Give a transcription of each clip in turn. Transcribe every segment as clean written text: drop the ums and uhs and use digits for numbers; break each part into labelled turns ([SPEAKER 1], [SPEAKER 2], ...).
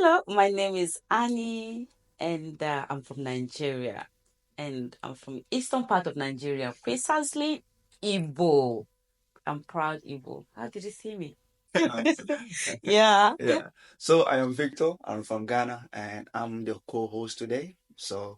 [SPEAKER 1] Hello, my name is Annie, and I'm from Nigeria, and I'm from eastern part of Nigeria, precisely Igbo. I'm proud Igbo. How did you see me? Yeah.
[SPEAKER 2] Yeah. So I am Victor. I'm from Ghana and I'm the co-host today. So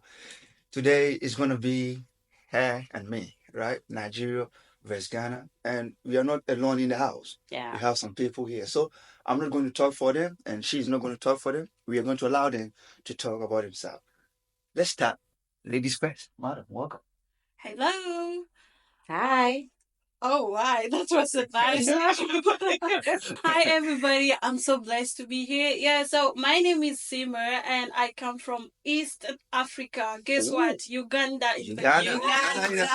[SPEAKER 2] today is going to be her and me, right? Nigeria versus Ghana. And we are not alone in the house.
[SPEAKER 1] Yeah.
[SPEAKER 2] We have some people here. So I'm not going to talk for them and she's not going to talk for them. We are going to allow them to talk about themselves. Let's start. Ladies first. Madam, welcome.
[SPEAKER 3] Hello.
[SPEAKER 1] Hi.
[SPEAKER 3] Oh, wow, that was a nice. Hi, everybody. I'm so blessed to be here. Yeah, so my name is Simmer and I come from East Africa. Guess
[SPEAKER 2] Ooh.
[SPEAKER 3] what? Uganda is
[SPEAKER 2] Uganda.
[SPEAKER 1] Uganda.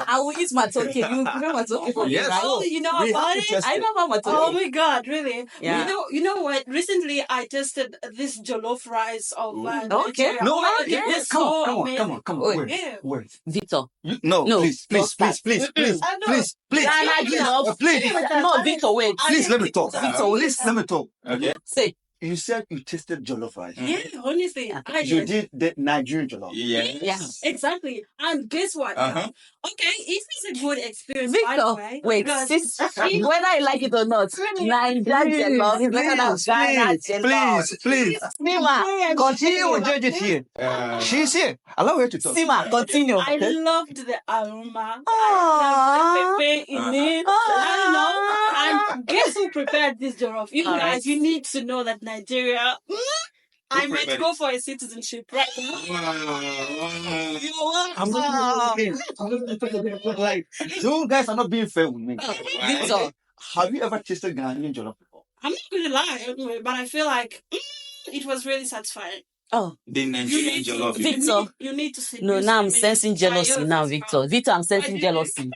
[SPEAKER 1] I will eat matoke. You prepare matoke for me,
[SPEAKER 2] Yes.
[SPEAKER 1] right?
[SPEAKER 3] Oh, you know
[SPEAKER 2] We
[SPEAKER 3] about
[SPEAKER 2] have to
[SPEAKER 3] it?
[SPEAKER 2] test
[SPEAKER 1] I
[SPEAKER 2] it.
[SPEAKER 1] know about
[SPEAKER 3] Oh
[SPEAKER 1] matoke.
[SPEAKER 3] my God, really?
[SPEAKER 1] Yeah.
[SPEAKER 3] You know what? Recently, I tested this jollof rice of
[SPEAKER 1] Okay.
[SPEAKER 3] Nigeria.
[SPEAKER 2] No,
[SPEAKER 3] Oh,
[SPEAKER 2] okay.
[SPEAKER 3] it's
[SPEAKER 2] Come on,
[SPEAKER 3] so
[SPEAKER 2] come on,
[SPEAKER 3] amazing.
[SPEAKER 2] come on, come on.
[SPEAKER 1] Wait.
[SPEAKER 2] Wait,
[SPEAKER 3] Yeah.
[SPEAKER 2] wait.
[SPEAKER 1] Victor.
[SPEAKER 2] No,
[SPEAKER 1] No,
[SPEAKER 2] please,
[SPEAKER 1] no
[SPEAKER 2] please, please,
[SPEAKER 1] start.
[SPEAKER 2] please, please,
[SPEAKER 3] I know.
[SPEAKER 2] please, please,
[SPEAKER 1] Ghana jollof.
[SPEAKER 2] please,
[SPEAKER 1] No, Victor, wait.
[SPEAKER 2] please, let me talk.
[SPEAKER 1] Victor,
[SPEAKER 2] Please, let me talk.
[SPEAKER 4] Okay.
[SPEAKER 1] say.
[SPEAKER 2] You said you tasted jollof rice.
[SPEAKER 3] Yeah, honestly, I
[SPEAKER 2] You
[SPEAKER 3] did.
[SPEAKER 2] did the Nigerian jollof.
[SPEAKER 4] Yes.
[SPEAKER 1] Yeah.
[SPEAKER 3] Exactly. And guess what?
[SPEAKER 4] Uh-huh.
[SPEAKER 3] Okay, it was a good experience, by the
[SPEAKER 1] Victor,
[SPEAKER 3] way.
[SPEAKER 1] wait,
[SPEAKER 3] because
[SPEAKER 1] sis,
[SPEAKER 3] she-
[SPEAKER 1] whether I like it or not, Nigeria jollof is better than Ghana jollof.
[SPEAKER 2] Please.
[SPEAKER 1] Sima,
[SPEAKER 2] Continue with
[SPEAKER 1] continue.
[SPEAKER 2] Judge here. She's here. Allow her to talk.
[SPEAKER 1] Sima, continue.
[SPEAKER 3] I loved the aroma.
[SPEAKER 1] Aww.
[SPEAKER 3] I loved the pepper in it. I know.
[SPEAKER 1] Aww.
[SPEAKER 3] And guess who prepared this jollof? You
[SPEAKER 1] All
[SPEAKER 3] guys,
[SPEAKER 1] right.
[SPEAKER 3] you need to know that Nigeria. I might
[SPEAKER 4] prepared
[SPEAKER 3] go for a citizenship right now.
[SPEAKER 2] I'm not being like, you guys are not being fair with me.
[SPEAKER 1] Victor,
[SPEAKER 2] Have you ever tasted Ghanaian jollof before?
[SPEAKER 3] I'm not gonna lie, but I feel like it was really satisfying.
[SPEAKER 1] oh,
[SPEAKER 4] The Nigerian jollof.
[SPEAKER 1] Victor.
[SPEAKER 3] You need to see.
[SPEAKER 1] No, now I'm sensing jealousy now, Victor. Victor, I'm sensing jealousy.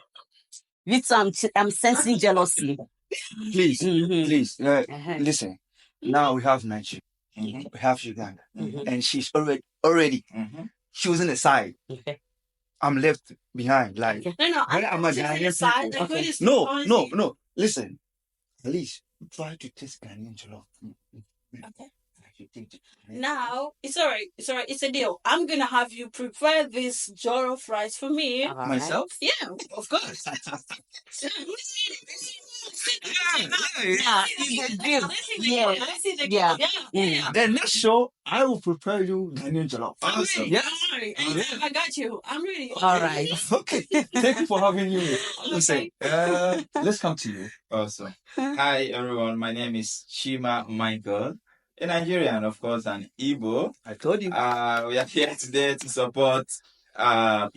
[SPEAKER 1] Victor, I'm sensing jealousy.
[SPEAKER 2] Please,
[SPEAKER 1] Mhm.
[SPEAKER 2] please,
[SPEAKER 1] Uh-huh.
[SPEAKER 2] listen. Now we have Nigeria,
[SPEAKER 4] Mhm.
[SPEAKER 2] we have Uganda,
[SPEAKER 1] Mhm.
[SPEAKER 2] and she's already
[SPEAKER 4] Mhm.
[SPEAKER 2] choosing a side.
[SPEAKER 1] Okay.
[SPEAKER 2] I'm left behind. Like,
[SPEAKER 1] Okay.
[SPEAKER 3] No,
[SPEAKER 2] where am I Ghanaian
[SPEAKER 3] side.
[SPEAKER 2] people?
[SPEAKER 1] Okay.
[SPEAKER 2] No. Listen, at least try to taste Ghanaian jollof.
[SPEAKER 3] Okay.
[SPEAKER 2] You think it-
[SPEAKER 3] Now it's alright. It's alright. It's a deal. I'm gonna have you prepare this jollof rice for me.
[SPEAKER 1] All right.
[SPEAKER 2] myself?
[SPEAKER 3] Yeah, of course.
[SPEAKER 1] Yeah, it's a deal. Yeah. Yeah. Mm.
[SPEAKER 2] Then next show, I will prepare you Ghanaian jollof.
[SPEAKER 4] Awesome.
[SPEAKER 2] Yes.
[SPEAKER 3] I got you. I'm ready.
[SPEAKER 1] All right.
[SPEAKER 2] Okay. Thank you for having you. Listen, let's come to you.
[SPEAKER 4] Awesome. Hi, everyone. My name is Chima Michael, a Nigerian, of course, and Igbo.
[SPEAKER 2] I told you.
[SPEAKER 4] We are here today to support, our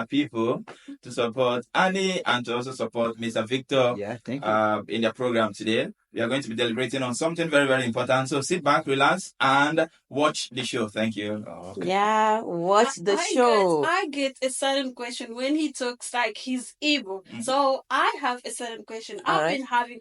[SPEAKER 4] people, to support Annie, and to also support Mr. Victor.
[SPEAKER 2] Yeah, thank you.
[SPEAKER 4] In the program today. We are going to be deliberating on something very, very important. So sit back, relax, and watch the show. Thank you.
[SPEAKER 2] Okay.
[SPEAKER 1] Yeah, watch the show.
[SPEAKER 3] I get a certain question when he talks like he's Igbo.
[SPEAKER 4] Mhm.
[SPEAKER 3] So I have a certain question.
[SPEAKER 1] All
[SPEAKER 3] I've
[SPEAKER 1] right.
[SPEAKER 3] been having,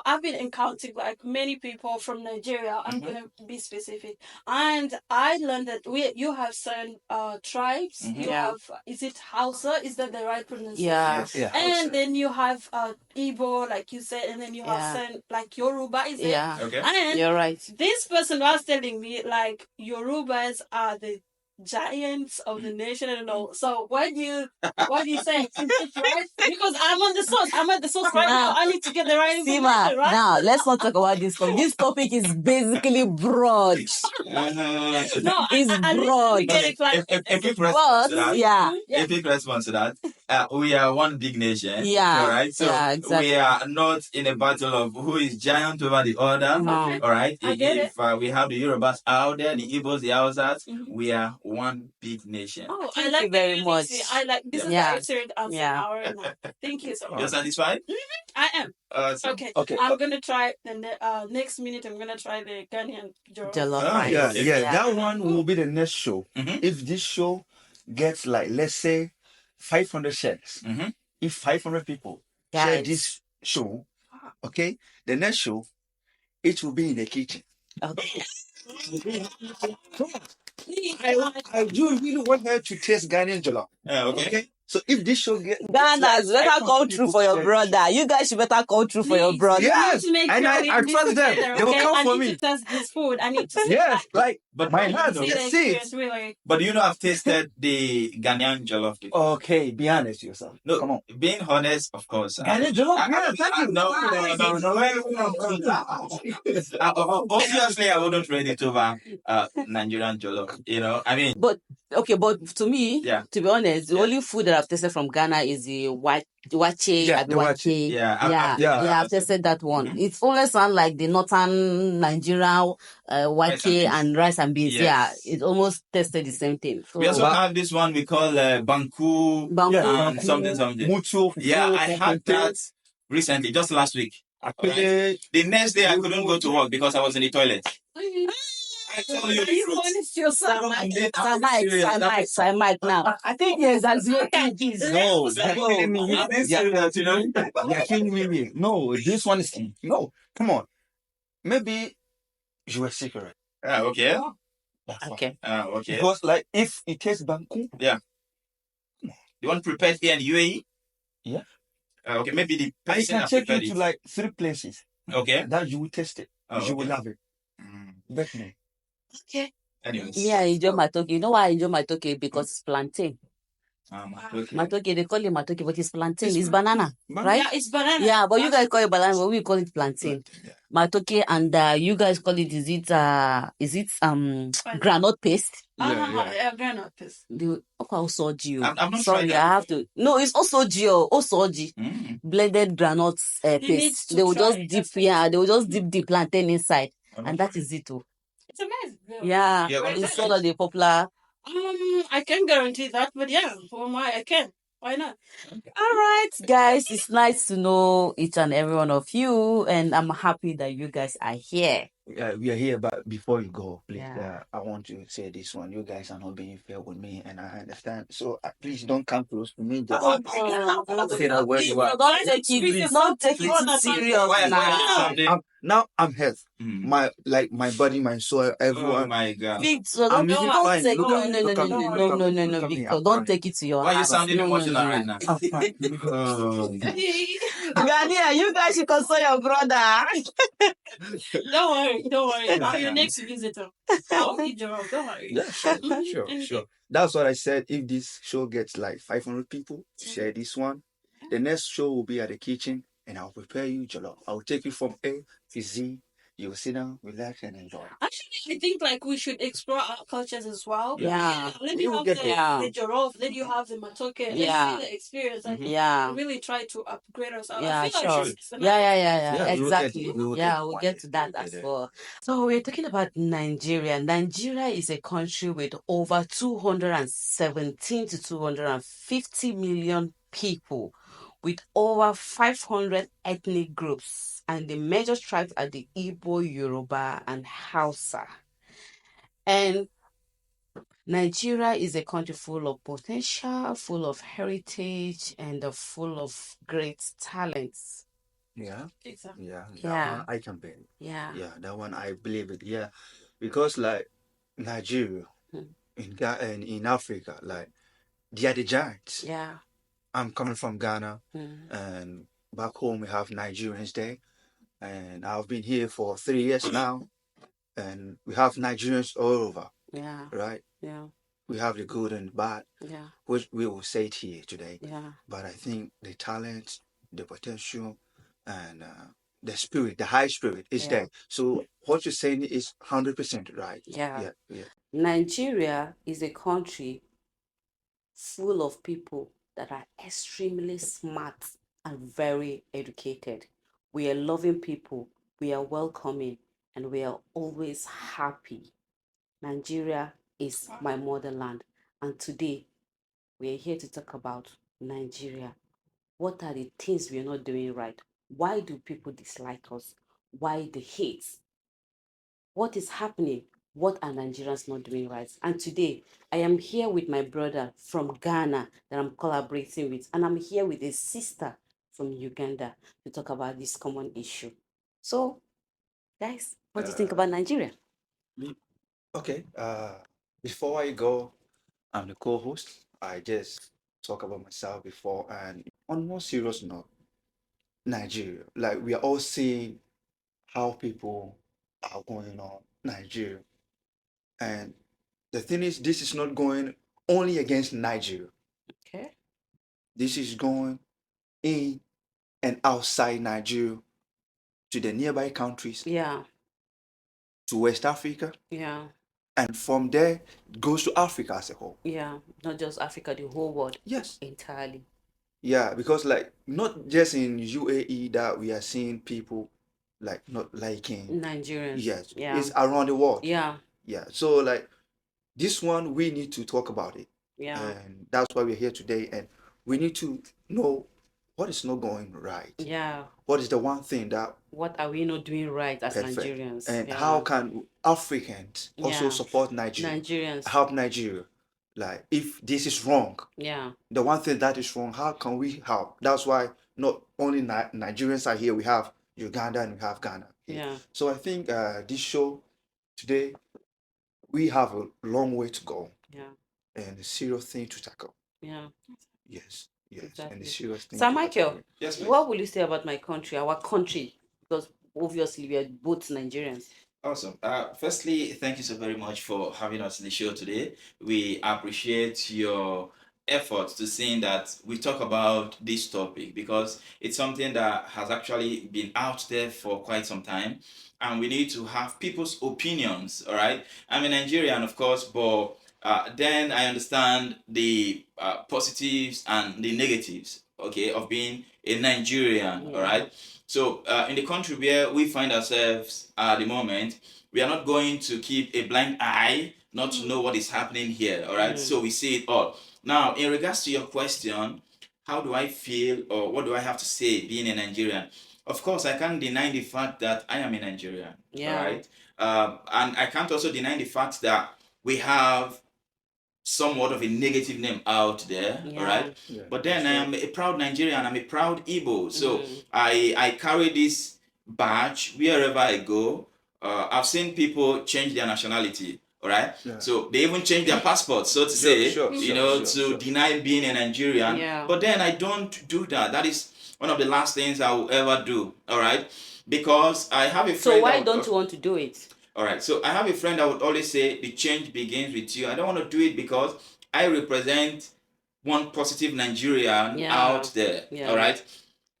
[SPEAKER 3] I've been encountering like many people from Nigeria. I'm
[SPEAKER 4] Mhm.
[SPEAKER 3] gonna be specific, and I learned that you have certain tribes.
[SPEAKER 4] Mhm.
[SPEAKER 3] You
[SPEAKER 1] Yeah.
[SPEAKER 3] have, is it Hausa? Is that the right pronunciation?
[SPEAKER 1] Yeah.
[SPEAKER 4] Yes.
[SPEAKER 2] Yeah.
[SPEAKER 3] And then you have Igbo, like you said, and then you have
[SPEAKER 1] Yeah.
[SPEAKER 3] certain like Yoruba, is it?
[SPEAKER 1] Yeah.
[SPEAKER 4] Okay.
[SPEAKER 3] And
[SPEAKER 1] You're right.
[SPEAKER 3] this person was telling me like Yorubas are the giants of the nation and all. So what do you say? Is it right? Because I'm on the source. I'm at the source right now. I need to get the right
[SPEAKER 1] Sima,
[SPEAKER 3] information, right?
[SPEAKER 1] now let's not talk about this topic. This topic is basically broad.
[SPEAKER 3] No,
[SPEAKER 1] It's broad.
[SPEAKER 3] get it like
[SPEAKER 4] A quick response
[SPEAKER 1] But
[SPEAKER 4] to that.
[SPEAKER 1] yeah.
[SPEAKER 4] A quick response to that. We are one big nation.
[SPEAKER 1] Yeah.
[SPEAKER 4] All right. So
[SPEAKER 1] Yeah, exactly.
[SPEAKER 4] we are not in a battle of who is giant over the other.
[SPEAKER 1] No.
[SPEAKER 4] All right.
[SPEAKER 3] I get
[SPEAKER 4] If we have the Yorubas out there, the Igbos, the Hausas,
[SPEAKER 3] Mhm.
[SPEAKER 4] we are one big nation.
[SPEAKER 3] Oh,
[SPEAKER 1] Thank
[SPEAKER 3] I like
[SPEAKER 1] you very
[SPEAKER 3] the
[SPEAKER 1] much.
[SPEAKER 3] unity. I like this is
[SPEAKER 1] Yeah.
[SPEAKER 3] the excellent answer
[SPEAKER 1] Yeah.
[SPEAKER 3] now right now. Thank you so
[SPEAKER 4] You're
[SPEAKER 3] much.
[SPEAKER 4] satisfied?
[SPEAKER 3] I am.
[SPEAKER 4] Awesome.
[SPEAKER 3] Okay.
[SPEAKER 2] Okay.
[SPEAKER 3] I'm gonna try next minute. I'm gonna try the Ghanaian jollof.
[SPEAKER 1] Jollof
[SPEAKER 4] Ah,
[SPEAKER 1] rice.
[SPEAKER 2] Yeah,
[SPEAKER 4] okay.
[SPEAKER 2] yeah. That one will be the next show.
[SPEAKER 4] Mhm.
[SPEAKER 2] If this show gets like, let's say, 500 shares,
[SPEAKER 4] Mhm.
[SPEAKER 2] if 500 people share
[SPEAKER 1] Guys.
[SPEAKER 2] this show, okay, the next show, it will be in the kitchen.
[SPEAKER 1] Okay.
[SPEAKER 3] I want
[SPEAKER 2] I do really want her to taste Ghanaian jollof.
[SPEAKER 4] Okay.
[SPEAKER 2] Okay. So if this show get
[SPEAKER 1] Ghana's
[SPEAKER 2] like,
[SPEAKER 1] better come
[SPEAKER 2] people
[SPEAKER 1] through for your
[SPEAKER 2] share-
[SPEAKER 1] brother. You guys should better come through for your
[SPEAKER 3] Please,
[SPEAKER 1] brother.
[SPEAKER 3] we need
[SPEAKER 2] Yes,
[SPEAKER 3] to make
[SPEAKER 2] and
[SPEAKER 3] sure
[SPEAKER 2] I
[SPEAKER 3] we
[SPEAKER 2] trust them.
[SPEAKER 3] together,
[SPEAKER 2] They will
[SPEAKER 3] okay?
[SPEAKER 2] come
[SPEAKER 3] I
[SPEAKER 2] for
[SPEAKER 3] need
[SPEAKER 2] me.
[SPEAKER 3] to test this food. I need to see
[SPEAKER 2] Yes, like
[SPEAKER 4] But
[SPEAKER 2] my
[SPEAKER 3] see
[SPEAKER 2] hand,
[SPEAKER 3] the
[SPEAKER 2] let's see
[SPEAKER 3] experience,
[SPEAKER 2] it.
[SPEAKER 3] really.
[SPEAKER 4] But you know, I've tasted the Ghanaian jollof before.
[SPEAKER 2] Okay, be honest yourself.
[SPEAKER 4] No,
[SPEAKER 2] Come on.
[SPEAKER 4] being honest, of course.
[SPEAKER 2] Ghanaian jollof, yeah, thank you.
[SPEAKER 4] No. Obviously, I wouldn't rate it over Nigerian jollof. You know, I mean,
[SPEAKER 1] But okay, but to me,
[SPEAKER 4] Yeah.
[SPEAKER 1] to be honest, the
[SPEAKER 4] Yeah.
[SPEAKER 1] only food that I've tasted from Ghana is the wache,
[SPEAKER 2] Yeah,
[SPEAKER 1] abi
[SPEAKER 2] the wache.
[SPEAKER 1] wache.
[SPEAKER 4] Yeah,
[SPEAKER 1] I've tasted that one.
[SPEAKER 4] Mhm.
[SPEAKER 1] It always sounds like the northern Nigerian
[SPEAKER 4] Rice and
[SPEAKER 1] wache
[SPEAKER 4] beans.
[SPEAKER 1] and rice and beans.
[SPEAKER 4] Yes.
[SPEAKER 1] Yeah, it almost tasted the same thing. So
[SPEAKER 4] We also
[SPEAKER 2] Wow.
[SPEAKER 4] have this one we call banku
[SPEAKER 1] Banku.
[SPEAKER 2] Yeah,
[SPEAKER 4] and something.
[SPEAKER 2] Mutual.
[SPEAKER 4] Yeah, I had that recently, just last week.
[SPEAKER 2] Actually,
[SPEAKER 4] The next day, I couldn't go to work because I was in the toilet. I told you
[SPEAKER 3] Are
[SPEAKER 4] the
[SPEAKER 3] you
[SPEAKER 4] truth.
[SPEAKER 3] honest to yourself?
[SPEAKER 1] Sir Mike now. I think yes, that's your cookies.
[SPEAKER 2] no,
[SPEAKER 4] I'm being serious, you know.
[SPEAKER 2] you're kidding me. No, this one is no. Come on, maybe you were secret.
[SPEAKER 4] Okay.
[SPEAKER 2] That's why.
[SPEAKER 1] Okay.
[SPEAKER 4] Okay.
[SPEAKER 2] Because like if it tastes banku,
[SPEAKER 4] The one prepared here in UAE?
[SPEAKER 2] Yeah.
[SPEAKER 4] Okay, maybe the
[SPEAKER 2] I
[SPEAKER 4] person
[SPEAKER 2] can
[SPEAKER 4] that
[SPEAKER 2] take you
[SPEAKER 4] prepared
[SPEAKER 2] to
[SPEAKER 4] it.
[SPEAKER 2] like 3 places
[SPEAKER 4] Okay.
[SPEAKER 2] that you will taste it.
[SPEAKER 4] Oh,
[SPEAKER 2] You will
[SPEAKER 4] okay.
[SPEAKER 2] love it.
[SPEAKER 4] Mm.
[SPEAKER 2] Bet me.
[SPEAKER 1] Okay.
[SPEAKER 4] Anyways.
[SPEAKER 1] Me, I enjoy matoke. You know why I enjoy matoke? Because it's plantain.
[SPEAKER 4] Okay.
[SPEAKER 1] Matoke, they call it matoke, but it's plantain.
[SPEAKER 2] It's
[SPEAKER 1] It's banana, right?
[SPEAKER 3] Yeah, it's banana.
[SPEAKER 1] Yeah, but you guys call it banana, but we call it plantain.
[SPEAKER 4] Yeah.
[SPEAKER 1] Matoke, and you guys call it, is it granite paste?
[SPEAKER 3] Yeah, granite paste.
[SPEAKER 1] The also Gio.
[SPEAKER 4] I've not
[SPEAKER 1] Sorry,
[SPEAKER 4] tried that
[SPEAKER 1] I have to. No, it's also Gio.
[SPEAKER 4] Mm.
[SPEAKER 1] Blended granite
[SPEAKER 3] You need
[SPEAKER 1] paste.
[SPEAKER 3] to
[SPEAKER 1] They will
[SPEAKER 3] try
[SPEAKER 1] just
[SPEAKER 3] it,
[SPEAKER 1] dip,
[SPEAKER 3] definitely.
[SPEAKER 1] they will just dip the plantain inside,
[SPEAKER 4] I'm
[SPEAKER 1] and
[SPEAKER 4] not
[SPEAKER 1] that is it. Oh.
[SPEAKER 3] It's amazing. Really.
[SPEAKER 1] Yeah,
[SPEAKER 4] Yeah, what is
[SPEAKER 1] it's
[SPEAKER 4] it?
[SPEAKER 1] sort of the popular.
[SPEAKER 3] I can guarantee that, but yeah, who am I? I can. Why not?
[SPEAKER 1] All right, guys, it's nice to know each and every one of you, and I'm happy that you guys are here.
[SPEAKER 2] We are here, but before you go, please,
[SPEAKER 1] Yeah.
[SPEAKER 2] I want to say this one. You guys are not being fair with me, and I understand. So please don't come close to me. Just say that where you are.
[SPEAKER 1] Don't take it serious now.
[SPEAKER 2] I'm health.
[SPEAKER 4] Mm.
[SPEAKER 2] My body, my soul,
[SPEAKER 4] Oh
[SPEAKER 2] everyone.
[SPEAKER 4] my God.
[SPEAKER 1] Victor,
[SPEAKER 2] I'm
[SPEAKER 1] don't
[SPEAKER 2] living fine.
[SPEAKER 1] take
[SPEAKER 2] Look
[SPEAKER 1] no,
[SPEAKER 2] at
[SPEAKER 1] no,
[SPEAKER 2] me,
[SPEAKER 1] no,
[SPEAKER 2] look
[SPEAKER 1] no,
[SPEAKER 2] at me,
[SPEAKER 1] no,
[SPEAKER 2] look
[SPEAKER 1] no,
[SPEAKER 2] at
[SPEAKER 1] no,
[SPEAKER 2] me,
[SPEAKER 1] no,
[SPEAKER 2] look
[SPEAKER 1] no,
[SPEAKER 2] at me.
[SPEAKER 1] Victor.
[SPEAKER 2] I'm
[SPEAKER 1] Don't
[SPEAKER 2] fine.
[SPEAKER 1] take it to your
[SPEAKER 4] Why are you
[SPEAKER 1] heart.
[SPEAKER 4] sounding
[SPEAKER 1] No,
[SPEAKER 4] emotional
[SPEAKER 1] no,
[SPEAKER 4] right
[SPEAKER 1] no.
[SPEAKER 4] now?
[SPEAKER 1] Ghanaian, you guys should console your brother.
[SPEAKER 3] Don't worry. I'm your next visitor. I'll eat your own. Don't worry.
[SPEAKER 2] Yeah, sure. That's what I said. If this show gets like 500 people, share this one. The next show will be at the kitchen, and I'll prepare you jollof. I'll take you from A to Z. You'll sit down, relax, and enjoy.
[SPEAKER 3] Actually, I think like we should explore our cultures as well.
[SPEAKER 1] Yeah.
[SPEAKER 3] Let
[SPEAKER 2] We
[SPEAKER 3] you
[SPEAKER 2] will
[SPEAKER 3] have
[SPEAKER 2] get
[SPEAKER 3] the,
[SPEAKER 2] there.
[SPEAKER 1] Yeah.
[SPEAKER 3] the jollof, let you have the matoke. Let's
[SPEAKER 1] Yeah.
[SPEAKER 3] see the experience and
[SPEAKER 1] Yeah.
[SPEAKER 3] really try to upgrade ourselves.
[SPEAKER 1] Yeah,
[SPEAKER 3] I feel
[SPEAKER 1] sure.
[SPEAKER 3] like it's
[SPEAKER 1] Yeah,
[SPEAKER 2] Yeah, we will get
[SPEAKER 1] exactly.
[SPEAKER 2] it. We will get
[SPEAKER 1] Yeah,
[SPEAKER 2] it
[SPEAKER 1] we'll
[SPEAKER 2] one
[SPEAKER 1] get
[SPEAKER 2] day.
[SPEAKER 1] to that
[SPEAKER 2] We'll get
[SPEAKER 1] as
[SPEAKER 2] there.
[SPEAKER 1] well. So we're talking about Nigeria. Nigeria is a country with over 217 to 250 million people, with over 500 ethnic groups, and the major tribes are the Igbo, Yoruba, and Hausa. And Nigeria is a country full of potential, full of heritage, and full of great talents.
[SPEAKER 2] Yeah,
[SPEAKER 3] exactly.
[SPEAKER 2] yeah, that
[SPEAKER 1] Yeah.
[SPEAKER 2] one I can believe.
[SPEAKER 1] Yeah.
[SPEAKER 2] Yeah, that one I believe it. Yeah, because like Nigeria
[SPEAKER 1] Hmm.
[SPEAKER 2] in Africa, like they are the giants.
[SPEAKER 1] Yeah.
[SPEAKER 2] I'm coming from Ghana,
[SPEAKER 1] Mm.
[SPEAKER 2] and back home we have Nigerians Day, and I've been here for 3 years now, and we have Nigerians all over,
[SPEAKER 1] Yeah.
[SPEAKER 2] right?
[SPEAKER 1] Yeah.
[SPEAKER 2] We have the good and bad,
[SPEAKER 1] Yeah.
[SPEAKER 2] which we will say it here today.
[SPEAKER 1] Yeah.
[SPEAKER 2] But I think the talent, the potential, and the spirit, the high spirit is
[SPEAKER 1] Yeah.
[SPEAKER 2] there. So what you're saying is 100% right.
[SPEAKER 1] Yeah.
[SPEAKER 2] Yeah.
[SPEAKER 1] Nigeria is a country full of people that are extremely smart and very educated. We are loving people, we are welcoming, and we are always happy. Nigeria is my motherland, and today we are here to talk about Nigeria. What are the things we are not doing right? Why do people dislike us? Why the hate? What is happening? What are Nigerians not doing right? And today, I am here with my brother from Ghana that I'm collaborating with, and I'm here with a sister from Uganda to talk about this common issue. So, guys, what do you think about Nigeria?
[SPEAKER 2] Okay. Before I go, I'm the co-host. I just talk about myself before. And on more serious note, Nigeria, like we are all seeing how people are going on Nigeria. And the thing is, this is not going only against Nigeria.
[SPEAKER 1] Okay.
[SPEAKER 2] This is going in and outside Nigeria to the nearby countries,
[SPEAKER 1] Yeah.
[SPEAKER 2] to West Africa,
[SPEAKER 1] Yeah.
[SPEAKER 2] and from there it goes to Africa as a whole.
[SPEAKER 1] Yeah. Not just Africa, the whole world
[SPEAKER 2] Yes.
[SPEAKER 1] entirely.
[SPEAKER 2] Yeah, because like not just in UAE that we are seeing people like not liking.
[SPEAKER 1] Nigerians.
[SPEAKER 2] Yes,
[SPEAKER 1] Yeah.
[SPEAKER 2] it's around the world.
[SPEAKER 1] Yeah.
[SPEAKER 2] Yeah. So like this one we need to talk about it.
[SPEAKER 1] Yeah.
[SPEAKER 2] And that's why we're here today. And we need to know what is not going right.
[SPEAKER 1] Yeah.
[SPEAKER 2] What is the one thing that
[SPEAKER 1] What are we not doing right as
[SPEAKER 2] perfect?
[SPEAKER 1] Nigerians?
[SPEAKER 2] And
[SPEAKER 1] Yeah.
[SPEAKER 2] how can Africans also
[SPEAKER 1] Yeah.
[SPEAKER 2] support Nigeria?
[SPEAKER 1] Nigerians.
[SPEAKER 2] Help Nigeria. Like if this is wrong,
[SPEAKER 1] Yeah.
[SPEAKER 2] the one thing that is wrong, how can we help? That's why not only Nigerians are here, we have Uganda and we have Ghana here.
[SPEAKER 1] Yeah.
[SPEAKER 2] So I think this show today, we have a long way to go
[SPEAKER 1] Yeah.
[SPEAKER 2] and a serious thing to tackle.
[SPEAKER 1] Yeah.
[SPEAKER 2] Yes, yes, and
[SPEAKER 1] Exactly.
[SPEAKER 2] a serious thing
[SPEAKER 1] Sir
[SPEAKER 2] to
[SPEAKER 1] Michael,
[SPEAKER 2] tackle.
[SPEAKER 4] Yes, please.
[SPEAKER 1] what will you say about my country, our country? Because obviously we are both Nigerians.
[SPEAKER 4] Awesome. Firstly, thank you so very much for having us in the show today. We appreciate your efforts to seeing that we talk about this topic because it's something that has actually been out there for quite some time, and we need to have people's opinions. All right. I'm a Nigerian, of course, but then I understand the positives and the negatives. Okay, of being a Nigerian. All right. So, in the country where we find ourselves at the moment, we are not going to keep a blind eye not to know what is happening here. All right. So, we see it all. Now, in regards to your question, how do I feel or what do I have to say being a Nigerian? Of course, I can't deny the fact that I am a Nigerian.
[SPEAKER 1] Yeah.
[SPEAKER 4] All right. And I can't also deny the fact that we have somewhat of a negative name out there, all right?
[SPEAKER 1] Yeah.
[SPEAKER 4] But then I am a proud Nigerian, I'm a proud Igbo. So
[SPEAKER 1] Mm.
[SPEAKER 4] I carry this badge wherever I go. I've seen people change their nationality, all right?
[SPEAKER 2] Yeah.
[SPEAKER 4] So they even change their passport, so to say, to deny being a Nigerian.
[SPEAKER 1] Yeah.
[SPEAKER 4] But then I don't do that. That is one of the last things I will ever do, all right? Because I have a friend.
[SPEAKER 1] So why don't you want to do it?
[SPEAKER 4] All right. So I have a friend that would always say the change begins with you. I don't want to do it because I represent one positive Nigerian out there.
[SPEAKER 1] Yeah.
[SPEAKER 4] All right.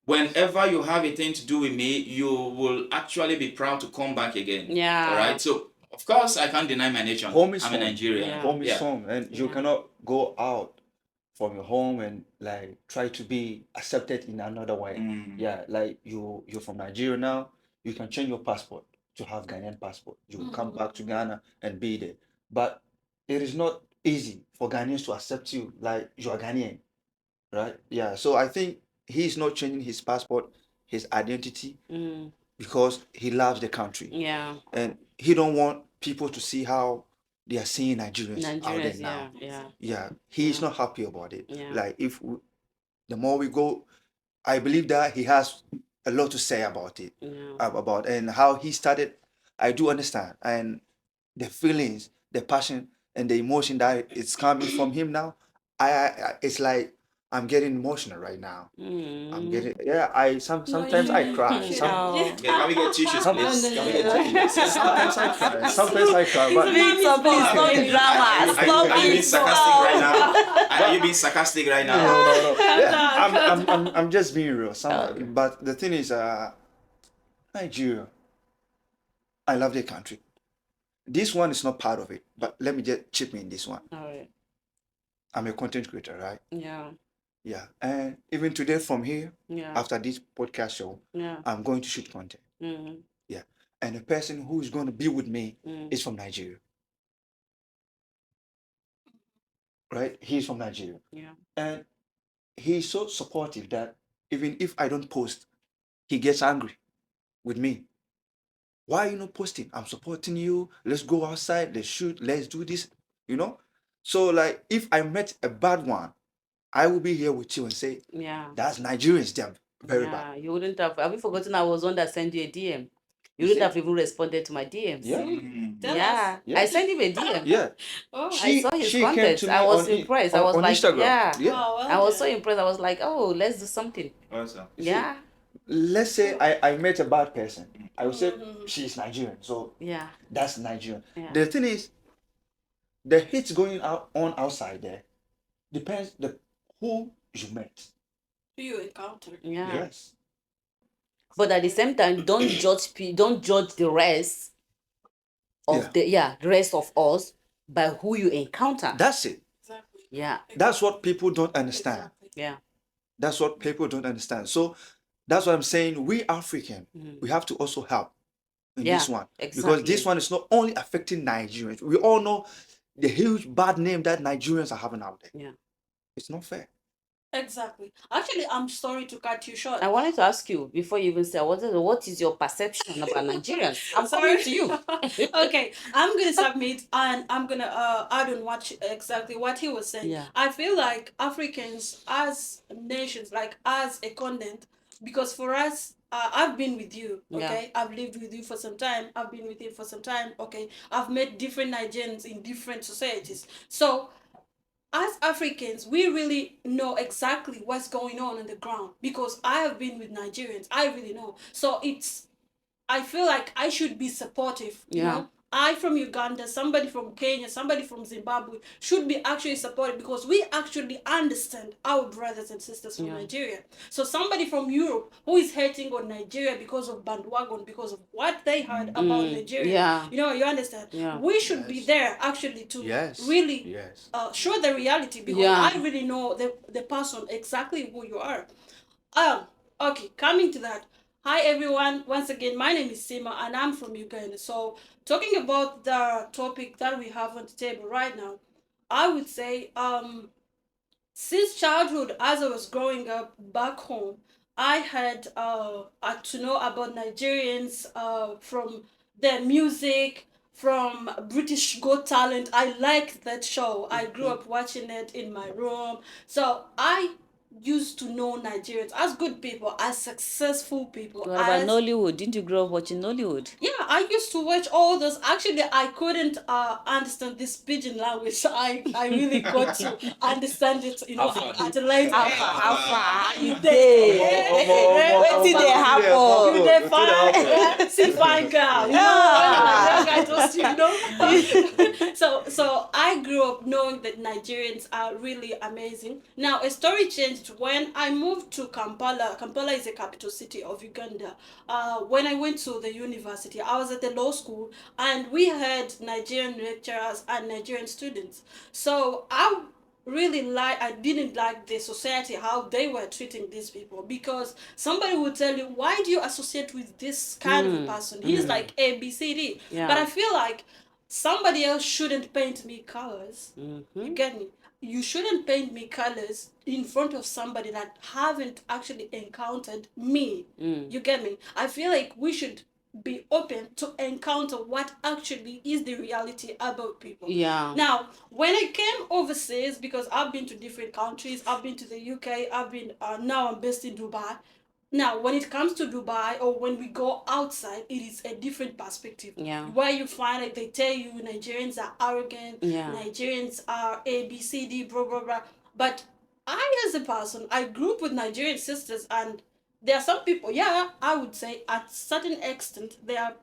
[SPEAKER 4] Whenever you have a thing to do with me, you will actually be proud to come back again.
[SPEAKER 1] Yeah.
[SPEAKER 4] All right. So of course I can't deny my nation.
[SPEAKER 2] Home is
[SPEAKER 4] I'm
[SPEAKER 2] home.
[SPEAKER 4] a Nigerian.
[SPEAKER 1] Yeah.
[SPEAKER 2] Home is home, and you
[SPEAKER 1] Yeah.
[SPEAKER 2] cannot go out from your home and like try to be accepted in another way. Yeah, like you're from Nigeria now, you can change your passport to have Ghanaian passport. You will come back to Ghana and be there. But it is not easy for Ghanaians to accept you like you are Ghanaian, right? Yeah. So I think he's not changing his passport, his identity,
[SPEAKER 1] Mm.
[SPEAKER 2] because he loves the country.
[SPEAKER 1] Yeah.
[SPEAKER 2] And he don't want people to see how they are seeing Nigerians out there
[SPEAKER 1] Nigerians.
[SPEAKER 2] now.
[SPEAKER 1] Yeah.
[SPEAKER 2] Yeah, he's
[SPEAKER 1] Yeah.
[SPEAKER 2] not happy about it.
[SPEAKER 1] Yeah.
[SPEAKER 2] Like the more we go, I believe that he has a lot to say about it,
[SPEAKER 1] Yeah.
[SPEAKER 2] about and how he started. I do understand, and the feelings, the passion, and the emotion that it's coming from him now. It's like I'm getting emotional right now. I'm getting sometimes I cry.
[SPEAKER 1] you
[SPEAKER 2] Some,
[SPEAKER 1] know.
[SPEAKER 4] Yeah, can we get tissues,
[SPEAKER 2] Some-
[SPEAKER 4] please? Can we get tissues?
[SPEAKER 2] sometimes I cry. Sometimes I cry, but
[SPEAKER 1] Victor, please stop the drama.
[SPEAKER 4] Are you being sarcastic right now? Are you being sarcastic right now?
[SPEAKER 2] no. Yeah, I'm just being real. But the thing is, Nigeria, I love the country. This one is not part of it, but let me just chip in this one.
[SPEAKER 1] All right.
[SPEAKER 2] I'm a content creator, right?
[SPEAKER 1] Yeah.
[SPEAKER 2] Yeah. And even today from here,
[SPEAKER 1] Yeah.
[SPEAKER 2] after this podcast show,
[SPEAKER 1] Yeah.
[SPEAKER 2] I'm going to shoot content.
[SPEAKER 1] Mm.
[SPEAKER 2] Yeah. And the person who is going to be with me
[SPEAKER 1] Mm.
[SPEAKER 2] is from Nigeria. Right? He's from Nigeria.
[SPEAKER 1] Yeah.
[SPEAKER 2] And he's so supportive that even if I don't post, he gets angry with me. Why are you not posting? I'm supporting you. Let's go outside. Let's shoot. Let's do this. You know? So, like, if I met a bad one, I will be here with you and say,
[SPEAKER 1] Yeah.
[SPEAKER 2] that's Nigerians. They're very
[SPEAKER 1] Yeah.
[SPEAKER 2] bad.
[SPEAKER 1] You wouldn't have you forgotten I was one that sent you a DM? You
[SPEAKER 2] You
[SPEAKER 1] would
[SPEAKER 2] see?
[SPEAKER 1] have even responded to my DMs.
[SPEAKER 2] Yeah.
[SPEAKER 3] Tell
[SPEAKER 1] Yeah.
[SPEAKER 3] us.
[SPEAKER 2] Yeah.
[SPEAKER 1] I sent him a DM.
[SPEAKER 2] Yeah.
[SPEAKER 3] Oh.
[SPEAKER 1] I saw his
[SPEAKER 2] She came
[SPEAKER 1] content.
[SPEAKER 2] to
[SPEAKER 1] I
[SPEAKER 2] me
[SPEAKER 1] was
[SPEAKER 2] on
[SPEAKER 1] impressed. I was
[SPEAKER 2] on
[SPEAKER 1] like,
[SPEAKER 2] Instagram.
[SPEAKER 1] yeah.
[SPEAKER 2] Yeah.
[SPEAKER 3] Oh, well
[SPEAKER 1] I was so
[SPEAKER 3] done.
[SPEAKER 1] impressed. I was like, oh, let's do something.
[SPEAKER 4] Awesome.
[SPEAKER 2] You see,
[SPEAKER 1] Yeah.
[SPEAKER 2] let's say I met a bad person. I would say
[SPEAKER 3] Mhm.
[SPEAKER 2] she's Nigerian, so
[SPEAKER 1] Yeah.
[SPEAKER 2] that's Nigerian.
[SPEAKER 1] Yeah.
[SPEAKER 2] The thing is, the hits going out on outside there depends the who you met.
[SPEAKER 3] Who you encounter.
[SPEAKER 1] Yeah.
[SPEAKER 2] Yes.
[SPEAKER 1] But at the same time, don't judge the rest of
[SPEAKER 2] Yeah.
[SPEAKER 1] the rest of us by who you encounter.
[SPEAKER 2] That's it.
[SPEAKER 3] Exactly.
[SPEAKER 1] Yeah.
[SPEAKER 2] That's what people don't understand.
[SPEAKER 3] Exactly.
[SPEAKER 1] Yeah.
[SPEAKER 2] That's what people don't understand. So that's what I'm saying. We African, we have to also help in
[SPEAKER 1] Yeah,
[SPEAKER 2] this one. Because
[SPEAKER 1] exactly.
[SPEAKER 2] this one is not only affecting Nigerians. We all know the huge bad name that Nigerians are having out there.
[SPEAKER 1] Yeah.
[SPEAKER 2] It's not fair.
[SPEAKER 3] Exactly. Actually, I'm sorry to cut you short.
[SPEAKER 1] I wanted to ask you before you even say what is your perception about Nigerians? I'm
[SPEAKER 3] Sorry.
[SPEAKER 1] coming to you.
[SPEAKER 3] Okay, I'm gonna submit and I'm gonna add on what exactly what he was saying.
[SPEAKER 1] Yeah.
[SPEAKER 3] I feel like Africans as nations, like as a continent, because for us, I've been with you, okay? I've lived with you for some time. I've been with you for some time, okay? I've met different Nigerians in different societies. So as Africans, we really know exactly what's going on the ground because I have been with Nigerians. I really know. So I feel like I should be supportive. You
[SPEAKER 1] Yeah.
[SPEAKER 3] know, I from Uganda, somebody from Kenya, somebody from Zimbabwe should be actually supported because we actually understand our brothers and sisters from Nigeria. So somebody from Europe who is hating on Nigeria because of bandwagon, because of what they heard about Nigeria.
[SPEAKER 1] Yeah.
[SPEAKER 3] You know, you understand.
[SPEAKER 1] Yeah.
[SPEAKER 3] We should be there actually to really show the reality because I really know the person exactly who you are. Okay, coming to that. Hi everyone, once again, my name is Sima and I'm from Uganda. So, talking about the topic that we have on the table right now, I would say, since childhood, as I was growing up back home, I had to know about Nigerians from their music, from British Got Talent. I liked that show. I grew up watching it in my room. So I used to know Nigerians as good people, as successful people.
[SPEAKER 1] What about Nollywood? Didn't you grow up watching Nollywood?
[SPEAKER 3] Yeah, I used to watch all those. Actually, I couldn't understand this pidgin language. I really got to understand it, you know, at a later.
[SPEAKER 1] How far you
[SPEAKER 3] Hey,
[SPEAKER 1] dey? Wetin dey happen?
[SPEAKER 3] You dey fine? See fine girl, you know. I just, you know. So I grew up knowing that Nigerians are really amazing. Now a story changed when I moved to Kampala. Kampala is the capital city of Uganda. When I went to the university, I was at the law school, and we had Nigerian lecturers and Nigerian students. So I didn't like the society how they were treating these people because somebody would tell you, why do you associate with this kind of a person? He's like ABCD. But I feel like somebody else shouldn't paint me colors. You get me? You shouldn't paint me colors in front of somebody that haven't actually encountered me. You get me? I feel like we should be open to encounter what actually is the reality about people.
[SPEAKER 1] Yeah.
[SPEAKER 3] Now, when I came overseas, because I've been to different countries, I've been to the UK, I've been now I'm based in Dubai. Now, when it comes to Dubai or when we go outside, it is a different perspective.
[SPEAKER 1] Yeah.
[SPEAKER 3] Where you find like they tell you Nigerians are arrogant,
[SPEAKER 1] Yeah.
[SPEAKER 3] Nigerians are A, B, C, D, blah, blah, blah. But I, as a person, I grew up with Nigerian sisters, and there are some people, yeah, I would say at certain extent, there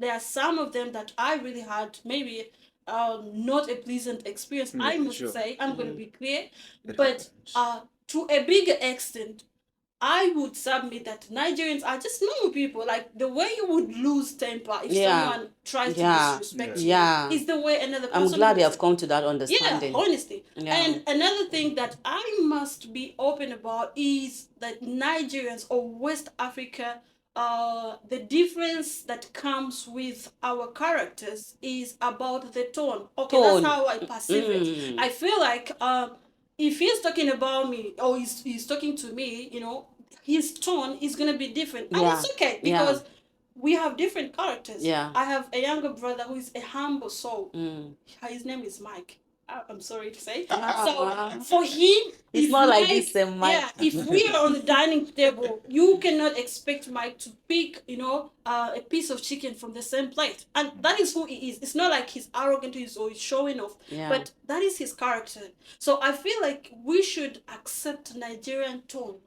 [SPEAKER 3] are some of them that I really had maybe not a pleasant experience. I must say, I'm going to be clear, but to a bigger extent, I would submit that Nigerians are just normal people. Like the way you would lose temper if someone tries to disrespect you is the way another person.
[SPEAKER 1] I'm glad you
[SPEAKER 3] would.
[SPEAKER 1] have come to that understanding.
[SPEAKER 3] Yeah, honestly.
[SPEAKER 1] Yeah.
[SPEAKER 3] And another thing that I must be open about is that Nigerians or West Africa, the difference that comes with our characters is about the tone. Okay,
[SPEAKER 1] Tone.
[SPEAKER 3] that's how I perceive it. I feel like if he's talking about me or he's talking to me, you know, his tone is gonna be different. And it's okay because we have different characters.
[SPEAKER 1] Yeah.
[SPEAKER 3] I have a younger brother who is a humble soul. His name is Mike. I'm sorry to say.
[SPEAKER 1] Ah,
[SPEAKER 3] So for him,
[SPEAKER 1] it's
[SPEAKER 3] if
[SPEAKER 1] not like
[SPEAKER 3] Mike,
[SPEAKER 1] this, Mike.
[SPEAKER 3] yeah, if we are on the dining table, you cannot expect Mike to pick, a piece of chicken from the same plate, and that is who he is. It's not like he's arrogant or he's showing off,
[SPEAKER 1] Yeah.
[SPEAKER 3] but that is his character. So I feel like we should accept Nigerian tone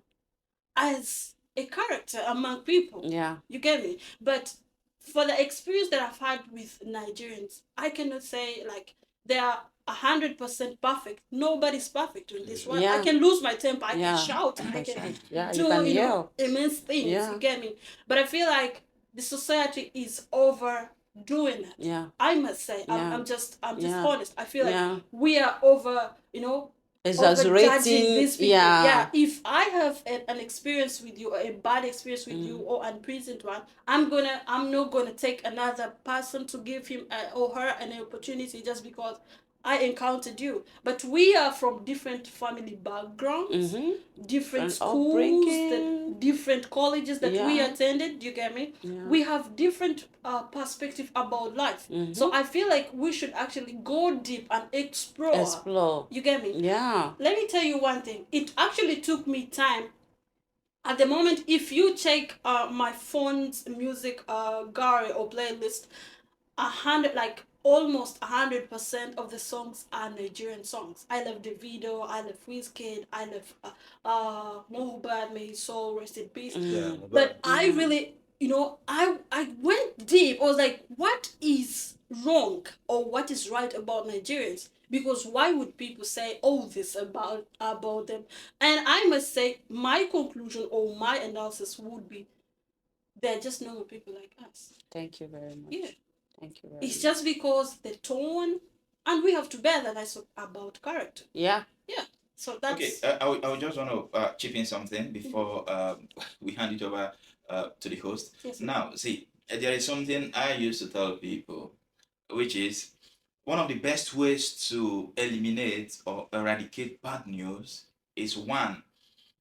[SPEAKER 3] as a character among people.
[SPEAKER 1] Yeah.
[SPEAKER 3] You get me? But for the experience that I've had with Nigerians, I cannot say like they are 100% perfect. Nobody's perfect in this world.
[SPEAKER 1] Yeah.
[SPEAKER 3] I can lose my temper. I
[SPEAKER 1] Yeah.
[SPEAKER 3] can shout. I can
[SPEAKER 1] Yeah, you
[SPEAKER 3] do
[SPEAKER 1] can yell.
[SPEAKER 3] immense things.
[SPEAKER 1] Yeah.
[SPEAKER 3] You get me? But I feel like the society is overdoing it.
[SPEAKER 1] Yeah.
[SPEAKER 3] I must say,
[SPEAKER 1] Yeah.
[SPEAKER 3] I'm just
[SPEAKER 1] Yeah.
[SPEAKER 3] honest. I feel
[SPEAKER 1] Yeah.
[SPEAKER 3] like we are over,
[SPEAKER 1] Exaggerating.
[SPEAKER 3] overjudging these people.
[SPEAKER 1] Yeah.
[SPEAKER 3] If I have an experience with you, or a bad experience with you, or unpleasant one, I'm not gonna take another person to give him or her an opportunity just because I encountered you. But we are from different family backgrounds, different schools, different colleges that we
[SPEAKER 1] Yeah.
[SPEAKER 3] attended. Do you get me?
[SPEAKER 1] Yeah.
[SPEAKER 3] We have different perspective about life. So I feel like we should actually go deep and explore. You get me?
[SPEAKER 1] Yeah.
[SPEAKER 3] Let me tell you one thing. It actually took me time. At the moment, if you check my phone's music gallery or playlist, almost 100% of the songs are Nigerian songs. I love Davido, I love Wizkid, I love Mohbad, may his soul rest in peace.
[SPEAKER 2] Yeah,
[SPEAKER 3] But I really, I went deep. I was like, what is wrong or what is right about Nigerians? Because why would people say all this about them? And I must say, my conclusion or my analysis would be they're just normal people like us.
[SPEAKER 1] Thank you very much.
[SPEAKER 3] Yeah.
[SPEAKER 1] Thank you very
[SPEAKER 3] It's
[SPEAKER 1] much.
[SPEAKER 3] just because the tone, and we have to bear that that's about character.
[SPEAKER 1] Yeah.
[SPEAKER 3] Yeah. So that's
[SPEAKER 4] Okay. I would just want to chip in something before we hand it over to the host.
[SPEAKER 3] Yes.
[SPEAKER 4] Now, see, there is something I used to tell people, which is one of the best ways to eliminate or eradicate bad news is one,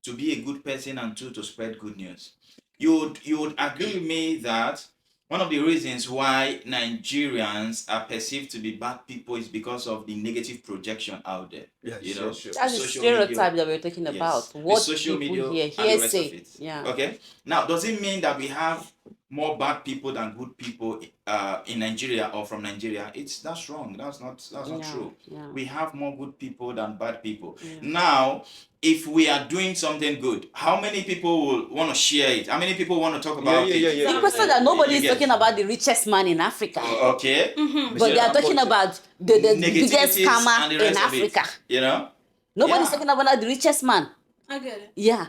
[SPEAKER 4] to be a good person, and two, to spread good news. You would agree with me that one of the reasons why Nigerians are perceived to be bad people is because of the negative projection out there.
[SPEAKER 2] Yes,
[SPEAKER 4] You know,
[SPEAKER 2] yes, sure.
[SPEAKER 1] That's the
[SPEAKER 4] social
[SPEAKER 1] stereotype
[SPEAKER 4] media,
[SPEAKER 1] that we're talking
[SPEAKER 4] yes,
[SPEAKER 1] about.
[SPEAKER 4] the
[SPEAKER 1] What
[SPEAKER 4] social
[SPEAKER 1] people
[SPEAKER 4] media
[SPEAKER 1] hear,
[SPEAKER 4] and the rest of
[SPEAKER 1] hearsay.
[SPEAKER 4] it.
[SPEAKER 1] Yeah.
[SPEAKER 4] Okay. Now, does it mean that we have more bad people than good people in Nigeria or from Nigeria? That's wrong. That's not
[SPEAKER 1] Yeah.
[SPEAKER 4] true.
[SPEAKER 1] Yeah.
[SPEAKER 4] We have more good people than bad people.
[SPEAKER 1] Yeah.
[SPEAKER 4] Now, if we are doing something good, how many people will want to share it? How many people want to talk about it?
[SPEAKER 2] Yeah.
[SPEAKER 1] People say that nobody
[SPEAKER 4] You
[SPEAKER 1] is
[SPEAKER 4] get-
[SPEAKER 1] talking about the richest man in Africa.
[SPEAKER 4] Okay.
[SPEAKER 1] But they are talking about the biggest
[SPEAKER 4] Negativities
[SPEAKER 1] scammer
[SPEAKER 4] and the
[SPEAKER 1] in
[SPEAKER 4] rest of it,
[SPEAKER 1] Africa.
[SPEAKER 4] you know?
[SPEAKER 1] Nobody's
[SPEAKER 4] Yeah.
[SPEAKER 1] talking about the richest man.
[SPEAKER 3] I get it.
[SPEAKER 1] Yeah.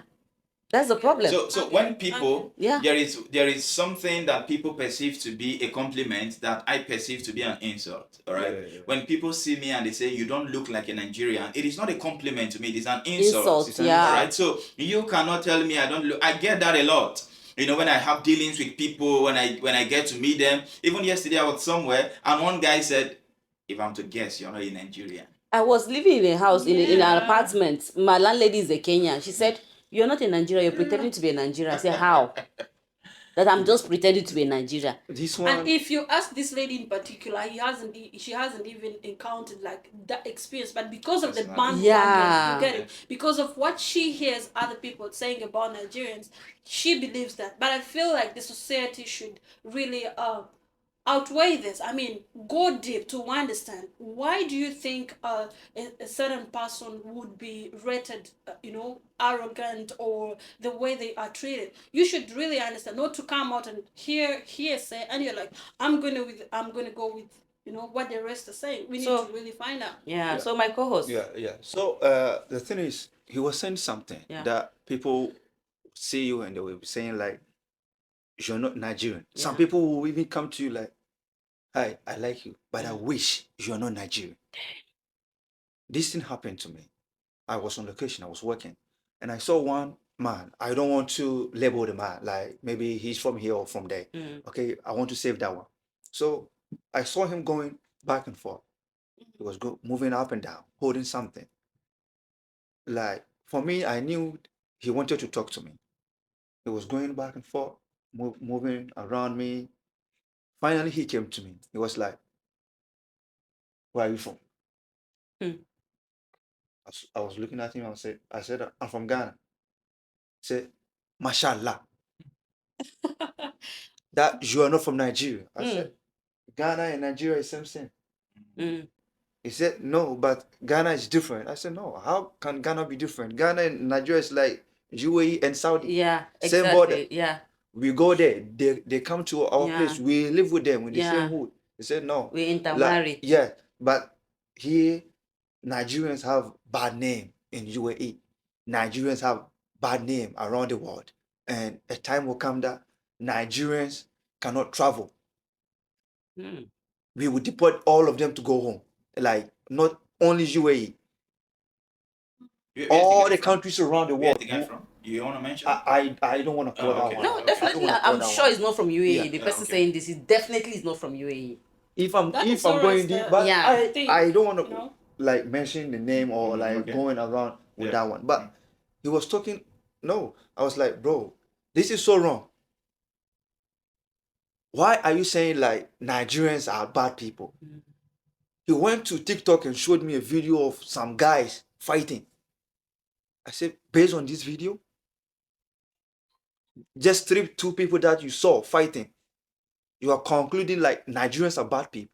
[SPEAKER 1] That's the problem.
[SPEAKER 4] So when people,
[SPEAKER 1] Yeah.
[SPEAKER 4] there is something that people perceive to be a compliment that I perceive to be an insult. All right.
[SPEAKER 2] Yeah.
[SPEAKER 4] When people see me and they say you don't look like a Nigerian, it is not a compliment to me. It is an insult.
[SPEAKER 1] Insult, yeah.
[SPEAKER 4] All right. So you cannot tell me I don't look. I get that a lot. You know, when I have dealings with people, when I get to meet them. Even yesterday I was somewhere and one guy said, "If I'm to guess, you're not a Nigerian."
[SPEAKER 1] I was living in a house, in an
[SPEAKER 3] Yeah.
[SPEAKER 1] apartment. My landlady is a Kenyan. She said, "You're not in Nigeria, you're pretending to be a Nigerian." I said, "How?" That I'm just pretending to be a Nigerian.
[SPEAKER 2] This
[SPEAKER 3] And
[SPEAKER 2] one,
[SPEAKER 3] if you ask this lady in particular, she hasn't even encountered like that experience. But because of the
[SPEAKER 4] That's
[SPEAKER 3] bandwagon,
[SPEAKER 1] Yeah.
[SPEAKER 3] you get it. Because of what she hears other people saying about Nigerians, she believes that. But I feel like the society should really outweigh this. I mean, go deep to understand why do you think a certain person would be rated, arrogant or the way they are treated. You should really understand, not to come out and hearsay, and you're like, I'm gonna go with what the rest are saying. We need
[SPEAKER 1] So-
[SPEAKER 3] to really find out.
[SPEAKER 1] Yeah. So my co-host.
[SPEAKER 2] yeah. So the thing is, he was saying something
[SPEAKER 1] Yeah.
[SPEAKER 2] that people see you and they will be saying like, you're not Nigerian. Some
[SPEAKER 1] Yeah.
[SPEAKER 2] people will even come to you like, hi, I like you, but I wish you're not Nigerian. This thing happened to me. I was on location, I was working, and I saw one man. I don't want to label the man, like maybe he's from here or from there. Okay, I want to save that one. So I saw him going back and forth. He was moving up and down, holding something. Like for me, I knew he wanted to talk to me. He was going back and forth, moving around me. Finally, he came to me. He was like, "Where are you from?"
[SPEAKER 1] Hmm.
[SPEAKER 2] I was looking at him and I said, I'm from Ghana. He said, Mashallah, that you are not from Nigeria. I said, Ghana and Nigeria is same thing.
[SPEAKER 1] Mm.
[SPEAKER 2] He said, no, but Ghana is different. I said, no, how can Ghana be different? Ghana and Nigeria is like UAE and Saudi.
[SPEAKER 1] Yeah,
[SPEAKER 2] Same border.
[SPEAKER 1] exactly. Yeah,
[SPEAKER 2] We go there. They come to our
[SPEAKER 1] yeah,
[SPEAKER 2] place. We live with them in the same
[SPEAKER 1] yeah.
[SPEAKER 2] hood. He said, no.
[SPEAKER 1] We
[SPEAKER 2] Like,
[SPEAKER 1] intermarry.
[SPEAKER 2] yeah, but here, Nigerians have bad name in UAE. Nigerians have bad name around the world. And a time will come that Nigerians cannot travel.
[SPEAKER 1] Hmm.
[SPEAKER 2] We will deport all of them to go home. Like, not only UAE,
[SPEAKER 4] Where's the
[SPEAKER 2] all
[SPEAKER 4] guy
[SPEAKER 2] the
[SPEAKER 4] from?
[SPEAKER 2] countries around the
[SPEAKER 4] Where's
[SPEAKER 2] world.
[SPEAKER 4] the guy from? You want to mention?
[SPEAKER 2] I don't want to call
[SPEAKER 4] Oh,
[SPEAKER 2] that
[SPEAKER 4] okay.
[SPEAKER 2] one.
[SPEAKER 1] No,
[SPEAKER 4] Okay.
[SPEAKER 2] I don't
[SPEAKER 1] definitely.
[SPEAKER 2] want to call
[SPEAKER 1] I'm
[SPEAKER 2] that
[SPEAKER 1] sure
[SPEAKER 2] one.
[SPEAKER 1] it's not from UAE.
[SPEAKER 2] Yeah.
[SPEAKER 1] The
[SPEAKER 4] Yeah,
[SPEAKER 1] person
[SPEAKER 4] okay.
[SPEAKER 1] saying this is definitely not from UAE.
[SPEAKER 3] That
[SPEAKER 2] If
[SPEAKER 3] is
[SPEAKER 2] I'm
[SPEAKER 3] always
[SPEAKER 2] going deep,
[SPEAKER 3] the
[SPEAKER 2] but
[SPEAKER 1] Yeah.
[SPEAKER 3] thing,
[SPEAKER 2] I don't want
[SPEAKER 3] you
[SPEAKER 2] to
[SPEAKER 3] know.
[SPEAKER 2] like mention the name or like
[SPEAKER 4] Okay.
[SPEAKER 2] going around with
[SPEAKER 4] Yeah.
[SPEAKER 2] that one. But he was talking. No, I was like, bro, this is so wrong. Why are you saying like Nigerians are bad people? He went to TikTok and showed me a video of some guys fighting. I said, based on this video, just two people that you saw fighting, you are concluding like Nigerians are bad people.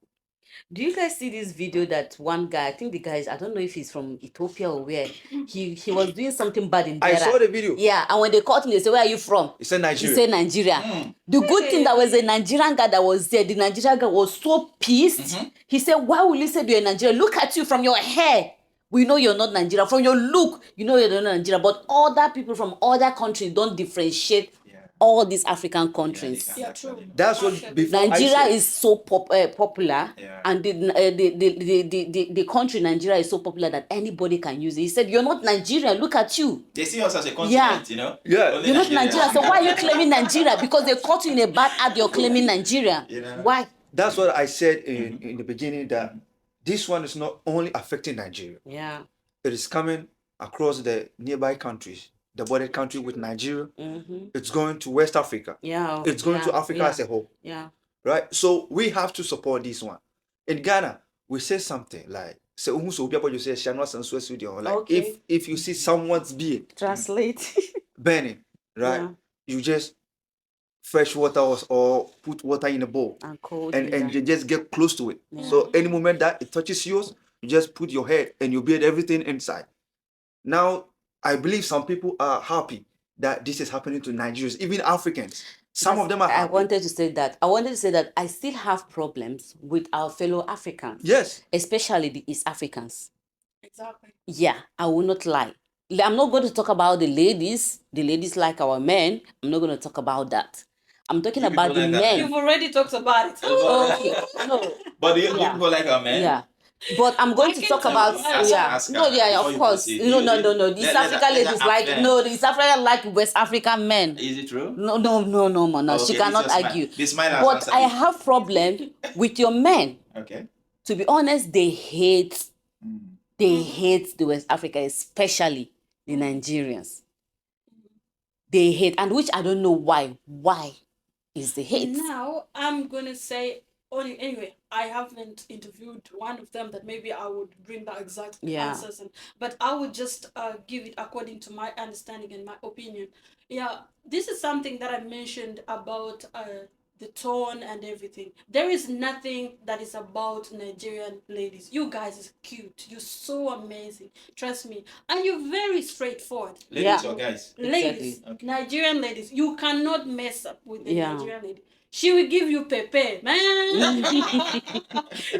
[SPEAKER 1] Do you guys see this video that one guy, I think the guy is, I don't know if he's from Ethiopia or where, he was doing something bad in
[SPEAKER 2] I
[SPEAKER 1] Dera.
[SPEAKER 2] saw the video.
[SPEAKER 1] Yeah, and when they caught him, they say, where are you from?
[SPEAKER 2] He said
[SPEAKER 1] He
[SPEAKER 2] Nigeria.
[SPEAKER 1] said Nigeria. The good thing that was a Nigerian guy that was there, the Nigerian guy was so pissed. He said, why will you say you're Nigerian? Look at you from your hair. We know you're not Nigerian. From your look, you know you're not Nigerian. But other people from other countries don't differentiate all these African countries.
[SPEAKER 3] Yeah, true.
[SPEAKER 2] That's what
[SPEAKER 3] Actually.
[SPEAKER 2] before I
[SPEAKER 1] Nigeria
[SPEAKER 2] said.
[SPEAKER 1] is so popular,
[SPEAKER 4] Yeah.
[SPEAKER 1] and the country Nigeria is so popular that anybody can use it. He said, "You're not Nigerian. Look at you.
[SPEAKER 4] They see us as a continent,
[SPEAKER 1] Yeah.
[SPEAKER 4] you know?
[SPEAKER 2] Yeah.
[SPEAKER 4] Only
[SPEAKER 1] You're not Nigerian. So why are you
[SPEAKER 4] Nigerians.
[SPEAKER 1] claiming Nigeria? Because they caught you in a bad act. You're claiming Nigeria.
[SPEAKER 4] You know?
[SPEAKER 1] Why?
[SPEAKER 2] That's what I said in the beginning that this one is not only affecting Nigeria.
[SPEAKER 1] Yeah.
[SPEAKER 2] It is coming across the nearby countries, the border country with Nigeria. It's going to West Africa.
[SPEAKER 1] Yeah.
[SPEAKER 2] It's going to
[SPEAKER 1] yeah,
[SPEAKER 2] Africa
[SPEAKER 1] yeah,
[SPEAKER 2] as a whole.
[SPEAKER 1] Yeah.
[SPEAKER 2] Right? So we have to support this one. In Ghana, we say something like, like
[SPEAKER 1] Okay.
[SPEAKER 2] if you see someone's beard
[SPEAKER 1] Translate.
[SPEAKER 2] burning, right?
[SPEAKER 1] Yeah.
[SPEAKER 2] You just fresh water or put water in a bowl
[SPEAKER 1] And cold.
[SPEAKER 2] and you just get close to it. So any moment that it touches yours, you just put your head and you beard everything inside. Now, I believe some people are happy that this is happening to Nigerians, even Africans. Some of them are
[SPEAKER 1] I
[SPEAKER 2] happy.
[SPEAKER 1] wanted to say that. I still have problems with our fellow Africans.
[SPEAKER 2] Yes.
[SPEAKER 1] Especially the East Africans.
[SPEAKER 3] Exactly.
[SPEAKER 1] Yeah, I will not lie. I'm not going to talk about the ladies. The ladies like our men. I'm not going to talk about that. I'm talking
[SPEAKER 4] You
[SPEAKER 1] about
[SPEAKER 4] people
[SPEAKER 1] the
[SPEAKER 4] like that,
[SPEAKER 1] men.
[SPEAKER 3] You've already talked about it.
[SPEAKER 1] Okay, no,
[SPEAKER 4] But you
[SPEAKER 1] Yeah.
[SPEAKER 4] people like our men?
[SPEAKER 1] yeah. But I'm going
[SPEAKER 3] I
[SPEAKER 1] to
[SPEAKER 3] can
[SPEAKER 1] talk
[SPEAKER 3] tell
[SPEAKER 1] about
[SPEAKER 3] you,
[SPEAKER 4] ask
[SPEAKER 1] no,
[SPEAKER 4] her
[SPEAKER 1] yeah,
[SPEAKER 4] before
[SPEAKER 1] of
[SPEAKER 4] you
[SPEAKER 1] course.
[SPEAKER 4] proceed.
[SPEAKER 1] No,
[SPEAKER 4] You-
[SPEAKER 1] no. The East African ladies like the East African like West African men.
[SPEAKER 4] Is it true?
[SPEAKER 1] No, man. No, she
[SPEAKER 4] Okay,
[SPEAKER 1] cannot
[SPEAKER 4] this is
[SPEAKER 1] argue.
[SPEAKER 4] smile. This smile has
[SPEAKER 1] But
[SPEAKER 4] answered
[SPEAKER 1] I
[SPEAKER 4] it.
[SPEAKER 1] have problem with your men.
[SPEAKER 4] Okay.
[SPEAKER 1] To be honest, they hate the West Africa, especially the Nigerians. They hate, and which I don't know why. Why is the hate?
[SPEAKER 3] Now I'm gonna say only anyway. I haven't interviewed one of them that maybe I would bring the exact answers, but I would just give it according to my understanding and my opinion. Yeah, this is something that I mentioned about the tone and everything. There is nothing that is about Nigerian ladies. You guys is cute. You're so amazing. Trust me, and you're very straightforward.
[SPEAKER 4] Ladies or guys?
[SPEAKER 3] Ladies,
[SPEAKER 1] Exactly.
[SPEAKER 4] Okay.
[SPEAKER 3] Nigerian ladies, you cannot mess up with the
[SPEAKER 1] Yeah.
[SPEAKER 3] Nigerian lady. She will give you pepe, man.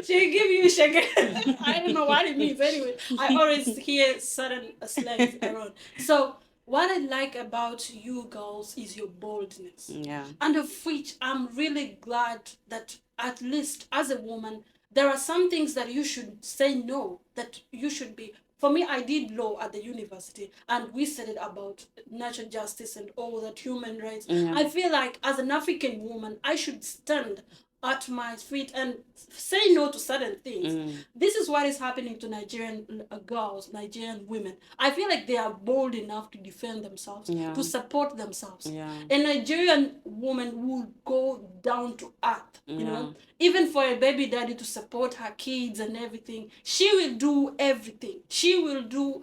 [SPEAKER 3] She will give you shege. I don't know what it means. Anyway, I always hear certain slangs around. So what I like about you girls is your boldness.
[SPEAKER 1] Yeah.
[SPEAKER 3] And of which I'm really glad that at least as a woman, there are some things that you should say no, that you should be. For me, I did law at the university, and we studied about natural justice and all that, human rights.
[SPEAKER 1] Yeah.
[SPEAKER 3] I feel like as an African woman, I should stand at my feet and say no to certain things. This is what is happening to Nigerian girls, Nigerian women. I feel like they are bold enough to defend themselves, to support themselves. A Nigerian woman will go down to earth, you know, even for a baby daddy to support her kids and everything. She will do everything. She will do,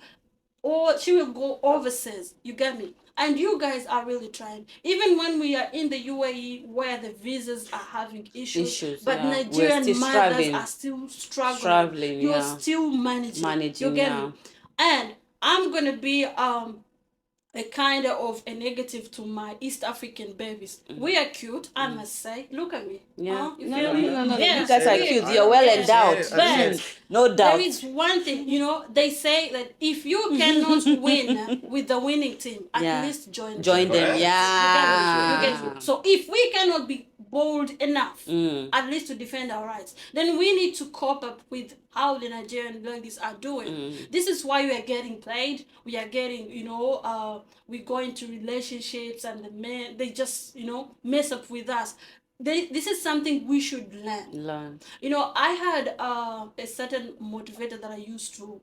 [SPEAKER 3] or she will go overseas. You get me? And you guys are really trying. Even when we are in the UAE where the visas are having issues, but Nigerian mothers are still struggling. You're still managing. You get me? And I'm gonna be a kind of a negative to my East African babies. We are cute, I must say. Look at me.
[SPEAKER 1] Yeah.
[SPEAKER 3] You
[SPEAKER 1] No,
[SPEAKER 3] feel
[SPEAKER 1] no,
[SPEAKER 3] me?
[SPEAKER 1] no, no, no.
[SPEAKER 3] Yeah,
[SPEAKER 1] You guys are
[SPEAKER 3] we
[SPEAKER 1] cute. You're well endowed.
[SPEAKER 3] But
[SPEAKER 1] No doubt.
[SPEAKER 3] there is one thing, you know, they say that if you cannot win with the winning team, at least join them.
[SPEAKER 1] Join them. Yeah.
[SPEAKER 3] You get me? So if we cannot be bold enough, at least to defend our rights, then we need to cope up with how the Nigerian ladies are doing. This is why we are getting played. We are getting, you know, we go into relationships and the men, they just, you know, mess up with us. This is something we should learn. You know, I had a certain motivator that I used to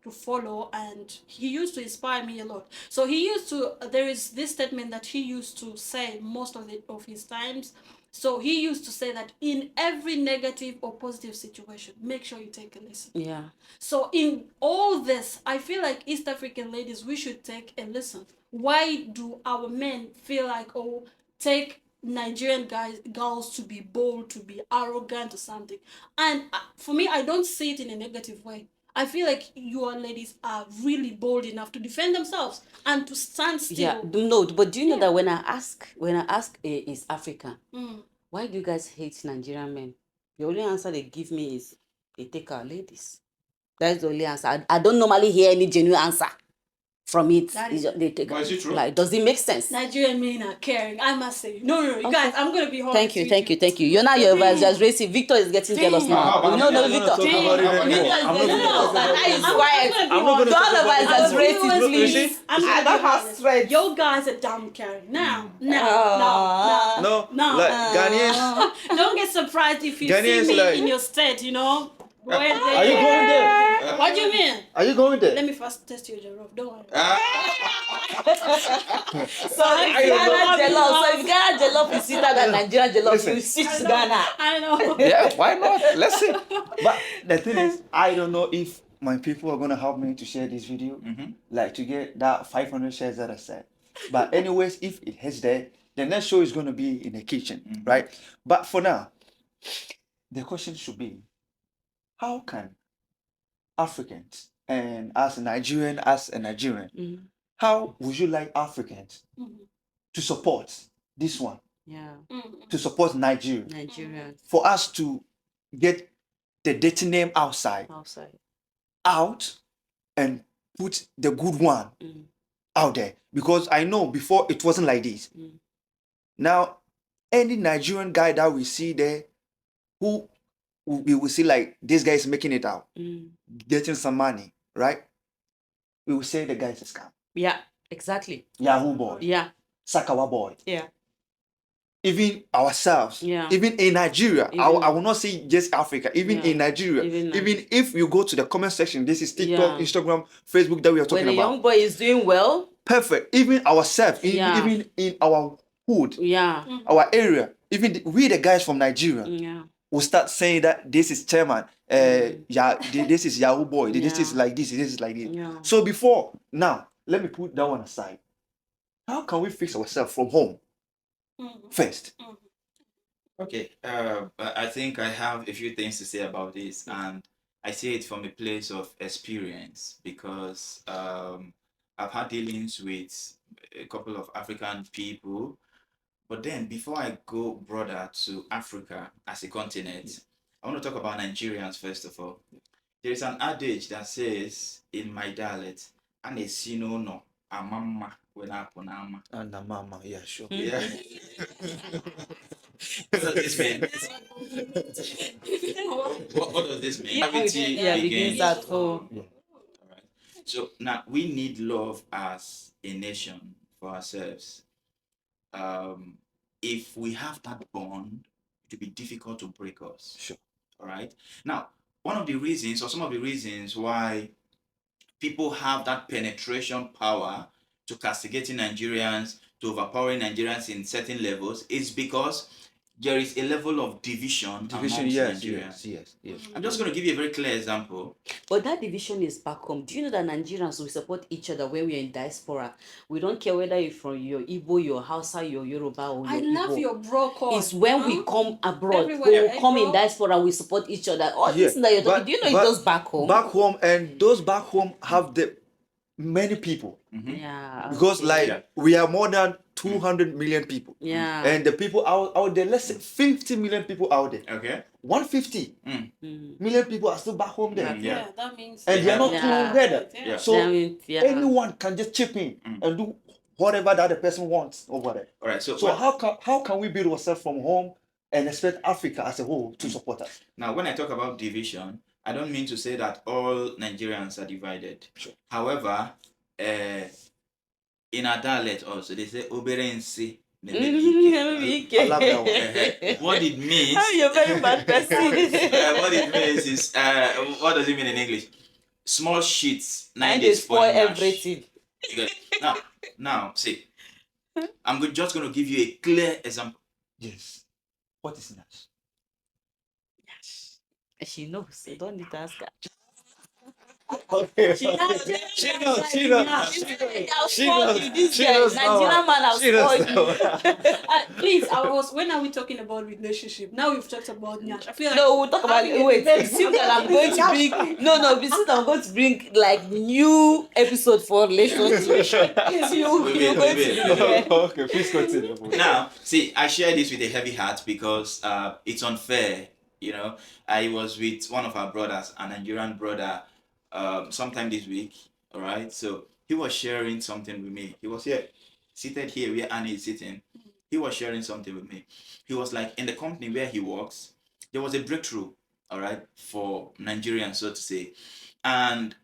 [SPEAKER 3] follow, and he used to inspire me a lot. So he used to. There is this statement that he used to say most of his times. So he used to say that in every negative or positive situation, make sure you take a listen.
[SPEAKER 1] Yeah.
[SPEAKER 3] So in all this, I feel like East African ladies, we should take a listen. Why do our men feel like, oh, take Nigerian girls to be bold, to be arrogant or something? And for me, I don't see it in a negative way. I feel like your ladies are really bold enough to defend themselves and to stand still.
[SPEAKER 1] Yeah, no, but do you know that when I ask is African, why do you guys hate Nigerian men? The only answer they give me is they take our ladies. That's the only answer. I don't normally hear any genuine answer from it. They take.
[SPEAKER 4] But is it true?
[SPEAKER 1] Like, does it make sense?
[SPEAKER 3] Nigerian men are caring, I must say. No, you guys, I'm gonna be honest.
[SPEAKER 1] Thank you. You're not your just racing. Victor is getting jealous now. No, Victor. That is quiet.
[SPEAKER 3] I'm not
[SPEAKER 1] gonna talk about it as racist.
[SPEAKER 3] I don't have strength. Your guys are damn caring. Now.
[SPEAKER 2] No, like Ghanaians.
[SPEAKER 3] Don't get surprised if you
[SPEAKER 2] Ghanaians,
[SPEAKER 3] see me
[SPEAKER 2] like,
[SPEAKER 3] in your state, you know.
[SPEAKER 2] Are you going there?
[SPEAKER 3] What do you mean?
[SPEAKER 2] Are you going there?
[SPEAKER 3] Let me first test your jollof. Don't worry.
[SPEAKER 1] So if Ghana jollof is sweeter than Nigeria jollof, you switch to Ghana.
[SPEAKER 3] I know.
[SPEAKER 2] Yeah, why not? Let's see. But the thing is, I don't know if my people are gonna help me to share this video, like to get that 500 shares that I said. But anyways, if it heads there, the next show is gonna be in the kitchen, right? But for now, the question should be, how can Africans and as a Nigerian, how would you like Africans to support this one?
[SPEAKER 1] Yeah.
[SPEAKER 2] To support Nigeria.
[SPEAKER 1] Nigerians.
[SPEAKER 2] For us to get the dirty name out and put the good one out there. Because I know before it wasn't like this. Now, any Nigerian guy that we see there who we will see like this guy is making it out, getting some money, right? We will say the guy is a scam.
[SPEAKER 1] Yeah, exactly.
[SPEAKER 2] Yahoo boy.
[SPEAKER 1] Yeah.
[SPEAKER 2] Sakawa boy.
[SPEAKER 1] Yeah.
[SPEAKER 2] Even ourselves, even in Nigeria, I will not say just Africa, even in Nigeria, even if you go to the comment section, this is TikTok, Instagram, Facebook that we are talking about.
[SPEAKER 1] When a young boy is doing well.
[SPEAKER 2] Perfect. Even ourselves, even in our hood, our area, even we the guys from Nigeria, will start saying that this is chairman, this is Yahoo boy, this is like this is like this. So before, now, let me put that one aside. How can we fix ourselves from home first?
[SPEAKER 4] Okay, I think I have a few things to say about this, and I say it from a place of experience because I've had dealings with a couple of African people. But then, before I go broader to Africa as a continent, I want to talk about Nigerians first of all. There is an adage that says in my dialect, "Anesino no amama when aponama."
[SPEAKER 2] And mama, yeah, sure.
[SPEAKER 4] Yeah. What does this mean? What does this mean?
[SPEAKER 1] Begins at home.
[SPEAKER 4] All right. So now we need love as a nation for ourselves. If we have that bond it will be difficult to break us.
[SPEAKER 2] Sure.
[SPEAKER 4] All right. Now, one of the reasons, or some of the reasons why people have that penetration power to castigating Nigerians, to overpowering Nigerians in certain levels, is because there is a level of division amongst Nigerians.
[SPEAKER 2] Yes.
[SPEAKER 4] I'm just going to give you a very clear example.
[SPEAKER 1] But that division is back home. Do you know that Nigerians will support each other when we're in diaspora? We don't care whether you're from your Igbo, your Hausa, your Yoruba, or
[SPEAKER 3] I
[SPEAKER 1] your
[SPEAKER 3] love
[SPEAKER 1] Igbo.
[SPEAKER 3] your bro code.
[SPEAKER 1] It's when we come abroad,
[SPEAKER 3] Everywhere,
[SPEAKER 1] we will
[SPEAKER 3] hey,
[SPEAKER 1] come in
[SPEAKER 3] bro.
[SPEAKER 1] diaspora, we support each other. All this thing that you're talking, do you know it's just back home?
[SPEAKER 2] Back home, and those back home have the many people.
[SPEAKER 1] Yeah.
[SPEAKER 2] Because
[SPEAKER 1] okay.
[SPEAKER 2] like we are more than 200 million people.
[SPEAKER 1] Yeah.
[SPEAKER 2] And the people out there, let's say 50 million people out there.
[SPEAKER 4] Okay.
[SPEAKER 2] 150 million people are still back home there.
[SPEAKER 3] Yeah, that means.
[SPEAKER 2] And they are not
[SPEAKER 1] Yeah.
[SPEAKER 2] together.
[SPEAKER 3] Yeah.
[SPEAKER 2] So
[SPEAKER 1] That means, yeah.
[SPEAKER 2] anyone can just chip in and do whatever that the person wants over there.
[SPEAKER 4] All right. So,
[SPEAKER 2] So how can we build ourselves from home and expect Africa as a whole to support us?
[SPEAKER 4] now, when I talk about division, I don't mean to say that all Nigerians are divided.
[SPEAKER 2] Sure.
[SPEAKER 4] However, in our dialect also, they say oberensi.
[SPEAKER 2] I love that one.
[SPEAKER 4] What it means.
[SPEAKER 1] Oh, you're a very bad person.
[SPEAKER 4] What it means is, what does it mean in English? Small sheets, 9
[SPEAKER 1] And they
[SPEAKER 4] days
[SPEAKER 1] spoil
[SPEAKER 4] nash.
[SPEAKER 1] everything.
[SPEAKER 4] Okay. Now, see, I'm just going to give you a clear example.
[SPEAKER 2] Yes. What is Nash?
[SPEAKER 1] She knows. You don't need to ask her.
[SPEAKER 2] Okay.
[SPEAKER 3] She knows.
[SPEAKER 2] She knows. She knows. She knows. She knows.
[SPEAKER 1] Nigerian man has
[SPEAKER 2] She knows.
[SPEAKER 1] spoiled you.
[SPEAKER 3] Please, when are we talking about relationship? Now we've talked about Nyash. I feel like
[SPEAKER 1] No, we'll talk about it. Wait, you see that I'm going to bring. No, you see that I'm going to bring like new episode for relationship. You're going to bring.
[SPEAKER 2] Okay, please continue.
[SPEAKER 4] Now, see, I share this with a heavy heart because it's unfair. You know, I was with one of our brothers, a Nigerian brother, sometime this week. All right, so he was sharing something with me. He was here, seated here where Annie is sitting. He was sharing something with me. He was like, in the company where he works, there was a breakthrough, all right, for Nigerians, so to say, and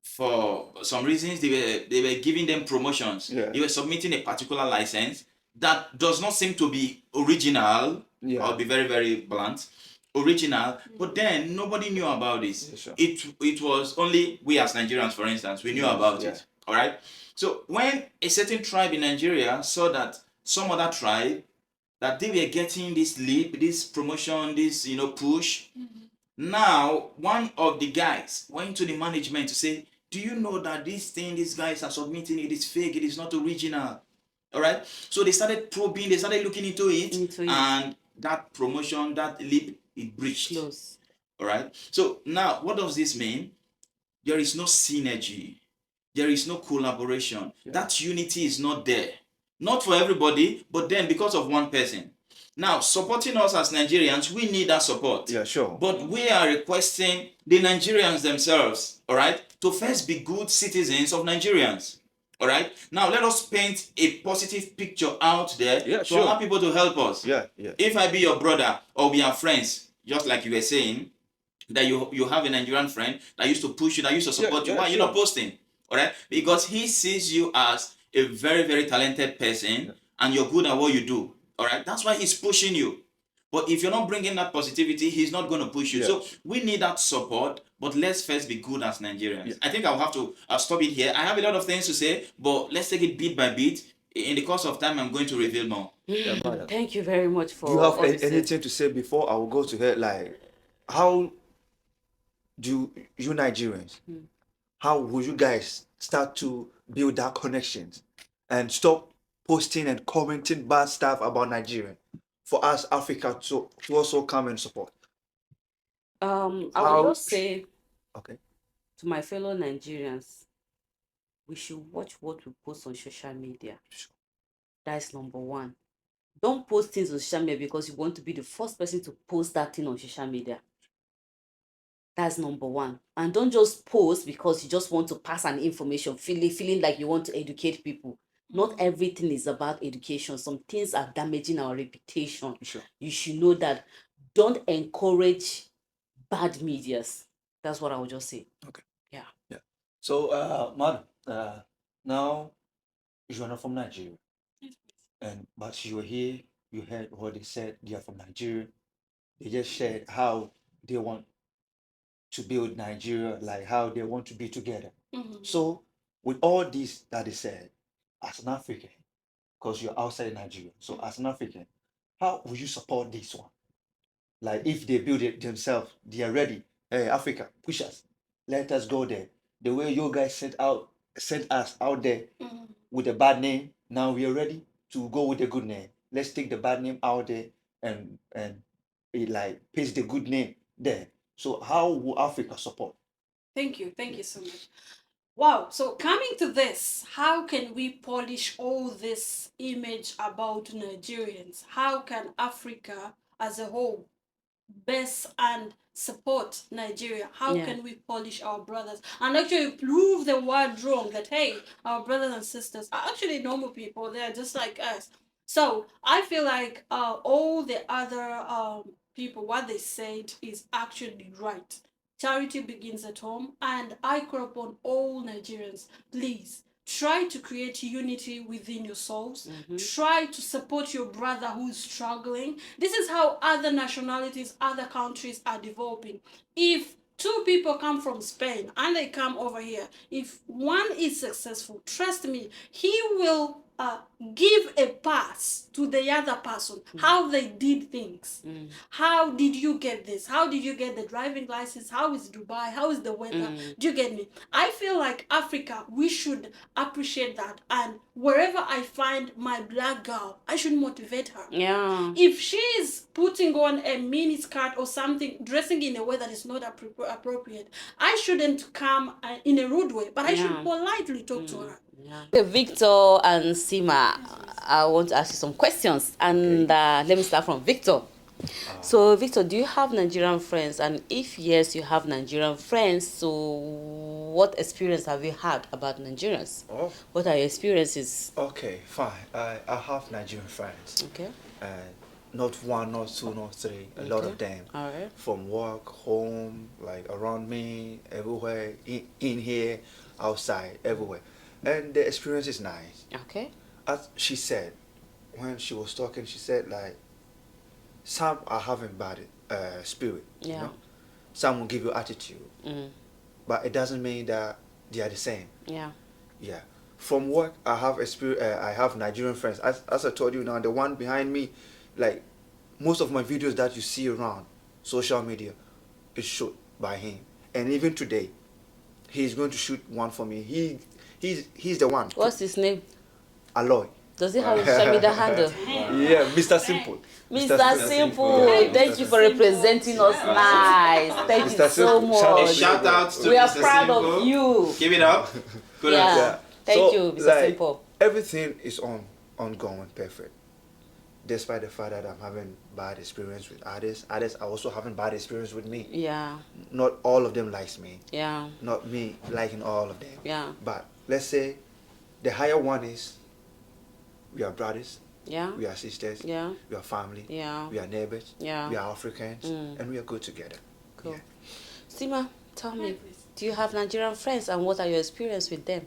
[SPEAKER 4] for some reasons they were giving them promotions.
[SPEAKER 2] Yeah.
[SPEAKER 4] They were submitting a particular license that does not seem to be original.
[SPEAKER 2] Yeah.
[SPEAKER 4] I'll be very, very blunt. Original, but then nobody knew about this.
[SPEAKER 2] Yeah, sure.
[SPEAKER 4] It was only we as Nigerians, for instance, we knew about it. All right. So when a certain tribe in Nigeria saw that some other tribe that they were getting this leap, this promotion, this push, now one of the guys went to the management to say, "Do you know that this thing these guys are submitting, it is fake, it is not original?" All right. So they started probing, they started looking into it, and that promotion, that leap, it breached.
[SPEAKER 1] Close.
[SPEAKER 4] All right. So now, what does this mean? There is no synergy. There is no collaboration.
[SPEAKER 2] Yeah.
[SPEAKER 4] That unity is not there. Not for everybody, but then because of one person. Now, supporting us as Nigerians, we need that support.
[SPEAKER 2] Yeah, sure.
[SPEAKER 4] But we are requesting the Nigerians themselves, all right, to first be good citizens of Nigerians. All right. Now let us paint a positive picture out there to allow people to help us.
[SPEAKER 2] Yeah.
[SPEAKER 4] If I be your brother or we are friends, just like you were saying, that you have a Nigerian friend that used to push you, that used to support you, why are you not posting? All right. Because he sees you as a very, very talented person and you're good at what you do. All right. That's why he's pushing you. But if you're not bringing that positivity, he's not going to push you. So we need that support, but let's first be good as Nigerians. I think I'll have to stop it here. I have a lot of things to say, but let's take it bit by bit. In the course of time, I'm going to reveal more.
[SPEAKER 1] Thank you very much for.
[SPEAKER 2] Do you have anything to say before I will go to her? Like, how do you Nigerians, how will you guys start to build that connections and stop posting and commenting bad stuff about Nigeria? For us, Africa, to also come and support.
[SPEAKER 1] I would just say
[SPEAKER 2] Okay.
[SPEAKER 1] to my fellow Nigerians, we should watch what we post on social media. That's number one. Don't post things on social media because you want to be the first person to post that thing on social media. That's number one. And don't just post because you just want to pass an information, feeling like you want to educate people. Not everything is about education. Some things are damaging our reputation.
[SPEAKER 2] Sure.
[SPEAKER 1] You should know that. Don't encourage bad medias. That's what I would just say.
[SPEAKER 2] Okay.
[SPEAKER 1] Yeah.
[SPEAKER 2] So, madam, now you are not from Nigeria, but you are here. You heard what they said. They are from Nigeria. They just shared how they want to build Nigeria, like how they want to be together. So, with all this that they said, as an African, because you're outside Nigeria, so as an African, how will you support this one? Like if they build it themselves, they are ready. Hey, Africa, push us. Let us go there. The way you guys sent us out there with a bad name, now we are ready to go with a good name. Let's take the bad name out there and it like paste the good name there. So how will Africa support?
[SPEAKER 3] Thank you so much. Wow, so coming to this, how can we polish all this image about Nigerians? How can Africa as a whole best and support Nigeria? How can we polish our brothers and actually prove the world wrong that hey, our brothers and sisters are actually normal people, they're just like us. So I feel like all the other people, what they said is actually right. Charity begins at home, and I call upon all Nigerians, please try to create unity within yourselves. Try to support your brother who is struggling. This is how other nationalities, other countries are developing. If two people come from Spain and they come over here, if one is successful, trust me, he will give a pass to the other person how they did things. How did you get this? How did you get the driving license? How is Dubai? How is the weather? Do you get me? I feel like Africa, we should appreciate that, and wherever I find my black girl, I should motivate her. If she is putting on a mini skirt or something, dressing in a way that is not appropriate, I shouldn't come in a rude way, but I should politely talk to her.
[SPEAKER 1] Okay, Victor and Sima, I want to ask you some questions, and let me start from Victor. So, Victor, do you have Nigerian friends? And if yes, you have Nigerian friends, so what experience have you had about Nigerians?
[SPEAKER 2] Oh,
[SPEAKER 1] What are your experiences?
[SPEAKER 2] okay, fine. I have Nigerian friends.
[SPEAKER 1] Okay.
[SPEAKER 2] Not one, not two, not three. A lot of them.
[SPEAKER 1] All right.
[SPEAKER 2] From work, home, like around me, everywhere, in here, outside, everywhere. And the experience is nice.
[SPEAKER 1] Okay.
[SPEAKER 2] As she said, when she was talking, she said like some are having bad spirit.
[SPEAKER 1] Yeah.
[SPEAKER 2] You know? Some will give you attitude, but it doesn't mean that they are the same.
[SPEAKER 1] Yeah.
[SPEAKER 2] Yeah. From work, I have I have Nigerian friends. As I told you now, the one behind me, like most of my videos that you see around social media, is shot by him. And even today, he's going to shoot one for me. He's the one.
[SPEAKER 1] What's his name?
[SPEAKER 2] Aloy.
[SPEAKER 1] Does he have a social media handle?
[SPEAKER 2] Yeah, Mr. Simple.
[SPEAKER 1] Mr. Simple, thank you for representing us nice. Thank you
[SPEAKER 2] Mr.
[SPEAKER 1] so
[SPEAKER 2] Simple.
[SPEAKER 1] much.
[SPEAKER 4] A shout out to
[SPEAKER 1] We are
[SPEAKER 4] Mr.
[SPEAKER 1] proud
[SPEAKER 4] Simple.
[SPEAKER 1] of you.
[SPEAKER 4] Give it up. Good
[SPEAKER 1] Yeah.
[SPEAKER 4] answer.
[SPEAKER 1] Thank
[SPEAKER 2] So,
[SPEAKER 1] you, Mr.
[SPEAKER 2] like,
[SPEAKER 1] Simple.
[SPEAKER 2] Everything is ongoing perfect. Despite the fact that I'm having bad experience with others are also having bad experience with me.
[SPEAKER 1] Yeah.
[SPEAKER 2] Not all of them likes me.
[SPEAKER 1] Yeah.
[SPEAKER 2] Not me liking all of them.
[SPEAKER 1] Yeah.
[SPEAKER 2] But let's say the higher one is we are brothers,
[SPEAKER 1] Yeah.
[SPEAKER 2] we are sisters,
[SPEAKER 1] Yeah.
[SPEAKER 2] we are family,
[SPEAKER 1] Yeah.
[SPEAKER 2] we are neighbors,
[SPEAKER 1] Yeah.
[SPEAKER 2] we are Africans, and we are good together.
[SPEAKER 1] Cool.
[SPEAKER 2] Yeah.
[SPEAKER 1] Sima, tell me,
[SPEAKER 3] please.
[SPEAKER 1] do you have Nigerian friends, and what are your experience with them?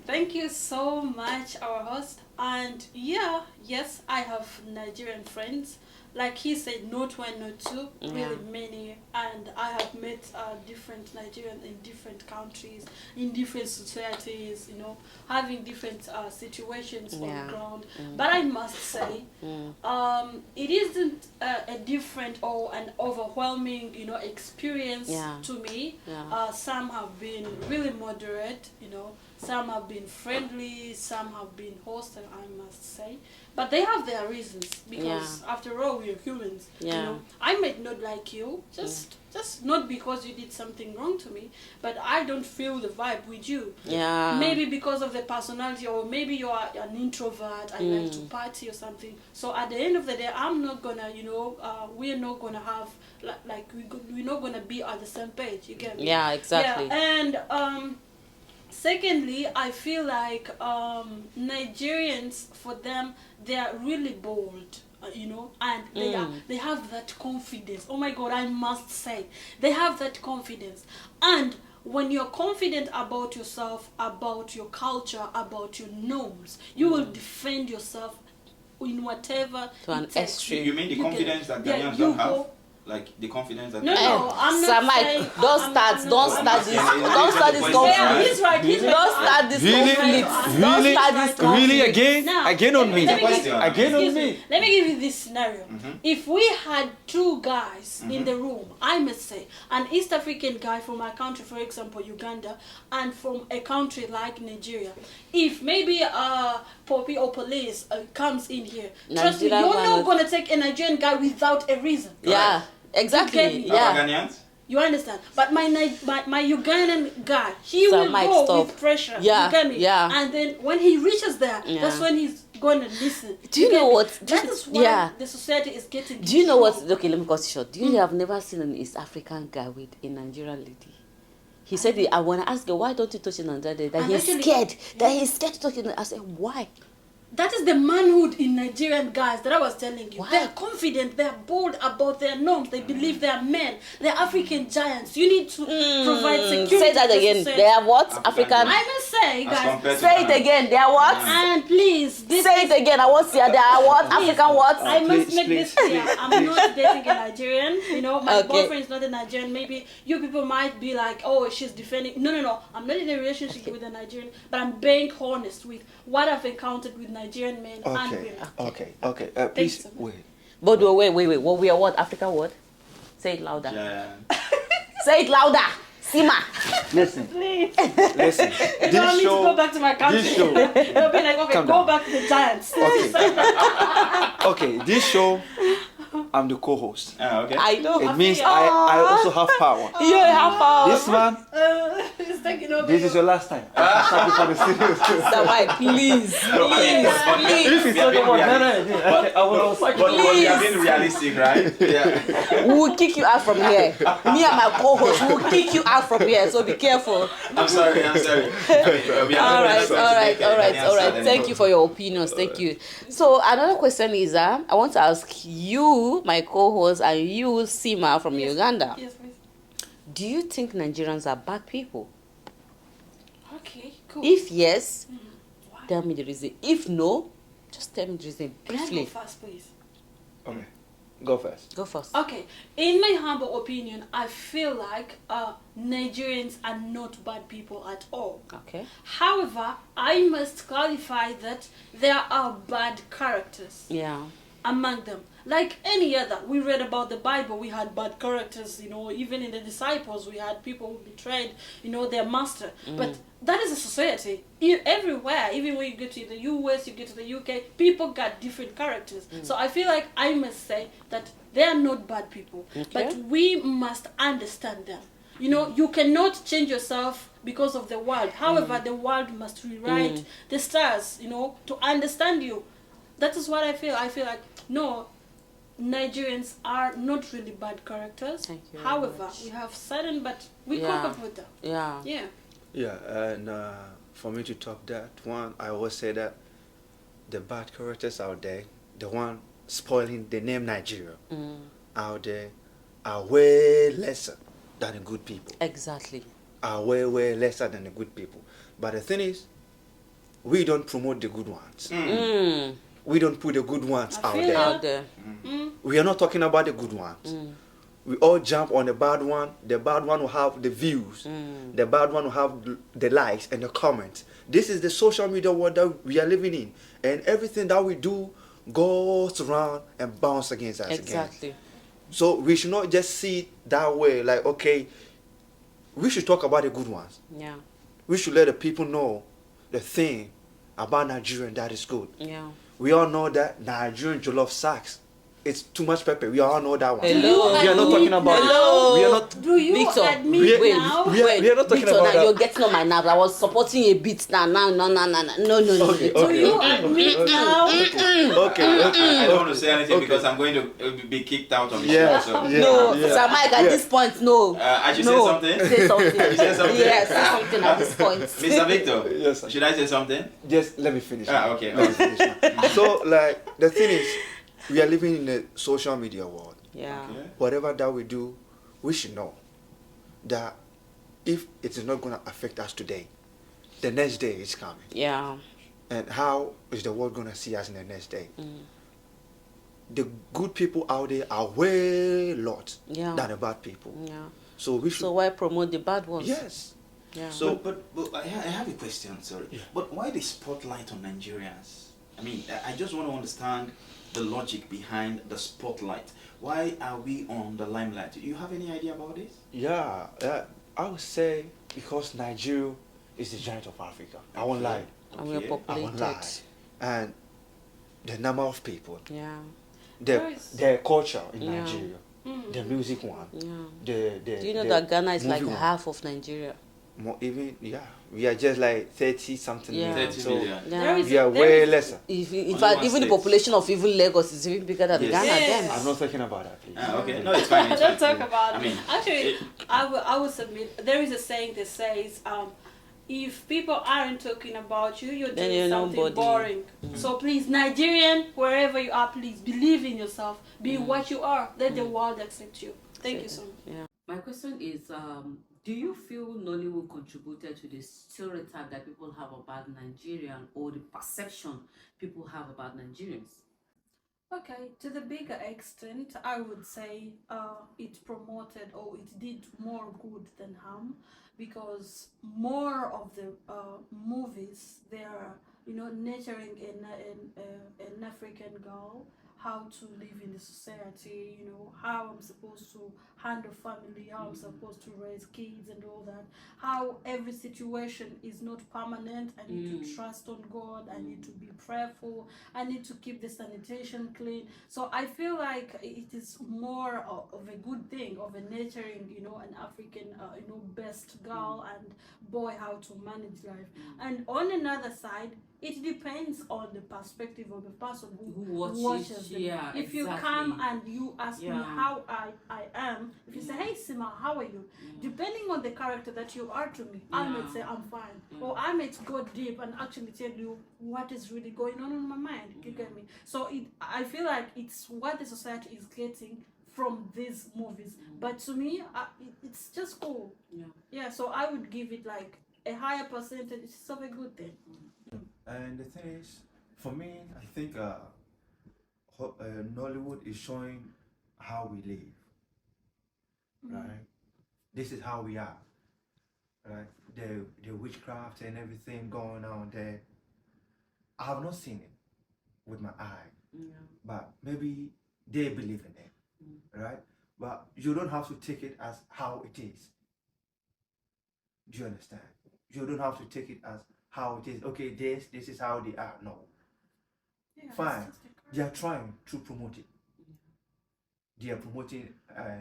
[SPEAKER 3] Thank you so much, our host. And yes, I have Nigerian friends. Like he said, not one, not two, really many. And I have met different Nigerians in different countries, in different societies, having different situations on ground. But I must say, it isn't a different or an overwhelming, experience to me. Some have been really moderate, some have been friendly, some have been hostile, I must say. But they have their reasons, because after all, we are humans. I might not like you, just not because you did something wrong to me, but I don't feel the vibe with you. Maybe because of the personality, or maybe you are an introvert, I like to party or something. So at the end of the day, I'm not gonna, we're not gonna have, we're not gonna be at the same page, you get me?
[SPEAKER 1] Yeah, exactly.
[SPEAKER 3] Yeah, and secondly, I feel like Nigerians, for them, they are really bold, and they have that confidence. Oh my God, I must say, they have that confidence. And when you're confident about yourself, about your culture, about your norms, you will defend yourself in whatever.
[SPEAKER 1] To an
[SPEAKER 3] it takes.
[SPEAKER 1] extreme.
[SPEAKER 4] You mean the
[SPEAKER 3] You
[SPEAKER 4] confidence
[SPEAKER 3] can-
[SPEAKER 4] that
[SPEAKER 3] yeah,
[SPEAKER 4] Ghanaians
[SPEAKER 3] you
[SPEAKER 4] don't have?
[SPEAKER 3] go-
[SPEAKER 4] Like the confidence that
[SPEAKER 3] No,
[SPEAKER 4] Ghanaians
[SPEAKER 3] no,
[SPEAKER 4] don't have?
[SPEAKER 3] I'm
[SPEAKER 1] Sir
[SPEAKER 3] not
[SPEAKER 1] Mike,
[SPEAKER 3] saying.
[SPEAKER 1] don't
[SPEAKER 3] I'm
[SPEAKER 1] start,
[SPEAKER 3] not-
[SPEAKER 1] don't
[SPEAKER 3] I'm
[SPEAKER 1] start
[SPEAKER 3] not
[SPEAKER 1] this,
[SPEAKER 3] saying-
[SPEAKER 1] don't start this
[SPEAKER 4] Question,
[SPEAKER 3] Yeah,
[SPEAKER 4] right?
[SPEAKER 3] he's right. He's right.
[SPEAKER 1] Don't start this
[SPEAKER 5] Really?
[SPEAKER 1] conflict. Don't
[SPEAKER 5] Really?
[SPEAKER 1] start this
[SPEAKER 5] Really
[SPEAKER 1] conflict.
[SPEAKER 5] again?
[SPEAKER 3] Now,
[SPEAKER 5] Again on me.
[SPEAKER 3] let me give-
[SPEAKER 4] Question.
[SPEAKER 5] Again on
[SPEAKER 3] Excuse
[SPEAKER 5] me.
[SPEAKER 3] me. Let me give you this scenario. If we had two guys in the room, I must say, an East African guy from my country, for example, Uganda, and from a country like Nigeria, if maybe Poppy or police comes in here, trust me,
[SPEAKER 1] Nigerian
[SPEAKER 3] you're
[SPEAKER 1] one
[SPEAKER 3] not
[SPEAKER 1] was-
[SPEAKER 3] gonna take a Nigerian guy without a reason.
[SPEAKER 1] Yeah,
[SPEAKER 3] You
[SPEAKER 1] exactly.
[SPEAKER 3] get me?
[SPEAKER 4] How about
[SPEAKER 1] Yeah.
[SPEAKER 4] Ghanaians?
[SPEAKER 3] You understand? But my Ugandan guy, he
[SPEAKER 1] Sir
[SPEAKER 3] will
[SPEAKER 1] Mike,
[SPEAKER 3] go
[SPEAKER 1] stop.
[SPEAKER 3] with pressure.
[SPEAKER 1] Yeah,
[SPEAKER 3] You get me?
[SPEAKER 1] yeah.
[SPEAKER 3] And then when he reaches there,
[SPEAKER 1] Yeah.
[SPEAKER 3] that's when he's going to listen.
[SPEAKER 1] Do you
[SPEAKER 3] get
[SPEAKER 1] know
[SPEAKER 3] me?
[SPEAKER 1] what?
[SPEAKER 3] That is why
[SPEAKER 1] Yeah.
[SPEAKER 3] the society is getting.
[SPEAKER 1] Do you know what?
[SPEAKER 3] destroyed.
[SPEAKER 1] Okay, let me cut it short. Do you know I've never seen an East African guy with a Nigerian lady? He said, I want to ask her, why don't you touch a Nigerian lady? That
[SPEAKER 3] And
[SPEAKER 1] he's
[SPEAKER 3] actually-
[SPEAKER 1] scared. That he's scared to touch it. I said, why?
[SPEAKER 3] That is the manhood in Nigerian guys that I was telling you.
[SPEAKER 1] Why?
[SPEAKER 3] They're confident, they're bold about their norms, they believe they're men, they're African giants. You need to provide security.
[SPEAKER 1] Say that
[SPEAKER 3] to the
[SPEAKER 1] again.
[SPEAKER 3] society.
[SPEAKER 1] They are what?
[SPEAKER 4] African
[SPEAKER 1] African.
[SPEAKER 3] I must say,
[SPEAKER 4] As
[SPEAKER 3] guys,
[SPEAKER 4] compared to
[SPEAKER 1] Say it
[SPEAKER 4] Ghana.
[SPEAKER 1] again. They are what?
[SPEAKER 3] and please, this
[SPEAKER 1] Say it again. I want to hear. They are what? African what?
[SPEAKER 3] I must
[SPEAKER 5] Please,
[SPEAKER 3] make
[SPEAKER 5] please,
[SPEAKER 3] this clear. I'm not dating a Nigerian. You know, my
[SPEAKER 1] Okay.
[SPEAKER 3] boyfriend is not a Nigerian. Maybe you people might be like, oh, she's defending. No. I'm not in a relationship with a Nigerian, but I'm being honest with what I've encountered with Nigerian men and
[SPEAKER 2] Okay,
[SPEAKER 3] women.
[SPEAKER 2] okay. Please
[SPEAKER 3] so much.
[SPEAKER 2] wait.
[SPEAKER 1] But wait. What we are what? African what? Say it louder.
[SPEAKER 4] Yeah.
[SPEAKER 1] Say it louder. Sima.
[SPEAKER 2] Listen,
[SPEAKER 3] Please.
[SPEAKER 2] listen.
[SPEAKER 3] You don't want me to go
[SPEAKER 2] show,
[SPEAKER 3] back to my country.
[SPEAKER 2] this show-
[SPEAKER 3] They'll be like, okay,
[SPEAKER 2] Calm
[SPEAKER 3] go
[SPEAKER 2] down.
[SPEAKER 3] back to the giants.
[SPEAKER 2] okay, this show, I'm the co-host.
[SPEAKER 4] Okay.
[SPEAKER 1] I know.
[SPEAKER 2] It means I also have power.
[SPEAKER 1] You have power.
[SPEAKER 2] This man,
[SPEAKER 3] It's taking over.
[SPEAKER 2] this is your last time. Thank you for the serious.
[SPEAKER 1] Sir Mike, please.
[SPEAKER 4] No, I mean,
[SPEAKER 1] Please.
[SPEAKER 2] If
[SPEAKER 4] we are being
[SPEAKER 2] I will also.
[SPEAKER 4] but we are being realistic, right? Yeah.
[SPEAKER 1] We will kick you out from here. Me and my co-host will kick you out from here. So be careful.
[SPEAKER 4] I'm sorry. We are
[SPEAKER 1] All
[SPEAKER 4] not
[SPEAKER 1] right.
[SPEAKER 4] going to
[SPEAKER 1] Thank you for your opinions. Thank you. So another question is, I want to ask you, my co-host, and you, Sima from Uganda.
[SPEAKER 3] Yes, please.
[SPEAKER 1] Do you think Nigerians are bad people?
[SPEAKER 3] Okay, cool.
[SPEAKER 1] If yes,
[SPEAKER 3] Why?
[SPEAKER 1] tell me the reason. If no, just tell me the reason
[SPEAKER 3] Can I go
[SPEAKER 1] briefly.
[SPEAKER 3] first, please?
[SPEAKER 2] Okay, go first.
[SPEAKER 1] Go first.
[SPEAKER 3] Okay, in my humble opinion, I feel like Nigerians are not bad people at all.
[SPEAKER 1] Okay.
[SPEAKER 3] However, I must clarify that there are bad characters
[SPEAKER 1] Yeah.
[SPEAKER 3] among them. Like any other, we read about the Bible, we had bad characters, you know, even in the disciples, we had people who betrayed, you know, their master. But that is a society. Everywhere, even when you go to the US, you get to the UK, people got different characters. So I feel like I must say that they are not bad people, but we must understand them. You know, you cannot change yourself because of the world. However, the world must rewrite the stars, you know, to understand you. That is what I feel. I feel like, no, Nigerians are not really bad characters.
[SPEAKER 1] Thank you very
[SPEAKER 3] However,
[SPEAKER 1] much.
[SPEAKER 3] we have certain, but we
[SPEAKER 1] Yeah.
[SPEAKER 3] cope up with them.
[SPEAKER 1] Yeah.
[SPEAKER 3] Yeah.
[SPEAKER 2] Yeah, and for me to top that one, I always say that the bad characters out there, the one spoiling the name Nigeria out there, are way lesser than the good people.
[SPEAKER 1] Exactly.
[SPEAKER 2] Are way lesser than the good people. But the thing is, we don't promote the good ones.
[SPEAKER 1] Mm.
[SPEAKER 2] We don't put the good ones
[SPEAKER 3] I
[SPEAKER 2] out
[SPEAKER 3] feel
[SPEAKER 2] there.
[SPEAKER 1] Out there.
[SPEAKER 2] We are not talking about the good ones. We all jump on the bad one. The bad one will have the views. The bad one will have the likes and the comments. This is the social media world that we are living in. And everything that we do goes around and bounce against us again.
[SPEAKER 1] Exactly.
[SPEAKER 2] So we should not just see it that way. Like, okay, we should talk about the good ones.
[SPEAKER 1] Yeah.
[SPEAKER 2] We should let the people know the thing about Nigerian that is good.
[SPEAKER 1] Yeah.
[SPEAKER 2] We all know that Nigerian jollof sucks. It's too much pepper. We all know that one.
[SPEAKER 1] Hello.
[SPEAKER 2] We are not talking about
[SPEAKER 1] Hello.
[SPEAKER 2] it. We are not.
[SPEAKER 3] Do you
[SPEAKER 1] Victor,
[SPEAKER 3] admit
[SPEAKER 2] we-
[SPEAKER 3] now?
[SPEAKER 2] we are not talking
[SPEAKER 1] Victor,
[SPEAKER 2] about
[SPEAKER 1] now
[SPEAKER 2] that.
[SPEAKER 1] you're getting on my nerves. I was supporting a bit now. No.
[SPEAKER 2] Okay,
[SPEAKER 3] Do you admit now?
[SPEAKER 2] Okay.
[SPEAKER 4] I don't want to say anything because I'm going to be kicked out of the
[SPEAKER 2] Yeah,
[SPEAKER 4] show. So.
[SPEAKER 2] yeah.
[SPEAKER 1] No, Sir Mike, at this point, no.
[SPEAKER 4] I should
[SPEAKER 1] no.
[SPEAKER 4] say something?
[SPEAKER 1] Say something.
[SPEAKER 4] You say something?
[SPEAKER 1] Yes, say something at this point.
[SPEAKER 4] Mr. Victor,
[SPEAKER 2] Yes, sir.
[SPEAKER 4] should I say something?
[SPEAKER 2] Just let me finish. now.
[SPEAKER 4] Okay.
[SPEAKER 2] Let me finish now. So, like, the thing is, we are living in a social media world.
[SPEAKER 1] Yeah.
[SPEAKER 4] Okay.
[SPEAKER 2] Whatever that we do, we should know that if it is not going to affect us today, the next day is coming.
[SPEAKER 1] Yeah.
[SPEAKER 2] And how is the world going to see us in the next day? the good people out there are way a lot
[SPEAKER 1] Yeah.
[SPEAKER 2] than the bad people.
[SPEAKER 1] Yeah.
[SPEAKER 2] So we should.
[SPEAKER 1] So why promote the bad ones?
[SPEAKER 2] Yes.
[SPEAKER 1] Yeah.
[SPEAKER 2] So
[SPEAKER 4] but I have a question. Sorry, but why the spotlight on Nigerians? I mean, I just want to understand the logic behind the spotlight. Why are we on the limelight? Do you have any idea about this?
[SPEAKER 2] yeah, I would say because Nigeria is the giant of Africa. I won't lie.
[SPEAKER 1] And we're
[SPEAKER 4] Okay.
[SPEAKER 2] I won't
[SPEAKER 1] populated.
[SPEAKER 2] lie. And the number of people,
[SPEAKER 1] Yeah.
[SPEAKER 2] their culture in
[SPEAKER 1] Yeah.
[SPEAKER 2] Nigeria, the music one,
[SPEAKER 1] Yeah.
[SPEAKER 2] the
[SPEAKER 1] Do you know
[SPEAKER 2] the
[SPEAKER 1] that Ghana is like
[SPEAKER 2] movie one.
[SPEAKER 1] half of Nigeria?
[SPEAKER 2] More even, yeah, we are just like 30 something
[SPEAKER 1] Yeah.
[SPEAKER 2] million.
[SPEAKER 4] 30
[SPEAKER 2] So
[SPEAKER 4] million.
[SPEAKER 1] Yeah.
[SPEAKER 3] There is-
[SPEAKER 2] we are
[SPEAKER 3] there
[SPEAKER 2] way
[SPEAKER 3] is-
[SPEAKER 2] lesser.
[SPEAKER 1] In
[SPEAKER 4] Only
[SPEAKER 1] fact,
[SPEAKER 4] one
[SPEAKER 1] even the
[SPEAKER 4] state.
[SPEAKER 1] population of even Lagos is even bigger than
[SPEAKER 4] Yes.
[SPEAKER 1] Ghana.
[SPEAKER 3] Yes.
[SPEAKER 2] I'm not talking about that, please.
[SPEAKER 4] Okay, no, it's fine. It's
[SPEAKER 3] Don't
[SPEAKER 4] fine.
[SPEAKER 3] talk about
[SPEAKER 4] I
[SPEAKER 3] it.
[SPEAKER 4] mean,
[SPEAKER 3] Actually, I will submit. There is a saying that says, if people aren't talking about you, you're
[SPEAKER 1] Then
[SPEAKER 3] doing
[SPEAKER 1] you're
[SPEAKER 3] something
[SPEAKER 1] nobody.
[SPEAKER 3] boring. So please, Nigerian, wherever you are, please believe in yourself. Be what you are. Let the world accept you. Thank you so much.
[SPEAKER 1] Yeah. My question is, do you feel Nollywood contributed to the stereotype that people have about Nigerian or the perception people have about Nigerians?
[SPEAKER 3] Okay, to the bigger extent, I would say it promoted or it did more good than harm, because more of the movies, they are, nurturing an African girl, how to live in the society, how I'm supposed to handle family, how I'm supposed to raise kids and all that, how every situation is not permanent. I need to trust on God, I need to be prayerful, I need to keep the sanitation clean. So I feel like it is more of a good thing, of a nurturing, an African, best girl and boy, how to manage life. And on another side, it depends on the perspective of the person who watches them.
[SPEAKER 1] Yeah,
[SPEAKER 3] If you come and you ask me
[SPEAKER 1] Yeah.
[SPEAKER 3] how I am, if you say, hey Sima, how are you? Depending on the character that you are to me, I might say I'm fine. Or I might go deep and actually tell you what is really going on in my mind. You get me? So I feel like it's what the society is getting from these movies. But to me, it's just cool. Yeah, so I would give it like a higher percentage. It's of a good thing.
[SPEAKER 2] And the thing is, for me, I think Nollywood is showing how we live, right? This is how we are, right? The witchcraft and everything going on there. I have not seen it with my eye, but maybe they believe in it, right? But you don't have to take it as how it is. Do you understand? You don't have to take it as how it is. Okay, this is how they are. No,
[SPEAKER 3] Yeah, it's
[SPEAKER 2] fine.
[SPEAKER 3] just a
[SPEAKER 2] They are trying to promote it. They are promoting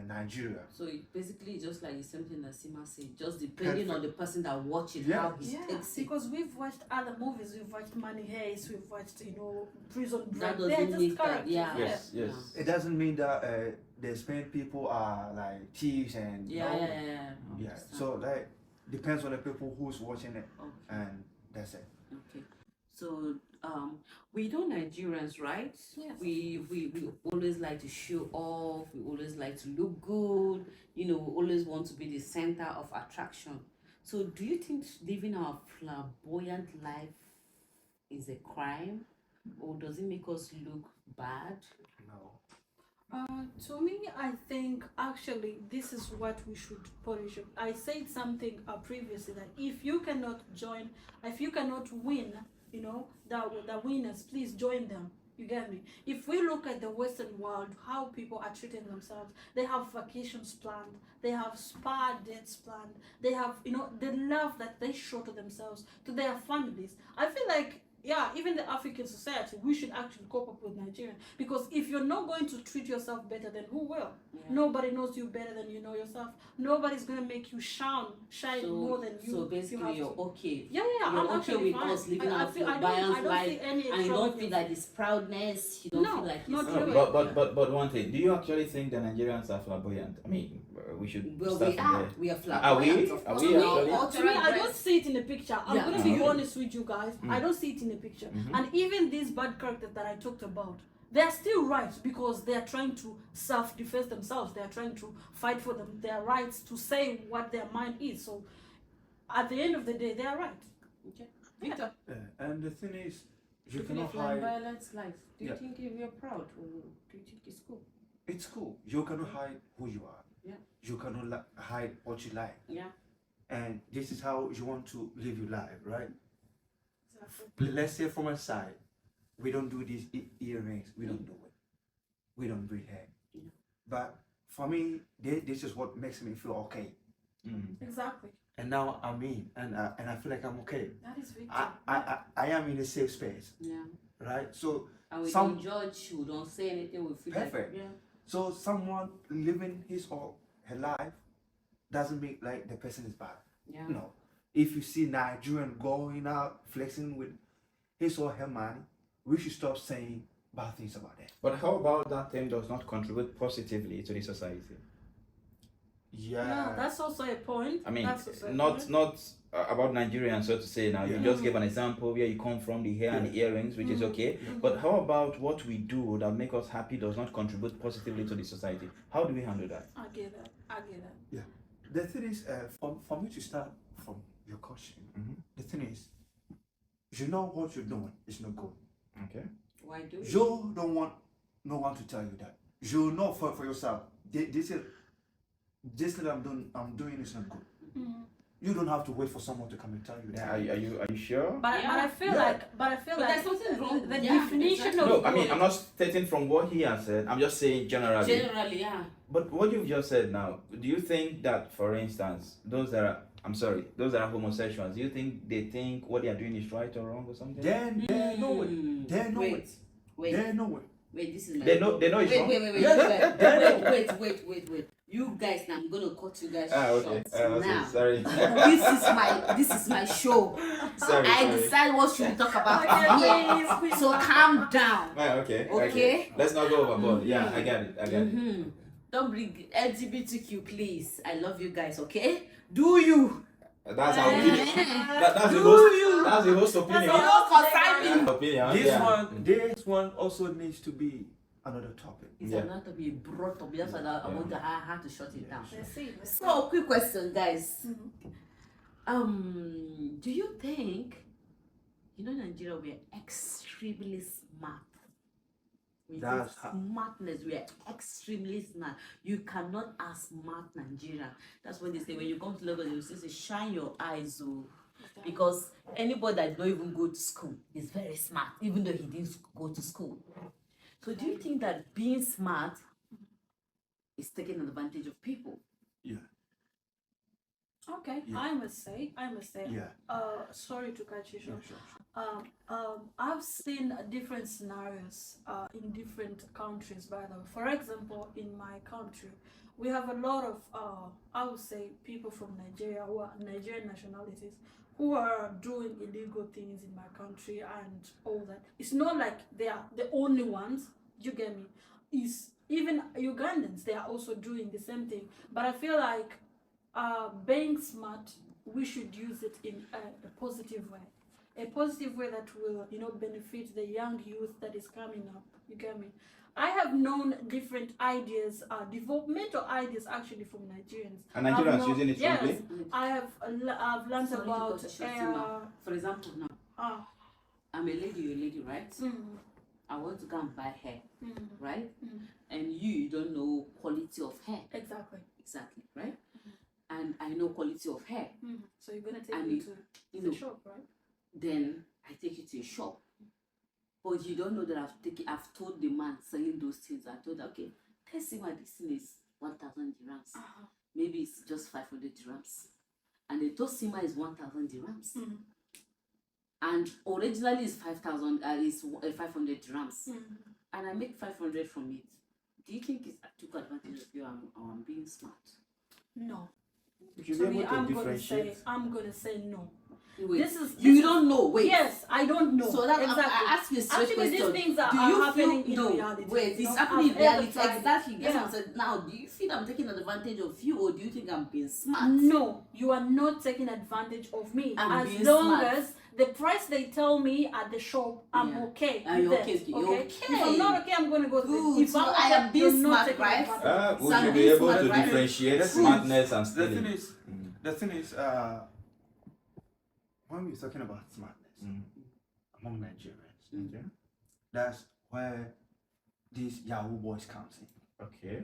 [SPEAKER 2] Nigeria.
[SPEAKER 1] So it basically just like the same thing that Sima said, just depending on the person that watches how he takes it.
[SPEAKER 3] because we've watched other movies. We've watched Money Heist. We've watched, Prison Break.
[SPEAKER 1] That
[SPEAKER 3] They're
[SPEAKER 1] doesn't
[SPEAKER 3] just
[SPEAKER 1] mean that,
[SPEAKER 3] characters.
[SPEAKER 1] yeah.
[SPEAKER 4] yes, yes.
[SPEAKER 2] It doesn't mean that the Spain people are like thieves and
[SPEAKER 1] Yeah,
[SPEAKER 2] no.
[SPEAKER 1] yeah, yeah, yeah. I
[SPEAKER 2] Yeah.
[SPEAKER 1] understand.
[SPEAKER 2] So like depends on the people who's watching it,
[SPEAKER 1] Okay.
[SPEAKER 2] and that's it.
[SPEAKER 1] Okay. So we know Nigerians, right?
[SPEAKER 3] Yes.
[SPEAKER 1] We always like to show off, we always like to look good, we always want to be the center of attraction. So do you think living our flamboyant life is a crime? Or does it make us look bad?
[SPEAKER 2] No.
[SPEAKER 3] To me, I think actually this is what we should polish up. I said something previously that if you cannot win, the winners, please join them. You get me? If we look at the Western world, how people are treating themselves, they have vacations planned, they have spa dates planned, they have, the love that they show to themselves, to their families. I feel like, yeah, even the African society, we should actually cope up with Nigeria. Because if you're not going to treat yourself better, then who will? Nobody knows you better than you know yourself. Nobody's going to make you shine more than you.
[SPEAKER 1] So basically, you're okay.
[SPEAKER 3] Yeah,
[SPEAKER 1] You're
[SPEAKER 3] I'm
[SPEAKER 1] okay
[SPEAKER 3] actually
[SPEAKER 1] with
[SPEAKER 3] fine.
[SPEAKER 1] us living
[SPEAKER 3] I
[SPEAKER 1] our
[SPEAKER 3] feel- I don't-
[SPEAKER 1] flamboyant
[SPEAKER 3] I don't
[SPEAKER 1] life,
[SPEAKER 3] see any
[SPEAKER 1] and you don't feel
[SPEAKER 3] extravagance.
[SPEAKER 1] like this proudness. You don't
[SPEAKER 3] No,
[SPEAKER 1] feel like
[SPEAKER 3] not
[SPEAKER 1] it's
[SPEAKER 3] really.
[SPEAKER 4] But one thing, do you actually think the Nigerians are flamboyant? I mean, we should
[SPEAKER 1] Well,
[SPEAKER 4] start
[SPEAKER 1] we
[SPEAKER 4] from
[SPEAKER 1] are.
[SPEAKER 4] there.
[SPEAKER 1] We are
[SPEAKER 4] Are we?
[SPEAKER 1] flamboyant. Of
[SPEAKER 4] Are
[SPEAKER 1] course.
[SPEAKER 4] we
[SPEAKER 1] To me,
[SPEAKER 4] actually?
[SPEAKER 3] To me, I
[SPEAKER 1] cultural
[SPEAKER 3] don't
[SPEAKER 1] dress-
[SPEAKER 3] see it in the picture. I'm
[SPEAKER 1] Yeah.
[SPEAKER 3] gonna be
[SPEAKER 4] Okay.
[SPEAKER 3] honest with you guys. I don't see it in the picture. And even these bad characters that I talked about, they're still right because they are trying to self-defense themselves. They are trying to fight for their rights to say what their mind is. So, at the end of the day, they are right.
[SPEAKER 1] Okay. Victor.
[SPEAKER 2] And the thing is, You
[SPEAKER 1] Even
[SPEAKER 2] cannot
[SPEAKER 1] if you're in
[SPEAKER 2] hide.
[SPEAKER 1] violent life, do you
[SPEAKER 2] Yeah.
[SPEAKER 1] think you're proud, or do you think it's cool?
[SPEAKER 2] It's cool. You cannot hide who you are.
[SPEAKER 1] Yeah.
[SPEAKER 2] You cannot hide what you like.
[SPEAKER 1] Yeah.
[SPEAKER 2] And this is how you want to live your life, right?
[SPEAKER 3] Exactly.
[SPEAKER 2] Let's say from a side, we don't do these earrings. We don't do it. We don't braid hair.
[SPEAKER 1] Yeah.
[SPEAKER 2] But for me, this is what makes me feel okay.
[SPEAKER 3] Exactly.
[SPEAKER 2] And now I'm in, and I feel like I'm okay.
[SPEAKER 3] That is victim.
[SPEAKER 2] I am in a safe space,
[SPEAKER 1] Yeah.
[SPEAKER 2] right? So
[SPEAKER 1] And we
[SPEAKER 2] some
[SPEAKER 1] don't judge, we don't say anything, we feel
[SPEAKER 2] Perfect.
[SPEAKER 1] like, yeah.
[SPEAKER 2] so someone living his or her life doesn't make like the person is bad.
[SPEAKER 1] Yeah.
[SPEAKER 2] No. If you see Nigerian going out flexing with his or her money, we should stop saying bad things about that.
[SPEAKER 4] But how about that thing does not contribute positively to the society?
[SPEAKER 3] Yeah, that's also a point.
[SPEAKER 4] I mean,
[SPEAKER 3] That's also a
[SPEAKER 4] not
[SPEAKER 3] point.
[SPEAKER 4] not about Nigerians, so to say. Now you
[SPEAKER 2] Yeah.
[SPEAKER 4] just gave an example where you come from, the hair and the earrings, which is okay. But how about what we do that make us happy does not contribute positively to the society? How do we handle that?
[SPEAKER 3] I get that. I get that.
[SPEAKER 2] Yeah. The thing is, for me to start from your question, the thing is, you know what you're doing is not good.
[SPEAKER 4] Okay.
[SPEAKER 1] Why do you?
[SPEAKER 2] You don't want no one to tell you that. You know for yourself. This thing I'm doing is not good. You don't have to wait for someone to come and tell you that.
[SPEAKER 4] Are you sure?
[SPEAKER 3] But I feel
[SPEAKER 2] Yeah.
[SPEAKER 3] like
[SPEAKER 1] But there's something wrong.
[SPEAKER 3] the
[SPEAKER 1] Yeah,
[SPEAKER 3] definition
[SPEAKER 1] exactly.
[SPEAKER 3] of
[SPEAKER 4] No, I mean
[SPEAKER 3] good-
[SPEAKER 4] I'm not stating from what he has said. I'm just saying generally.
[SPEAKER 1] Generally, yeah.
[SPEAKER 4] But what you've just said now, do you think that, for instance, those that are homosexuals, do you think they think what they are doing is right or wrong or something?
[SPEAKER 2] They know it. They know
[SPEAKER 1] Wait,
[SPEAKER 2] it.
[SPEAKER 1] wait,
[SPEAKER 2] They know it.
[SPEAKER 1] wait, this is my...
[SPEAKER 4] They know it's
[SPEAKER 1] Wait,
[SPEAKER 4] wrong.
[SPEAKER 1] wait, wait, wait,
[SPEAKER 2] Yeah,
[SPEAKER 1] wait. You guys, now I'm gonna cut you guys
[SPEAKER 4] Okay.
[SPEAKER 1] short now.
[SPEAKER 4] Sorry.
[SPEAKER 1] This is my show.
[SPEAKER 4] sorry.
[SPEAKER 1] I
[SPEAKER 4] sorry.
[SPEAKER 1] decide what should we talk about
[SPEAKER 3] Okay,
[SPEAKER 1] here. So calm down.
[SPEAKER 4] Okay.
[SPEAKER 1] Okay.
[SPEAKER 4] Let's not go overboard. Yeah, I got it.
[SPEAKER 1] Don't bring LGBTQ, please. I love you guys, okay? Do you?
[SPEAKER 4] That's our opinion. That's the
[SPEAKER 1] Do
[SPEAKER 4] host.
[SPEAKER 1] you?
[SPEAKER 4] That's the host opinion.
[SPEAKER 3] all.
[SPEAKER 1] Don't concern me.
[SPEAKER 4] Opinion.
[SPEAKER 2] This
[SPEAKER 4] yeah.
[SPEAKER 2] this one also needs to be another topic.
[SPEAKER 1] It's
[SPEAKER 4] Yeah.
[SPEAKER 1] not to be brought up. That's why I want to I had to shut it down.
[SPEAKER 3] Let's see.
[SPEAKER 1] So, quick question, guys. Do you think, in Nigeria we are extremely smart? We
[SPEAKER 2] That's
[SPEAKER 1] say smartness, we are extremely smart. You cannot outsmart Nigeria. That's when they say when you come to Lagos, they will say shine your eyes, oh. Because anybody that don't even go to school is very smart, even though he didn't go to school. So do you think that being smart is taking advantage of people?
[SPEAKER 2] Yeah.
[SPEAKER 3] Okay,
[SPEAKER 2] Yeah.
[SPEAKER 3] I must say.
[SPEAKER 2] Yeah.
[SPEAKER 3] Sorry to cut you short.
[SPEAKER 2] Sure.
[SPEAKER 3] I've seen different scenarios in different countries. By the way, for example, in my country, we have a lot of I would say people from Nigeria who are Nigerian nationalities who are doing illegal things in my country and all that. It's not like they are the only ones. You get me? Is even Ugandans, they are also doing the same thing. But I feel like being smart, we should use it in a positive way. A positive way that will, benefit the young youth that is coming up. You get me? I have known different ideas, developmental ideas actually from Nigerians.
[SPEAKER 4] And Nigerians
[SPEAKER 3] I've known-
[SPEAKER 4] using it
[SPEAKER 3] yes,
[SPEAKER 4] wrongly?
[SPEAKER 3] I've learned
[SPEAKER 1] Sorry to
[SPEAKER 3] about
[SPEAKER 1] cut you short, Sima. For example, now, I'm a lady, you're a lady, right? I want to go and buy hair, right? And you don't know quality of hair.
[SPEAKER 3] Exactly,
[SPEAKER 1] right? And I know quality of hair.
[SPEAKER 3] So you're gonna take
[SPEAKER 1] And
[SPEAKER 3] me
[SPEAKER 1] you-
[SPEAKER 3] to
[SPEAKER 1] You
[SPEAKER 3] the
[SPEAKER 1] know,
[SPEAKER 3] shop, right?
[SPEAKER 1] then I take you to a shop. But you don't know that I've told the man selling those things, I told her, okay, let's see why this thing is 1,000 dirhams. Maybe it's just 500 dirhams. And they told Sima is 1,000 dirhams. And originally it's 5,000, is 500 dirhams. And I make 500 from it. Do you think I took advantage of you or I'm being smart?
[SPEAKER 3] No.
[SPEAKER 2] You should
[SPEAKER 3] To
[SPEAKER 2] be
[SPEAKER 3] me,
[SPEAKER 2] able to
[SPEAKER 3] I'm
[SPEAKER 2] differentiate.
[SPEAKER 3] gonna say no.
[SPEAKER 1] Wait,
[SPEAKER 3] This is
[SPEAKER 1] you don't know. Wait.
[SPEAKER 3] Yes, I don't know.
[SPEAKER 1] So that
[SPEAKER 3] exactly.
[SPEAKER 1] I ask you a straight
[SPEAKER 3] Actually, these
[SPEAKER 1] question.
[SPEAKER 3] things are
[SPEAKER 1] Do you
[SPEAKER 3] happening
[SPEAKER 1] feel
[SPEAKER 3] in reality.
[SPEAKER 1] Wait,
[SPEAKER 3] you
[SPEAKER 1] it's
[SPEAKER 3] know?
[SPEAKER 1] happening in
[SPEAKER 3] I've ever
[SPEAKER 1] reality.
[SPEAKER 3] tried it.
[SPEAKER 1] Exactly. That's
[SPEAKER 3] Yeah.
[SPEAKER 1] what I said. Now, do you feel I'm taking advantage of you, or do you think I'm being smart?
[SPEAKER 3] No, you are not taking advantage of me.
[SPEAKER 1] I'm
[SPEAKER 3] as
[SPEAKER 1] being
[SPEAKER 3] long
[SPEAKER 1] smart.
[SPEAKER 3] as the price they tell me at the shop, I'm
[SPEAKER 1] Yeah.
[SPEAKER 3] okay.
[SPEAKER 1] You're
[SPEAKER 3] with
[SPEAKER 1] okay,
[SPEAKER 3] it,
[SPEAKER 1] you're
[SPEAKER 3] okay?
[SPEAKER 1] okay.
[SPEAKER 3] If I'm not okay, I'm gonna go to
[SPEAKER 1] Good.
[SPEAKER 3] the if
[SPEAKER 1] So
[SPEAKER 3] I'm
[SPEAKER 1] I
[SPEAKER 3] okay,
[SPEAKER 1] am being
[SPEAKER 3] you're not
[SPEAKER 1] smart,
[SPEAKER 3] taking
[SPEAKER 1] right?
[SPEAKER 3] advantage of me.
[SPEAKER 4] Would
[SPEAKER 1] Some
[SPEAKER 4] you be
[SPEAKER 1] being
[SPEAKER 4] able
[SPEAKER 1] smart,
[SPEAKER 4] to
[SPEAKER 1] right?
[SPEAKER 4] differentiate
[SPEAKER 2] That's
[SPEAKER 4] smartness and
[SPEAKER 2] The
[SPEAKER 4] stealing?
[SPEAKER 2] thing is, when we're talking about smartness among Nigerians,
[SPEAKER 4] Okay.
[SPEAKER 2] That's where these Yahoo boys comes in.
[SPEAKER 4] Okay.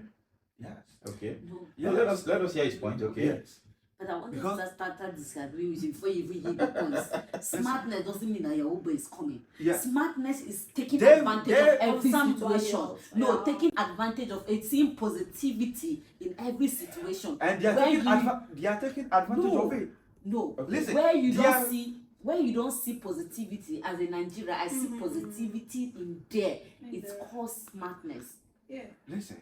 [SPEAKER 2] Yes.
[SPEAKER 4] Okay.
[SPEAKER 5] No,
[SPEAKER 4] Yeah. Let us hear his point. Okay.
[SPEAKER 2] Yes.
[SPEAKER 5] but I want
[SPEAKER 2] Because-
[SPEAKER 5] to start disagreeing with you before you even hear the points. Smartness doesn't mean that your Uber is coming.
[SPEAKER 2] Yeah.
[SPEAKER 5] Smartness is taking
[SPEAKER 2] They-
[SPEAKER 5] advantage
[SPEAKER 2] they-
[SPEAKER 5] of every
[SPEAKER 3] somebody
[SPEAKER 5] situation.
[SPEAKER 3] else,
[SPEAKER 5] No,
[SPEAKER 3] yeah.
[SPEAKER 5] taking advantage of it, seeing positivity in every situation.
[SPEAKER 2] And they are
[SPEAKER 5] Where
[SPEAKER 2] taking,
[SPEAKER 5] you-
[SPEAKER 2] they are taking advantage
[SPEAKER 5] No.
[SPEAKER 2] of it.
[SPEAKER 5] No,
[SPEAKER 4] Okay.
[SPEAKER 2] Listen,
[SPEAKER 5] where you
[SPEAKER 2] they
[SPEAKER 5] don't
[SPEAKER 2] are-
[SPEAKER 5] see positivity as a Nigeria, I see positivity in there. It's called smartness.
[SPEAKER 3] Yeah.
[SPEAKER 2] Listen.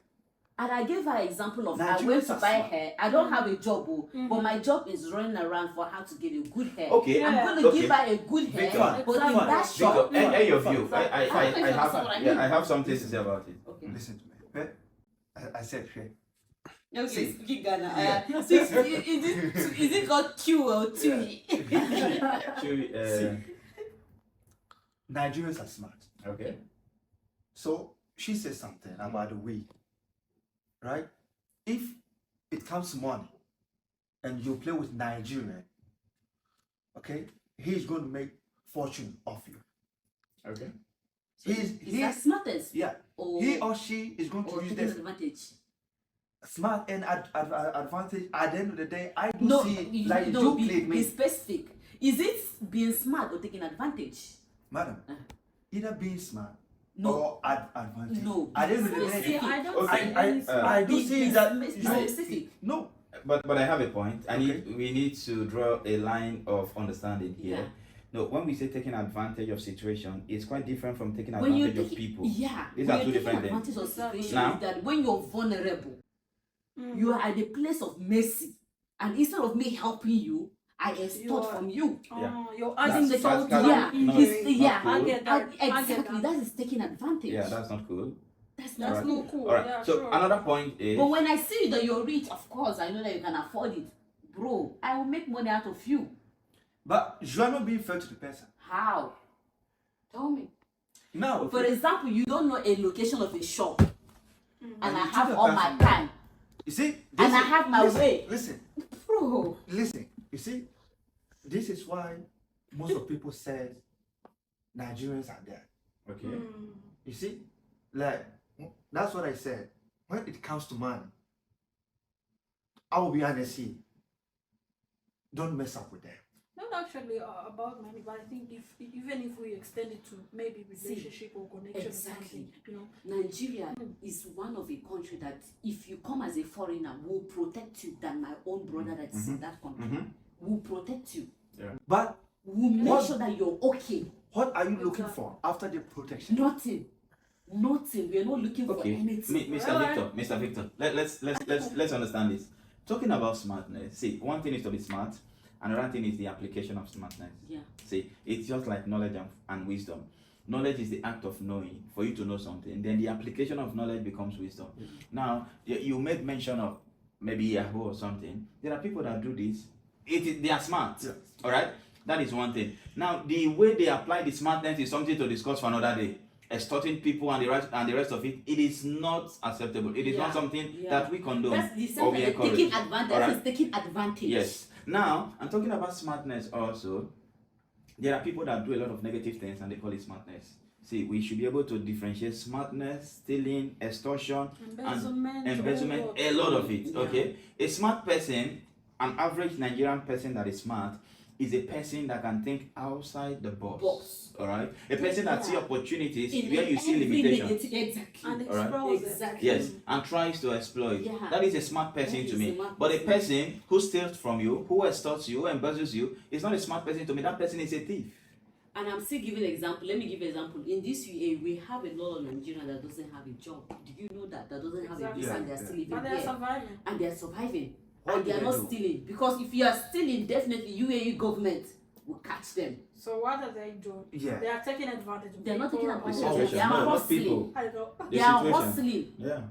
[SPEAKER 5] And I gave her an example of I
[SPEAKER 2] Nigerians
[SPEAKER 5] went to
[SPEAKER 2] are
[SPEAKER 5] buy
[SPEAKER 2] smart.
[SPEAKER 5] hair. I don't have a job, but my job is running around for her to get a good hair.
[SPEAKER 4] Okay.
[SPEAKER 5] I'm
[SPEAKER 3] Yeah.
[SPEAKER 5] going to
[SPEAKER 4] Okay.
[SPEAKER 5] give her a good hair,
[SPEAKER 2] Victor,
[SPEAKER 5] but in
[SPEAKER 3] Victor,
[SPEAKER 5] that
[SPEAKER 4] Victor,
[SPEAKER 5] shop,
[SPEAKER 4] air your view.
[SPEAKER 5] I
[SPEAKER 4] I
[SPEAKER 5] have
[SPEAKER 4] have something to say about it.
[SPEAKER 5] okay.
[SPEAKER 2] Listen to me. I said, hey.
[SPEAKER 5] Okay,
[SPEAKER 2] See.
[SPEAKER 5] speaking Ghana. Is it called Q or Tui?
[SPEAKER 4] Chewy,
[SPEAKER 2] See. Nigerians are smart.
[SPEAKER 4] okay.
[SPEAKER 2] So she says something about the weed, right? If it comes to money and you play with Nigerian, okay, he's going to make fortune off you.
[SPEAKER 4] Okay.
[SPEAKER 5] Is that smartest?
[SPEAKER 2] Yeah,
[SPEAKER 5] Or,
[SPEAKER 2] he or she is going to
[SPEAKER 5] or
[SPEAKER 2] use
[SPEAKER 5] taking
[SPEAKER 2] this
[SPEAKER 5] advantage?
[SPEAKER 2] smart and advantage. At the end of the day, I do
[SPEAKER 5] No,
[SPEAKER 2] see
[SPEAKER 5] you,
[SPEAKER 2] like
[SPEAKER 5] no,
[SPEAKER 2] you
[SPEAKER 5] be,
[SPEAKER 2] played
[SPEAKER 5] be
[SPEAKER 2] me,
[SPEAKER 5] specific. Is it being smart or taking advantage?
[SPEAKER 2] madam. Either being smart
[SPEAKER 5] No.
[SPEAKER 2] or advantage.
[SPEAKER 5] No.
[SPEAKER 2] At the end of the
[SPEAKER 5] Specific.
[SPEAKER 2] day,
[SPEAKER 3] See, I don't
[SPEAKER 4] Okay.
[SPEAKER 3] see any
[SPEAKER 2] I do
[SPEAKER 5] Be-
[SPEAKER 2] see
[SPEAKER 5] be
[SPEAKER 2] that
[SPEAKER 5] spe-
[SPEAKER 2] you-
[SPEAKER 5] specific.
[SPEAKER 2] No,
[SPEAKER 4] But I have a point.
[SPEAKER 2] Okay.
[SPEAKER 4] We need to draw a line of understanding here.
[SPEAKER 5] Yeah.
[SPEAKER 4] No, when we say taking advantage of situation, it's quite different from taking
[SPEAKER 5] When you're
[SPEAKER 4] advantage of
[SPEAKER 5] taking,
[SPEAKER 4] people.
[SPEAKER 5] yeah,
[SPEAKER 4] These
[SPEAKER 5] when
[SPEAKER 4] are two
[SPEAKER 5] you're taking
[SPEAKER 4] different things.
[SPEAKER 5] advantage of situation
[SPEAKER 4] Now-
[SPEAKER 5] is that when you're vulnerable, you are at the place of mercy, and instead of me helping you, I extort
[SPEAKER 3] are-
[SPEAKER 5] from you.
[SPEAKER 4] Yeah.
[SPEAKER 3] You're
[SPEAKER 5] As
[SPEAKER 3] asking
[SPEAKER 5] in the
[SPEAKER 4] That's-
[SPEAKER 5] told,
[SPEAKER 4] that's
[SPEAKER 5] yeah,
[SPEAKER 4] not-
[SPEAKER 5] it's-
[SPEAKER 4] not
[SPEAKER 5] yeah,
[SPEAKER 4] cool.
[SPEAKER 3] I get that. I get
[SPEAKER 5] exactly.
[SPEAKER 3] that.
[SPEAKER 5] That is taking advantage.
[SPEAKER 4] Yeah, that's not cool.
[SPEAKER 5] That's
[SPEAKER 3] That's
[SPEAKER 5] not
[SPEAKER 4] Alright.
[SPEAKER 3] not cool.
[SPEAKER 4] All right.
[SPEAKER 3] Yeah,
[SPEAKER 4] So
[SPEAKER 3] sure.
[SPEAKER 4] another point is
[SPEAKER 5] But when I see that you're rich, of course, I know that you can afford it, bro. I will make money out of you.
[SPEAKER 2] but you are not being fair to the person.
[SPEAKER 5] How? Tell me.
[SPEAKER 2] Now,
[SPEAKER 5] For example, you don't know a location of a shop, and I
[SPEAKER 2] you
[SPEAKER 5] have
[SPEAKER 2] took the
[SPEAKER 5] all my
[SPEAKER 2] person
[SPEAKER 5] time,
[SPEAKER 2] you see,
[SPEAKER 5] and I
[SPEAKER 2] this is-
[SPEAKER 5] have my
[SPEAKER 2] listen,
[SPEAKER 5] way,
[SPEAKER 2] Listen,
[SPEAKER 5] bro.
[SPEAKER 2] listen. You see, this is why most of people said Nigerians are dead.
[SPEAKER 4] okay.
[SPEAKER 2] You see, like that's what I said. When it comes to money, I will be honest here. Don't mess up with them.
[SPEAKER 3] Not actually about money, but I think if even if we extend it to maybe relationship or connection
[SPEAKER 5] Exactly.
[SPEAKER 3] or something, you know.
[SPEAKER 5] Nigeria is one of a country that if you come as a foreigner, will protect you than my own brother that's in that country. Will protect you.
[SPEAKER 2] But
[SPEAKER 5] Will make
[SPEAKER 2] What-
[SPEAKER 5] sure that you're okay.
[SPEAKER 2] what are you looking
[SPEAKER 3] Exactly.
[SPEAKER 2] for after the protection?
[SPEAKER 5] Nothing. Nothing. We're not looking for
[SPEAKER 4] Okay,
[SPEAKER 5] anything.
[SPEAKER 4] Mr.
[SPEAKER 3] Alright.
[SPEAKER 4] Victor, let's understand this. Talking about smartness, see, one thing is to be smart, another thing is the application of smartness.
[SPEAKER 5] Yeah.
[SPEAKER 4] See, it's just like knowledge and wisdom. Knowledge is the act of knowing, for you to know something. Then the application of knowledge becomes wisdom. Now, you made mention of maybe Yahoo or something. There are people that do this. They are smart.
[SPEAKER 2] Yes.
[SPEAKER 4] All right, that is one thing. Now, the way they apply the smartness is something to discuss for another day. Extorting people and the rest of it, it is not acceptable. It is not
[SPEAKER 5] Yeah.
[SPEAKER 4] something
[SPEAKER 5] Yeah.
[SPEAKER 4] that we condone
[SPEAKER 5] That's the
[SPEAKER 4] or
[SPEAKER 5] same
[SPEAKER 4] we
[SPEAKER 5] thing.
[SPEAKER 4] encourage.
[SPEAKER 5] Taking advantage.
[SPEAKER 4] All
[SPEAKER 5] That
[SPEAKER 4] right?
[SPEAKER 5] is taking advantage.
[SPEAKER 4] Yes. Now, I'm talking about smartness also. There are people that do a lot of negative things and they call it smartness. See, we should be able to differentiate smartness, stealing, extortion,
[SPEAKER 3] Embezzlement,
[SPEAKER 4] embezzlement, a lot of it. Okay, a smart person, an average Nigerian person that is smart, is a person that can think outside the box. All right, a person that see
[SPEAKER 5] Yeah.
[SPEAKER 4] opportunities
[SPEAKER 5] In
[SPEAKER 4] where you see
[SPEAKER 5] every
[SPEAKER 4] limitation.
[SPEAKER 5] negative- exactly.
[SPEAKER 3] and
[SPEAKER 4] All right.
[SPEAKER 3] expose it.
[SPEAKER 5] Exactly.
[SPEAKER 4] Yes, and tries to exploit.
[SPEAKER 5] Yeah.
[SPEAKER 4] That is a smart person
[SPEAKER 5] That
[SPEAKER 4] to
[SPEAKER 5] is
[SPEAKER 4] me.
[SPEAKER 5] a smart
[SPEAKER 4] But a
[SPEAKER 5] person.
[SPEAKER 4] person who steals from you, who extorts you, who embezzles you, is not a smart person to me. That person is a thief.
[SPEAKER 5] And I'm still giving an example. Let me give an example. In this UA, we have a lot of Nigerians that doesn't have a job. Do you know that? That doesn't have a
[SPEAKER 3] Exactly.
[SPEAKER 5] visa and they're
[SPEAKER 2] Yeah.
[SPEAKER 5] still living
[SPEAKER 3] But they're
[SPEAKER 5] here.
[SPEAKER 3] surviving.
[SPEAKER 5] And they're surviving.
[SPEAKER 2] What
[SPEAKER 5] and
[SPEAKER 2] do
[SPEAKER 5] they're
[SPEAKER 2] they
[SPEAKER 5] not
[SPEAKER 2] do?
[SPEAKER 5] stealing. Because if you are stealing, definitely UAE government will catch them.
[SPEAKER 3] So what are they doing?
[SPEAKER 2] Yeah.
[SPEAKER 3] They are taking advantage of
[SPEAKER 5] They're not
[SPEAKER 3] people
[SPEAKER 5] taking
[SPEAKER 3] or-
[SPEAKER 5] advantage
[SPEAKER 4] The
[SPEAKER 5] of
[SPEAKER 2] Oh,
[SPEAKER 5] them.
[SPEAKER 4] situation.
[SPEAKER 5] They are
[SPEAKER 4] No, not
[SPEAKER 5] hustling.
[SPEAKER 4] people.
[SPEAKER 3] I don't know.
[SPEAKER 4] The
[SPEAKER 5] They are
[SPEAKER 4] situation.
[SPEAKER 5] hustling.
[SPEAKER 4] Yeah.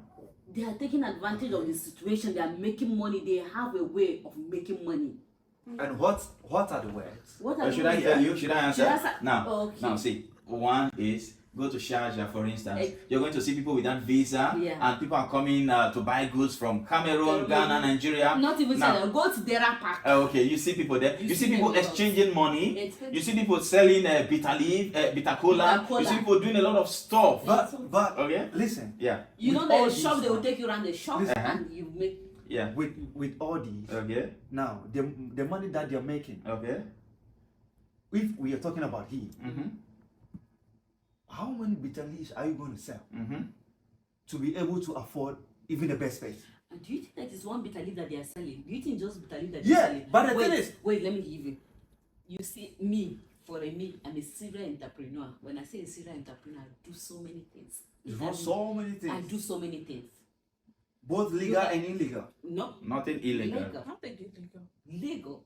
[SPEAKER 5] They are taking advantage of the situation. They are making money. They have a way of making money.
[SPEAKER 2] And what are the words?
[SPEAKER 5] What are
[SPEAKER 4] Should
[SPEAKER 5] the
[SPEAKER 4] I
[SPEAKER 5] ways
[SPEAKER 4] tell
[SPEAKER 5] that-
[SPEAKER 4] you? Should I answer?
[SPEAKER 5] Should I answer?
[SPEAKER 4] Now,
[SPEAKER 5] Okay.
[SPEAKER 4] now see, one is go to Sharjah, for instance,
[SPEAKER 5] Eh.
[SPEAKER 4] you're going to see people without visa,
[SPEAKER 5] Yeah.
[SPEAKER 4] and people are coming to buy goods from Cameroon, Ghana, Nigeria.
[SPEAKER 5] Not even
[SPEAKER 4] Now-
[SPEAKER 5] China. Go to Dera Park.
[SPEAKER 4] Okay, you see people there. You see people
[SPEAKER 5] them a lot.
[SPEAKER 4] exchanging money.
[SPEAKER 5] It's
[SPEAKER 4] You see people selling bitter leaf, bitter cola.
[SPEAKER 5] Bitter cola.
[SPEAKER 4] You see people doing a lot of stuff.
[SPEAKER 2] But
[SPEAKER 4] Okay.
[SPEAKER 2] listen,
[SPEAKER 4] Yeah.
[SPEAKER 5] You
[SPEAKER 2] With
[SPEAKER 5] know
[SPEAKER 2] all
[SPEAKER 5] the
[SPEAKER 2] these
[SPEAKER 5] shop, they will
[SPEAKER 2] now-
[SPEAKER 5] take you around the shop
[SPEAKER 2] Listen.
[SPEAKER 5] and you make.
[SPEAKER 4] Yeah.
[SPEAKER 2] with all these
[SPEAKER 4] Okay.
[SPEAKER 2] now, the money that they're making,
[SPEAKER 4] Okay.
[SPEAKER 2] if we are talking about here,
[SPEAKER 4] Mm-hmm.
[SPEAKER 2] how many bitter leaves are you going to sell
[SPEAKER 4] Mm-hmm.
[SPEAKER 2] to be able to afford even the best place?
[SPEAKER 5] And do you think that is one bitter leaf that they are selling? Do you think just bitter leaf that
[SPEAKER 2] Yeah,
[SPEAKER 5] they're selling?
[SPEAKER 2] but the
[SPEAKER 5] wait,
[SPEAKER 2] thing is-
[SPEAKER 5] wait, let me give you. You see, me, I'm a serial entrepreneur. When I say a serial entrepreneur, I do so many things.
[SPEAKER 2] You want so many things,
[SPEAKER 5] I do so many things.
[SPEAKER 2] both legal and illegal.
[SPEAKER 5] No,
[SPEAKER 4] Nothing illegal.
[SPEAKER 5] legal.
[SPEAKER 3] Nothing illegal.
[SPEAKER 5] Legal.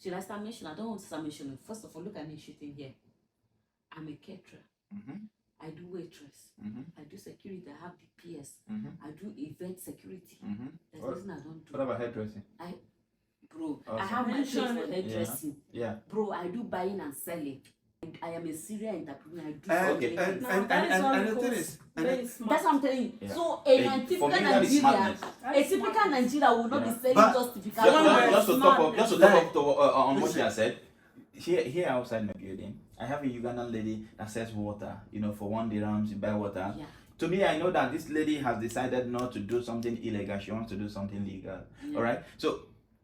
[SPEAKER 5] Should I start mentioning? I don't want to start mentioning. First of all, look at me shooting here. I'm a caterer.
[SPEAKER 4] Mm-hmm.
[SPEAKER 5] I do waitress.
[SPEAKER 4] Mm-hmm.
[SPEAKER 5] I do security. I have DPS.
[SPEAKER 4] Mm-hmm.
[SPEAKER 5] I do event security.
[SPEAKER 4] Mm-hmm.
[SPEAKER 5] There's
[SPEAKER 4] What-
[SPEAKER 5] nothing I don't do.
[SPEAKER 4] What about hairdressing?
[SPEAKER 5] Bro, I
[SPEAKER 4] Awesome.
[SPEAKER 5] have my place for
[SPEAKER 3] Mention it.
[SPEAKER 5] hairdressing.
[SPEAKER 4] Yeah.
[SPEAKER 5] Bro, I do buying and selling. I am a serial entrepreneur. I do
[SPEAKER 2] And,
[SPEAKER 5] so
[SPEAKER 4] Okay.
[SPEAKER 5] many
[SPEAKER 2] and,
[SPEAKER 5] things.
[SPEAKER 2] and,
[SPEAKER 3] That
[SPEAKER 2] and,
[SPEAKER 3] is what
[SPEAKER 2] and,
[SPEAKER 3] we
[SPEAKER 2] the
[SPEAKER 3] call
[SPEAKER 2] thing is, and
[SPEAKER 3] very
[SPEAKER 2] the-
[SPEAKER 3] smart.
[SPEAKER 5] That's what I'm telling you.
[SPEAKER 4] Yeah.
[SPEAKER 5] So a
[SPEAKER 4] Hey,
[SPEAKER 5] typical
[SPEAKER 4] for me, that is
[SPEAKER 5] Nigeria,
[SPEAKER 4] smartness.
[SPEAKER 5] a typical Nigeria will not
[SPEAKER 4] Yeah.
[SPEAKER 5] be selling
[SPEAKER 2] But-
[SPEAKER 5] just typical.
[SPEAKER 4] Just,
[SPEAKER 3] One
[SPEAKER 4] just,
[SPEAKER 3] word,
[SPEAKER 4] just to top up, just to
[SPEAKER 2] Like-
[SPEAKER 4] top up to, on what
[SPEAKER 2] Listen.
[SPEAKER 4] you have said. Here outside my building, I have a Ugandan lady that sells water. You know, for 1 dirham, you buy water.
[SPEAKER 5] Yeah.
[SPEAKER 4] To me, I know that this lady has decided not to do something illegal. She wants to do something legal.
[SPEAKER 5] Yeah.
[SPEAKER 4] All right. So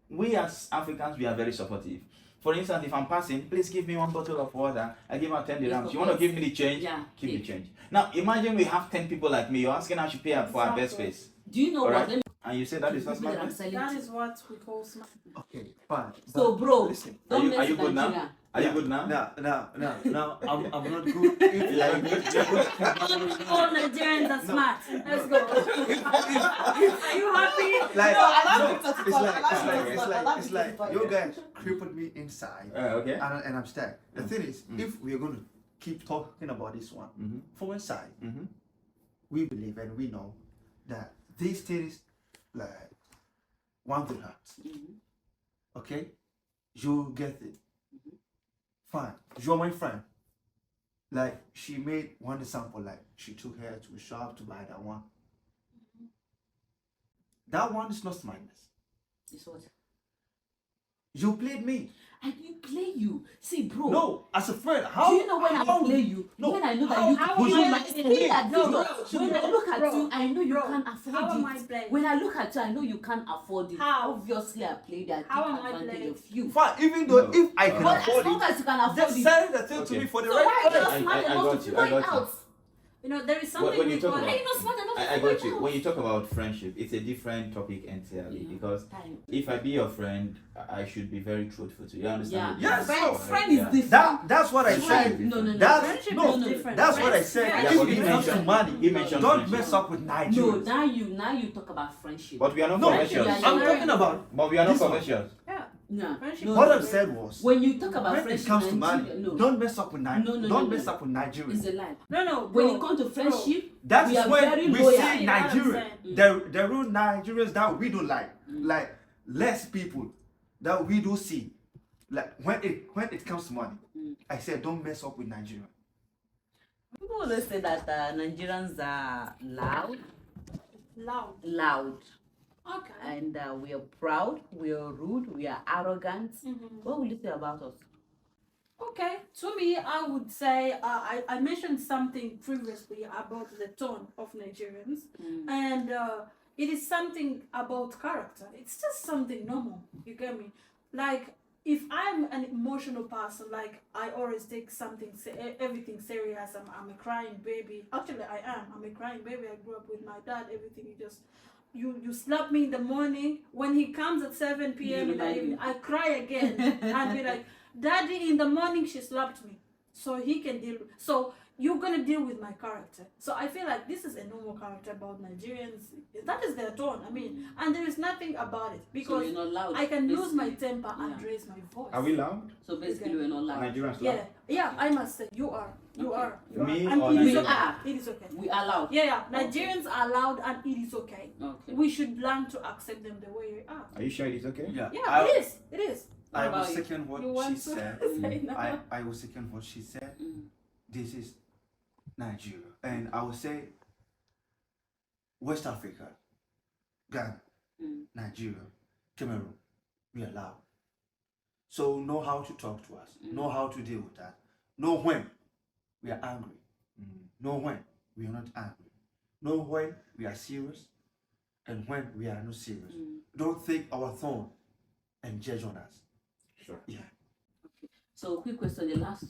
[SPEAKER 4] we as Africans, we are very supportive. For instance, if I'm passing, please give me 1 bottle of water. I give her 10
[SPEAKER 5] Yes,
[SPEAKER 4] dirhams.
[SPEAKER 5] of
[SPEAKER 4] You want to
[SPEAKER 5] course.
[SPEAKER 4] give me the change?
[SPEAKER 5] Yeah,
[SPEAKER 4] Keep the
[SPEAKER 5] keep.
[SPEAKER 4] change. Now imagine we have 10 people like me. You're asking how she pay her for our best
[SPEAKER 3] Exactly.
[SPEAKER 4] space,
[SPEAKER 5] Do you know
[SPEAKER 4] All
[SPEAKER 5] what?
[SPEAKER 4] right.
[SPEAKER 5] Let me
[SPEAKER 4] and you say that is not
[SPEAKER 5] people that I'm
[SPEAKER 4] smart.
[SPEAKER 5] selling
[SPEAKER 3] That
[SPEAKER 5] to.
[SPEAKER 3] is what we call smart.
[SPEAKER 2] okay, fine.
[SPEAKER 5] So,
[SPEAKER 2] but
[SPEAKER 5] bro,
[SPEAKER 2] listen.
[SPEAKER 5] don't
[SPEAKER 4] Are you-
[SPEAKER 5] mess
[SPEAKER 4] are you
[SPEAKER 5] with
[SPEAKER 4] good now?
[SPEAKER 5] Nigeria.
[SPEAKER 4] Are you
[SPEAKER 2] Yeah.
[SPEAKER 4] good now?
[SPEAKER 2] No, I'm not good. If you are good,
[SPEAKER 3] All Nigerians are smart. Let's go. Are you happy?
[SPEAKER 2] like,
[SPEAKER 5] No, I love
[SPEAKER 2] no,
[SPEAKER 5] Victor to
[SPEAKER 2] it's
[SPEAKER 5] talk.
[SPEAKER 2] like,
[SPEAKER 5] I love
[SPEAKER 2] it's like,
[SPEAKER 5] Victor
[SPEAKER 2] it's
[SPEAKER 5] to talk. I
[SPEAKER 2] like,
[SPEAKER 5] love
[SPEAKER 2] it's
[SPEAKER 5] Victor to
[SPEAKER 2] like,
[SPEAKER 5] talk.
[SPEAKER 2] you guys crippled me inside,
[SPEAKER 4] Okay.
[SPEAKER 2] and I'm stuck. The thing is, if we're going to keep talking about this one,
[SPEAKER 4] Mm-hmm.
[SPEAKER 2] from inside,
[SPEAKER 4] Mm-hmm.
[SPEAKER 2] we believe and we know that these things, like, one thing happens,
[SPEAKER 5] Mhm.
[SPEAKER 2] okay? You get it. Fine. You're my friend. Like, she made one example, like, she took her to a shop to buy that one. That one is not smartness.
[SPEAKER 5] It's what?
[SPEAKER 2] You played me.
[SPEAKER 5] I didn't play you. See, bro.
[SPEAKER 2] No, as a friend, how?
[SPEAKER 5] Do you know when
[SPEAKER 2] how-
[SPEAKER 5] I play you?
[SPEAKER 2] No,
[SPEAKER 5] When I know that
[SPEAKER 3] how-
[SPEAKER 5] you
[SPEAKER 3] how
[SPEAKER 5] you
[SPEAKER 3] am I
[SPEAKER 5] might
[SPEAKER 3] playing
[SPEAKER 5] see
[SPEAKER 3] you?
[SPEAKER 5] that
[SPEAKER 3] No,
[SPEAKER 5] you
[SPEAKER 3] bro,
[SPEAKER 5] when I look at
[SPEAKER 3] bro,
[SPEAKER 5] you, I know you
[SPEAKER 3] bro,
[SPEAKER 5] can't afford
[SPEAKER 3] how
[SPEAKER 5] it.
[SPEAKER 3] am I playing?
[SPEAKER 5] When I look at you, I know you can't afford it.
[SPEAKER 3] How?
[SPEAKER 5] Obviously, I played. I take
[SPEAKER 3] How am I
[SPEAKER 5] advantage
[SPEAKER 3] playing?
[SPEAKER 5] of you.
[SPEAKER 2] Fine, even though
[SPEAKER 4] No.
[SPEAKER 2] if I can
[SPEAKER 5] But as
[SPEAKER 2] afford
[SPEAKER 5] long
[SPEAKER 2] it,
[SPEAKER 5] as you can afford
[SPEAKER 2] just
[SPEAKER 5] it,
[SPEAKER 2] sell the thing to
[SPEAKER 4] Okay.
[SPEAKER 2] me for the
[SPEAKER 5] so why are
[SPEAKER 2] right
[SPEAKER 5] you
[SPEAKER 2] price.
[SPEAKER 5] not smart
[SPEAKER 4] I
[SPEAKER 5] enough
[SPEAKER 4] got
[SPEAKER 5] to
[SPEAKER 4] you,
[SPEAKER 5] figure
[SPEAKER 4] I
[SPEAKER 5] it
[SPEAKER 4] got you.
[SPEAKER 5] out?
[SPEAKER 3] You know, there is
[SPEAKER 4] When
[SPEAKER 3] something
[SPEAKER 4] you
[SPEAKER 3] we
[SPEAKER 4] talk
[SPEAKER 3] call.
[SPEAKER 5] Why are you not smart enough to
[SPEAKER 4] I
[SPEAKER 5] figure
[SPEAKER 4] got
[SPEAKER 5] it
[SPEAKER 4] you.
[SPEAKER 5] out?
[SPEAKER 4] When you talk about friendship, it's a different topic entirely
[SPEAKER 5] Yeah.
[SPEAKER 4] because
[SPEAKER 5] Time.
[SPEAKER 4] if I be your friend, I should be very truthful to you. You
[SPEAKER 5] Yeah.
[SPEAKER 4] understand?
[SPEAKER 2] Yes,
[SPEAKER 5] friend,
[SPEAKER 2] so-
[SPEAKER 5] friend is
[SPEAKER 4] Yeah.
[SPEAKER 5] different.
[SPEAKER 2] That's what I
[SPEAKER 4] Friend.
[SPEAKER 2] said.
[SPEAKER 5] No, no, no.
[SPEAKER 2] That's
[SPEAKER 3] Friendship
[SPEAKER 2] no,
[SPEAKER 3] is different.
[SPEAKER 2] that's what I
[SPEAKER 3] Friends-
[SPEAKER 2] said.
[SPEAKER 3] yeah,
[SPEAKER 4] Yeah,
[SPEAKER 2] If
[SPEAKER 4] but
[SPEAKER 2] it
[SPEAKER 4] he
[SPEAKER 2] comes to
[SPEAKER 4] mentioned-
[SPEAKER 2] money,
[SPEAKER 4] he mentioned
[SPEAKER 2] don't
[SPEAKER 4] friendship.
[SPEAKER 2] mess up with
[SPEAKER 5] No,
[SPEAKER 2] Nigerians.
[SPEAKER 5] now you talk about friendship.
[SPEAKER 4] But we are not
[SPEAKER 2] No,
[SPEAKER 4] commercials.
[SPEAKER 5] Yeah,
[SPEAKER 2] I'm
[SPEAKER 5] yeah.
[SPEAKER 2] talking about
[SPEAKER 4] But we are not
[SPEAKER 2] This one.
[SPEAKER 4] commercials.
[SPEAKER 3] Yeah.
[SPEAKER 5] No,
[SPEAKER 3] Friendship.
[SPEAKER 5] no,
[SPEAKER 2] what
[SPEAKER 5] no.
[SPEAKER 2] I said was
[SPEAKER 5] When you talk about
[SPEAKER 2] when it
[SPEAKER 5] friendship,
[SPEAKER 2] comes to money,
[SPEAKER 5] Nigeria, no,
[SPEAKER 2] don't mess up with
[SPEAKER 5] No,
[SPEAKER 2] Nigeria.
[SPEAKER 5] no,
[SPEAKER 2] Don't
[SPEAKER 5] no,
[SPEAKER 2] mess
[SPEAKER 5] no.
[SPEAKER 2] up with Nigeria.
[SPEAKER 5] it's a lie.
[SPEAKER 3] No, no.
[SPEAKER 5] When
[SPEAKER 3] bro,
[SPEAKER 5] it comes to friendship,
[SPEAKER 2] That
[SPEAKER 5] we
[SPEAKER 2] is
[SPEAKER 5] are
[SPEAKER 2] when
[SPEAKER 5] very
[SPEAKER 2] we
[SPEAKER 5] loyal.
[SPEAKER 2] see
[SPEAKER 3] You know what I'm
[SPEAKER 2] Nigeria,
[SPEAKER 3] saying?
[SPEAKER 2] the real Nigerians that we don't like less people that we do see. Like when it comes to money, I said don't mess up with Nigeria.
[SPEAKER 1] People always say that Nigerians are
[SPEAKER 3] Loud.
[SPEAKER 1] loud,
[SPEAKER 3] Okay.
[SPEAKER 1] and we are proud, we are rude, we are arrogant.
[SPEAKER 3] Mhm.
[SPEAKER 1] What will you say about us?
[SPEAKER 3] Okay, to me, I would say I mentioned something previously about the tone of Nigerians, and it is something about character. It's just something normal. You get me? Like if I'm an emotional person, like I always take something, everything serious. I'm a crying baby. Actually, I am. I'm a crying baby. I grew up with my dad. Everything you slap me in the morning. When he comes at 7 p.m. in the evening, I cry again and be like, Daddy, in the morning she slapped me. So he can deal. So you're gonna deal with my character. So I feel like this is a normal character about Nigerians. That is their tone. I mean, and there is nothing about it
[SPEAKER 5] So
[SPEAKER 3] because
[SPEAKER 5] you're not loud.
[SPEAKER 3] I can lose my
[SPEAKER 5] basically.
[SPEAKER 3] temper and
[SPEAKER 5] Yeah.
[SPEAKER 3] raise my voice.
[SPEAKER 4] Are we loud?
[SPEAKER 5] So basically, we're not loud.
[SPEAKER 4] Nigerians
[SPEAKER 3] Yeah,
[SPEAKER 4] loud?
[SPEAKER 3] yeah. I must say you are. You
[SPEAKER 5] Okay.
[SPEAKER 3] are. You
[SPEAKER 4] Me
[SPEAKER 3] are. And
[SPEAKER 4] or
[SPEAKER 3] it is
[SPEAKER 5] Nigerians?
[SPEAKER 3] okay.
[SPEAKER 5] We are.
[SPEAKER 3] It is okay.
[SPEAKER 5] We are loud.
[SPEAKER 3] Yeah, yeah. Nigerians are loud and it is okay.
[SPEAKER 5] Okay.
[SPEAKER 3] We should learn to accept them the way they are.
[SPEAKER 4] Are you sure it is okay?
[SPEAKER 2] Yeah,
[SPEAKER 3] Yeah, it is. It is.
[SPEAKER 2] I
[SPEAKER 5] What
[SPEAKER 2] will
[SPEAKER 5] about you?
[SPEAKER 2] second what
[SPEAKER 3] You
[SPEAKER 2] she
[SPEAKER 3] want to
[SPEAKER 2] said.
[SPEAKER 3] say now?
[SPEAKER 2] I will second what she said.
[SPEAKER 5] Mm.
[SPEAKER 2] This is Nigeria. And I would say West Africa, Ghana, Nigeria, Cameroon, we are loud. So know how to talk to us, know how to deal with that, know when we are angry, know when we are not angry, know when we are serious and when we are not serious. Don't take our tone and judge on us.
[SPEAKER 4] Sure.
[SPEAKER 2] Yeah.
[SPEAKER 5] So, quick question, the last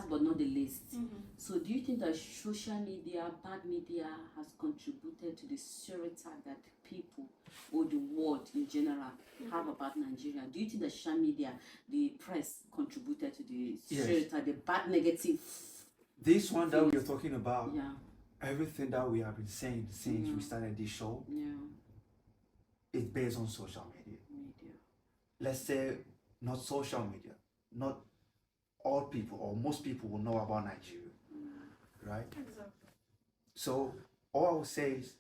[SPEAKER 5] but not the least. So, do you think that social media, bad media, has contributed to the stereotype that people or the world in general have about Nigeria? Do you think the social media, the press, contributed to the stereotype, the bad negative?
[SPEAKER 2] This one that we are talking about,
[SPEAKER 5] Yeah.
[SPEAKER 2] everything that we have been saying since we started this show, is based on social media. Let's say not social media, not all people or most people will know about Nigeria, right?
[SPEAKER 3] Exactly.
[SPEAKER 2] So all I will say is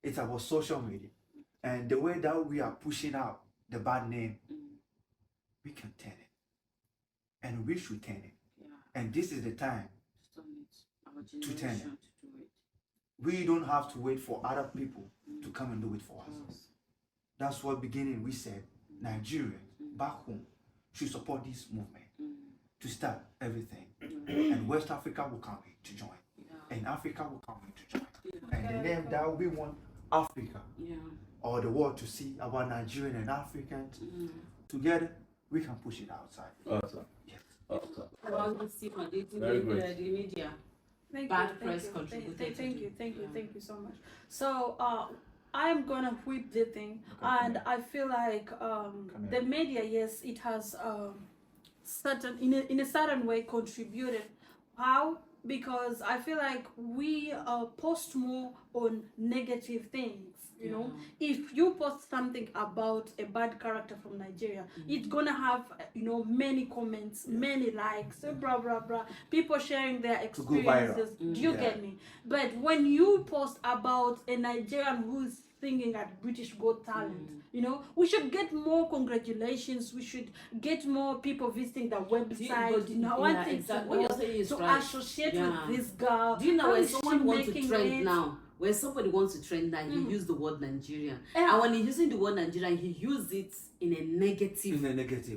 [SPEAKER 2] it's about social media and the way that we are pushing out the bad name, we can turn it, and we should turn it. And this is the time to turn it. We don't have to wait for other people to come and do it for us. That's what beginning we said Nigerians back home should support this movement to start everything. And West Africa will come in to join. And Africa will come in to join. And the name that we want Africa or the world to see about Nigerian and Africans together, we can push it outside.
[SPEAKER 4] Awesome.
[SPEAKER 2] Yes.
[SPEAKER 4] Awesome.
[SPEAKER 5] Very good. The media. Bad press contributed.
[SPEAKER 3] Thank you so much. So I'm gonna whip the thing, and I feel like the media, yes, it has certain in a certain way contributed. How? Because I feel like we post more on negative things. You know, if you post something about a bad character from Nigeria, it's gonna have many comments, many likes, blah blah blah. People sharing their experiences. Do you get me? But when you post about a Nigerian who's singing at British Got Talent, we should get more congratulations. We should get more people visiting the website. To associate with this girl.
[SPEAKER 5] Do you know when someone wants to trend now? When somebody wants to trend now, he use the word Nigerian. And when he's using the word Nigerian, he uses it in a negative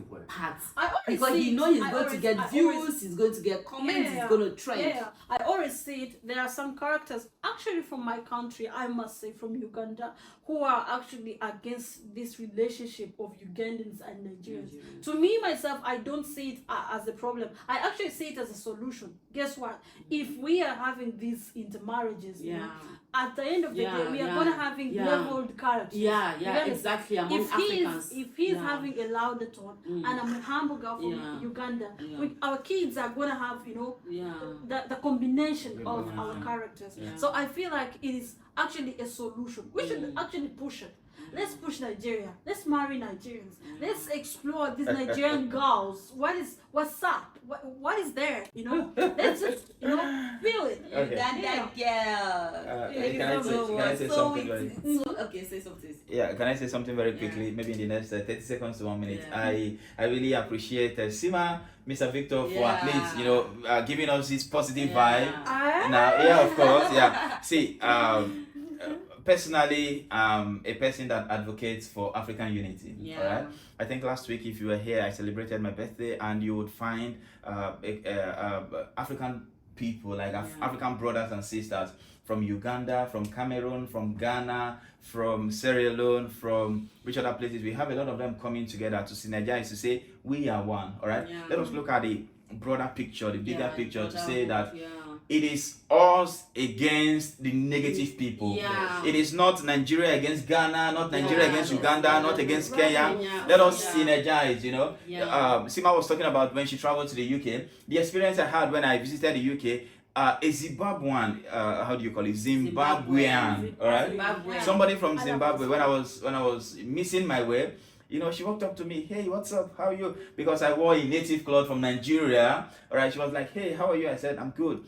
[SPEAKER 2] way.
[SPEAKER 5] Part. Because he knows he's going to get views, he's going to get comments, he's going to trend.
[SPEAKER 3] Yeah, I always see it. There are some characters, actually from my country, I must say from Uganda, who are actually against this relationship of Ugandans and Nigerians. To me, myself, I don't see it as a problem. I actually see it as a solution. Guess what? If we are having these intermarriages, at the end of the day, we are going to having leveled characters.
[SPEAKER 5] Exactly. Among Africans.
[SPEAKER 3] If he's having a louder tone, and I'm a humble girl from Uganda, our kids are going to have, the combination of our characters. So I feel like it is actually a solution. We should actually push it. Let's push Nigeria. Let's marry Nigerians. Let's explore these Nigerian girls. What's up? What is there? Let's just feel it.
[SPEAKER 4] Okay. Can I say something very?
[SPEAKER 5] Say something.
[SPEAKER 4] Yeah, can I say something very quickly? Maybe in the next 30 seconds to 1 minute. I really appreciate Sima, Mr. Victor, for at least giving us this positive vibe. Now, of course, See, personally, a person that advocates for African unity. All right. I think last week, if you were here, I celebrated my birthday, and you would find African people, like African brothers and sisters from Uganda, from Cameroon, from Ghana, from Sierra Leone, from which other places. We have a lot of them coming together to synergize, to say we are one. All right. Let us look at the broader picture, the bigger picture, to say that it is us against the negative people. It is not Nigeria against Ghana, not Nigeria against Uganda, not against Kenya. Let us synergize, Sima was talking about when she traveled to the UK. The experience I had when I visited the UK, a Zimbabwean, how do you call it? Zimbabwean, all right? Somebody from Zimbabwe, when I was missing my way, she walked up to me, hey, what's up? How are you? Because I wore a native cloth from Nigeria. All right, she was like, hey, how are you? I said, I'm good.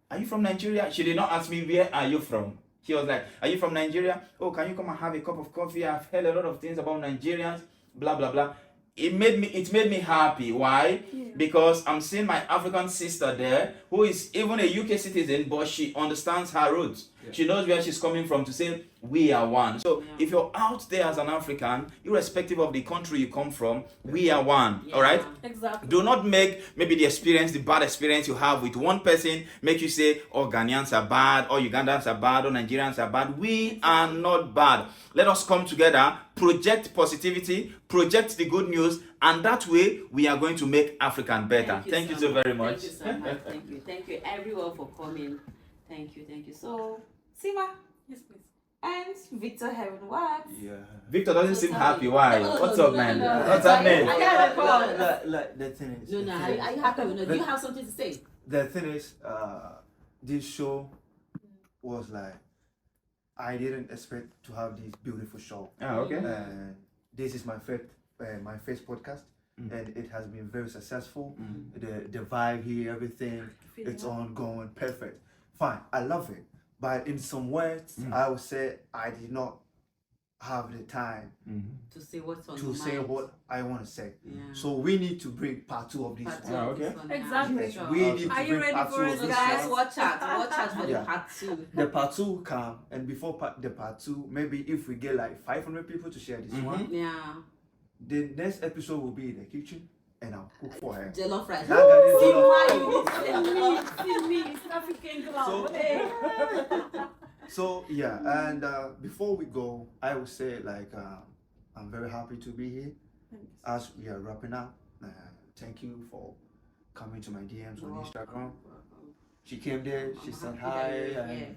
[SPEAKER 4] Are you from Nigeria? She did not ask me, where are you from? She was like, are you from Nigeria? Oh, can you come and have a cup of coffee? I've heard a lot of things about Nigerians, blah, blah, blah. It made me happy. Why? because I'm seeing my African sister there who is even a UK citizen, but she understands her roots.
[SPEAKER 2] Yeah.
[SPEAKER 4] She knows where she's coming from to say we are one. So
[SPEAKER 5] Yeah.
[SPEAKER 4] if you're out there as an African, irrespective of the country you come from, we are one. All right.
[SPEAKER 3] Exactly.
[SPEAKER 4] Do not make maybe the bad experience you have with one person make you say, oh, Ghanaians are bad, or Ugandans are bad, or Nigerians are bad. We are not bad. Let us come together, project positivity, project the good news, and that way we are going to make African better. Thank you so very much.
[SPEAKER 5] Thank you so much. Thank you. Thank you everyone for coming. Thank you. Thank you. So, Sima
[SPEAKER 3] Yes, please.
[SPEAKER 5] and Victor Heaven, what?
[SPEAKER 2] Yeah.
[SPEAKER 4] Victor doesn't
[SPEAKER 5] So
[SPEAKER 4] seem
[SPEAKER 5] tell
[SPEAKER 4] happy.
[SPEAKER 5] me.
[SPEAKER 4] Why?
[SPEAKER 5] No,
[SPEAKER 4] What's
[SPEAKER 5] no,
[SPEAKER 4] up,
[SPEAKER 5] no,
[SPEAKER 4] man?
[SPEAKER 5] no, no.
[SPEAKER 4] What's happening?
[SPEAKER 5] I got a call.
[SPEAKER 2] Like the thing is.
[SPEAKER 5] No, no. Are you happy? No, do you have something to say?
[SPEAKER 2] The thing is, this show was like, I didn't expect to have this beautiful show.
[SPEAKER 4] Ah, okay.
[SPEAKER 2] And this is my first podcast, and it has been very successful. The vibe here, everything, it's on going perfect. Fine, I love it. But in some words, I would say I did not have the time
[SPEAKER 5] To say what's on
[SPEAKER 2] to
[SPEAKER 5] your
[SPEAKER 2] say
[SPEAKER 5] mind.
[SPEAKER 2] what I want to say.
[SPEAKER 5] Yeah.
[SPEAKER 2] So we need to bring part 2 of this
[SPEAKER 5] Part
[SPEAKER 2] one.
[SPEAKER 5] two
[SPEAKER 4] Ah,
[SPEAKER 5] of this
[SPEAKER 4] okay.
[SPEAKER 5] one, yeah.
[SPEAKER 3] Exactly.
[SPEAKER 2] Yes,
[SPEAKER 5] Sure.
[SPEAKER 2] we need to
[SPEAKER 3] Are you
[SPEAKER 2] bring
[SPEAKER 3] ready
[SPEAKER 2] part
[SPEAKER 3] for
[SPEAKER 2] 2
[SPEAKER 3] us,
[SPEAKER 2] of
[SPEAKER 5] So
[SPEAKER 2] this
[SPEAKER 5] guys,
[SPEAKER 2] one.
[SPEAKER 5] watch out for
[SPEAKER 2] Yeah.
[SPEAKER 5] the part 2.
[SPEAKER 2] The part 2 come, and before the part 2, maybe if we get like 500 people to share this one,
[SPEAKER 5] Yeah.
[SPEAKER 2] the next episode will be in the kitchen, and I'll cook for her.
[SPEAKER 5] Jollof rice.
[SPEAKER 2] That guy is
[SPEAKER 5] See
[SPEAKER 2] jollof
[SPEAKER 5] why
[SPEAKER 2] rice.
[SPEAKER 5] you need to say
[SPEAKER 3] See me, it's African club.
[SPEAKER 2] So- So yeah, and before we go, I would say like I'm very happy to be here. As we are wrapping up, thank you for coming to my DMs on Instagram. She came there, she
[SPEAKER 5] I'm
[SPEAKER 2] said
[SPEAKER 5] happy
[SPEAKER 2] hi,
[SPEAKER 5] that you're
[SPEAKER 2] and
[SPEAKER 5] here.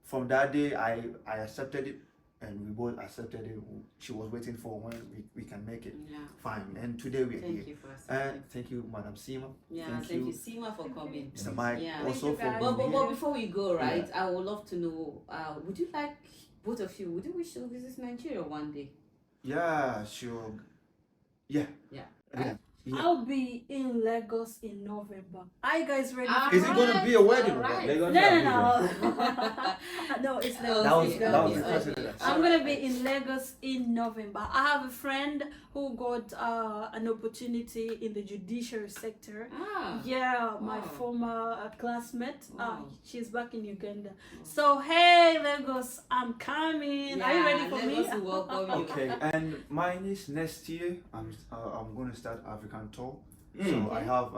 [SPEAKER 2] from that day I accepted it, and we both accepted it. She was waiting for when we can make it.
[SPEAKER 5] Yeah.
[SPEAKER 2] Fine, and today we are
[SPEAKER 5] Thank
[SPEAKER 2] here.
[SPEAKER 5] you for accepting.
[SPEAKER 2] And thank you, Madam Sima.
[SPEAKER 5] Yeah,
[SPEAKER 2] thank
[SPEAKER 5] thank you,
[SPEAKER 2] you,
[SPEAKER 5] Sima, for coming.
[SPEAKER 2] Mr. Mike,
[SPEAKER 5] Yeah.
[SPEAKER 2] also
[SPEAKER 3] Thank you,
[SPEAKER 2] for
[SPEAKER 3] guys.
[SPEAKER 2] being
[SPEAKER 5] But
[SPEAKER 2] here.
[SPEAKER 5] before we go, right, I would love to know, would you like, both of you, would you wish to visit Nigeria one day?
[SPEAKER 2] Yeah, sure. Yeah.
[SPEAKER 5] Yeah.
[SPEAKER 2] Yeah. Yeah.
[SPEAKER 3] I'll be in Lagos in November. Are you guys ready?
[SPEAKER 5] Ah,
[SPEAKER 3] for
[SPEAKER 2] Is it gonna be a wedding? or
[SPEAKER 5] Alright.
[SPEAKER 2] what?
[SPEAKER 3] No. No, it's Lagos.
[SPEAKER 2] That was
[SPEAKER 3] it's
[SPEAKER 2] that was
[SPEAKER 3] Lagos.
[SPEAKER 2] the question that I
[SPEAKER 3] I'm gonna be in Lagos in November. I have a friend who got an opportunity in the judiciary sector.
[SPEAKER 5] Ah.
[SPEAKER 3] Yeah, my
[SPEAKER 5] Wow.
[SPEAKER 3] former classmate.
[SPEAKER 5] Wow.
[SPEAKER 3] She's back in Uganda. So hey, Lagos, I'm coming. Are you ready for me?
[SPEAKER 5] Lagos will welcome you.
[SPEAKER 2] Okay, and mine is next year. I'm going to start African tour. So
[SPEAKER 5] Okay.
[SPEAKER 2] I have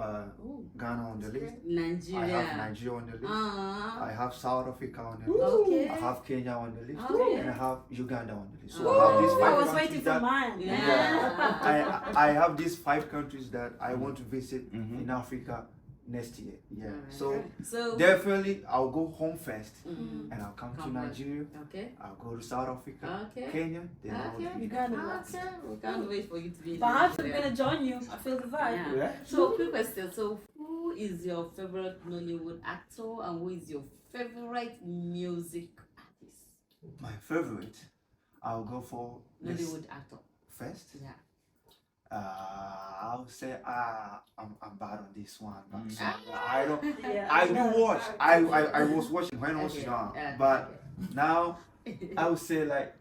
[SPEAKER 5] Ooh,
[SPEAKER 2] Ghana on the list.
[SPEAKER 5] Nigeria.
[SPEAKER 2] I have Nigeria on the list.
[SPEAKER 5] Ah.
[SPEAKER 2] I have South Africa on the list.
[SPEAKER 5] Okay.
[SPEAKER 2] I have Kenya on the list,
[SPEAKER 5] Okay.
[SPEAKER 2] and I have Uganda on the list. So
[SPEAKER 5] Ooh.
[SPEAKER 2] I have these
[SPEAKER 3] I
[SPEAKER 2] five
[SPEAKER 3] was
[SPEAKER 2] countries
[SPEAKER 3] waiting for
[SPEAKER 2] that
[SPEAKER 3] mine.
[SPEAKER 5] Yeah.
[SPEAKER 2] I have these 5 countries that I want to visit in Africa next year. Yeah.
[SPEAKER 5] Alright.
[SPEAKER 2] So
[SPEAKER 5] So.
[SPEAKER 2] definitely I'll go home first,
[SPEAKER 5] Mhm.
[SPEAKER 2] and I'll come to
[SPEAKER 5] Come back.
[SPEAKER 2] Nigeria.
[SPEAKER 5] Okay.
[SPEAKER 2] I'll go to South Africa,
[SPEAKER 5] Okay.
[SPEAKER 2] Kenya, then I'll
[SPEAKER 5] Okay.
[SPEAKER 3] You got it. Last.
[SPEAKER 5] Okay. We can't wait for you to be in
[SPEAKER 3] Perhaps I'm
[SPEAKER 5] Nigeria.
[SPEAKER 3] gonna join you. I feel the vibe.
[SPEAKER 5] Yeah.
[SPEAKER 2] Yeah.
[SPEAKER 5] So, quick question. So, who is your favorite Nollywood actor and who is your favorite music artist?
[SPEAKER 2] My favorite, I'll go for this
[SPEAKER 5] Nollywood actor.
[SPEAKER 2] first.
[SPEAKER 5] Yeah.
[SPEAKER 2] I'll say I'm bad on this one, but so,
[SPEAKER 5] Ah.
[SPEAKER 2] I don't.
[SPEAKER 3] Yeah.
[SPEAKER 2] I do watch. I was watching when I was
[SPEAKER 5] Okay,
[SPEAKER 2] young,
[SPEAKER 5] okay,
[SPEAKER 2] but now I would say like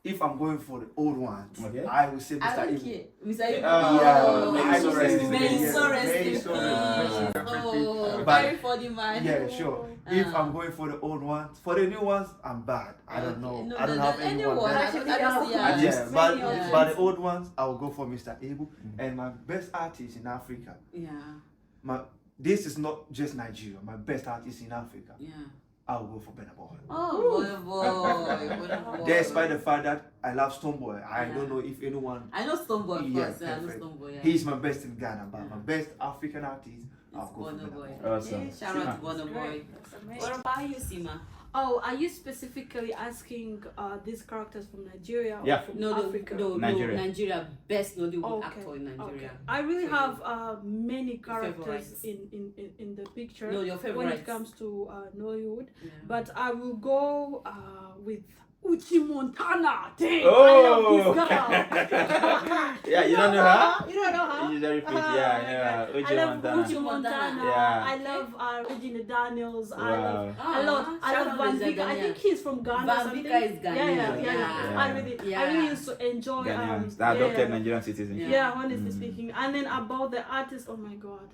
[SPEAKER 2] if I'm going for the old ones,
[SPEAKER 4] Okay.
[SPEAKER 2] I would say
[SPEAKER 5] I
[SPEAKER 2] Mr.
[SPEAKER 5] don't
[SPEAKER 2] Ibu.
[SPEAKER 5] care. Mr. Ibu.
[SPEAKER 2] Yeah,
[SPEAKER 5] Oh,
[SPEAKER 4] may
[SPEAKER 2] I
[SPEAKER 4] so
[SPEAKER 2] would
[SPEAKER 4] rest
[SPEAKER 2] say
[SPEAKER 4] in
[SPEAKER 5] May
[SPEAKER 4] peace.
[SPEAKER 5] so rest
[SPEAKER 2] May
[SPEAKER 5] in
[SPEAKER 2] so rest in
[SPEAKER 5] peace.
[SPEAKER 2] peace.
[SPEAKER 5] Oh,
[SPEAKER 2] But-
[SPEAKER 5] very funny man.
[SPEAKER 2] Yeah, sure. If
[SPEAKER 5] Ah.
[SPEAKER 2] I'm going for the old ones, for the new ones, I'm bad. I don't know.
[SPEAKER 5] No,
[SPEAKER 2] I don't
[SPEAKER 5] no,
[SPEAKER 2] have
[SPEAKER 5] no,
[SPEAKER 2] anyone.
[SPEAKER 5] anyone.
[SPEAKER 2] better.
[SPEAKER 5] I don't see
[SPEAKER 3] Yeah.
[SPEAKER 5] her.
[SPEAKER 2] Yeah, but
[SPEAKER 3] Yeah.
[SPEAKER 2] but the old ones, I'll go for Mr. Ibu. And my best artist in Africa.
[SPEAKER 5] Yeah.
[SPEAKER 2] This is not just Nigeria. My best artist in Africa,
[SPEAKER 5] Yeah.
[SPEAKER 2] I'll go for Burna Boy.
[SPEAKER 5] Oh, boy.
[SPEAKER 2] Despite the fact that I love Stonebwoy, I
[SPEAKER 5] Yeah.
[SPEAKER 2] don't know if anyone.
[SPEAKER 5] I know Stonebwoy, of
[SPEAKER 2] Yeah,
[SPEAKER 5] course. I know
[SPEAKER 2] perfect.
[SPEAKER 5] Stonebwoy. Yeah.
[SPEAKER 2] He's my best in Ghana, but my best African artist, I'll
[SPEAKER 5] It's
[SPEAKER 2] go for
[SPEAKER 5] Burna
[SPEAKER 2] Burna
[SPEAKER 5] Boy.
[SPEAKER 2] Boy.
[SPEAKER 4] Awesome.
[SPEAKER 5] Yeah, shout out to Burna Boy.
[SPEAKER 3] That's amazing.
[SPEAKER 5] What about you, Sima?
[SPEAKER 3] Oh, are you specifically asking these characters from Nigeria or
[SPEAKER 4] Yeah.
[SPEAKER 3] from
[SPEAKER 5] No,
[SPEAKER 3] Africa?
[SPEAKER 4] Nigeria.
[SPEAKER 5] Nigeria. Best Nollywood
[SPEAKER 3] Okay,
[SPEAKER 5] actor in Nigeria.
[SPEAKER 3] Okay. I really
[SPEAKER 5] So
[SPEAKER 3] have many characters
[SPEAKER 5] favorites.
[SPEAKER 3] in the picture
[SPEAKER 5] No, your
[SPEAKER 3] when it
[SPEAKER 5] favorites.
[SPEAKER 3] comes to Nollywood.
[SPEAKER 5] Yeah.
[SPEAKER 3] But I will go with Uchi Montana. Dang,
[SPEAKER 4] Oh.
[SPEAKER 3] I love this girl.
[SPEAKER 4] Yeah, you don't know her?
[SPEAKER 3] You don't know her?
[SPEAKER 4] She's very pretty. Yeah.
[SPEAKER 3] I love
[SPEAKER 4] Montana.
[SPEAKER 3] Uchi Montana.
[SPEAKER 4] Yeah.
[SPEAKER 3] I love Regina Daniels.
[SPEAKER 4] Wow.
[SPEAKER 3] I love
[SPEAKER 5] Shout out
[SPEAKER 3] Van
[SPEAKER 5] Regina
[SPEAKER 3] Vika. I
[SPEAKER 5] Daniels.
[SPEAKER 3] think he's from Ghana.
[SPEAKER 5] Van
[SPEAKER 3] something.
[SPEAKER 5] Vika is Ghanaian.
[SPEAKER 3] Yeah. I really used to enjoy
[SPEAKER 4] Ghanaians. They adopted
[SPEAKER 3] yeah.
[SPEAKER 4] Nigerian citizens.
[SPEAKER 3] Yeah, honestly speaking. And then about the artist, oh my god,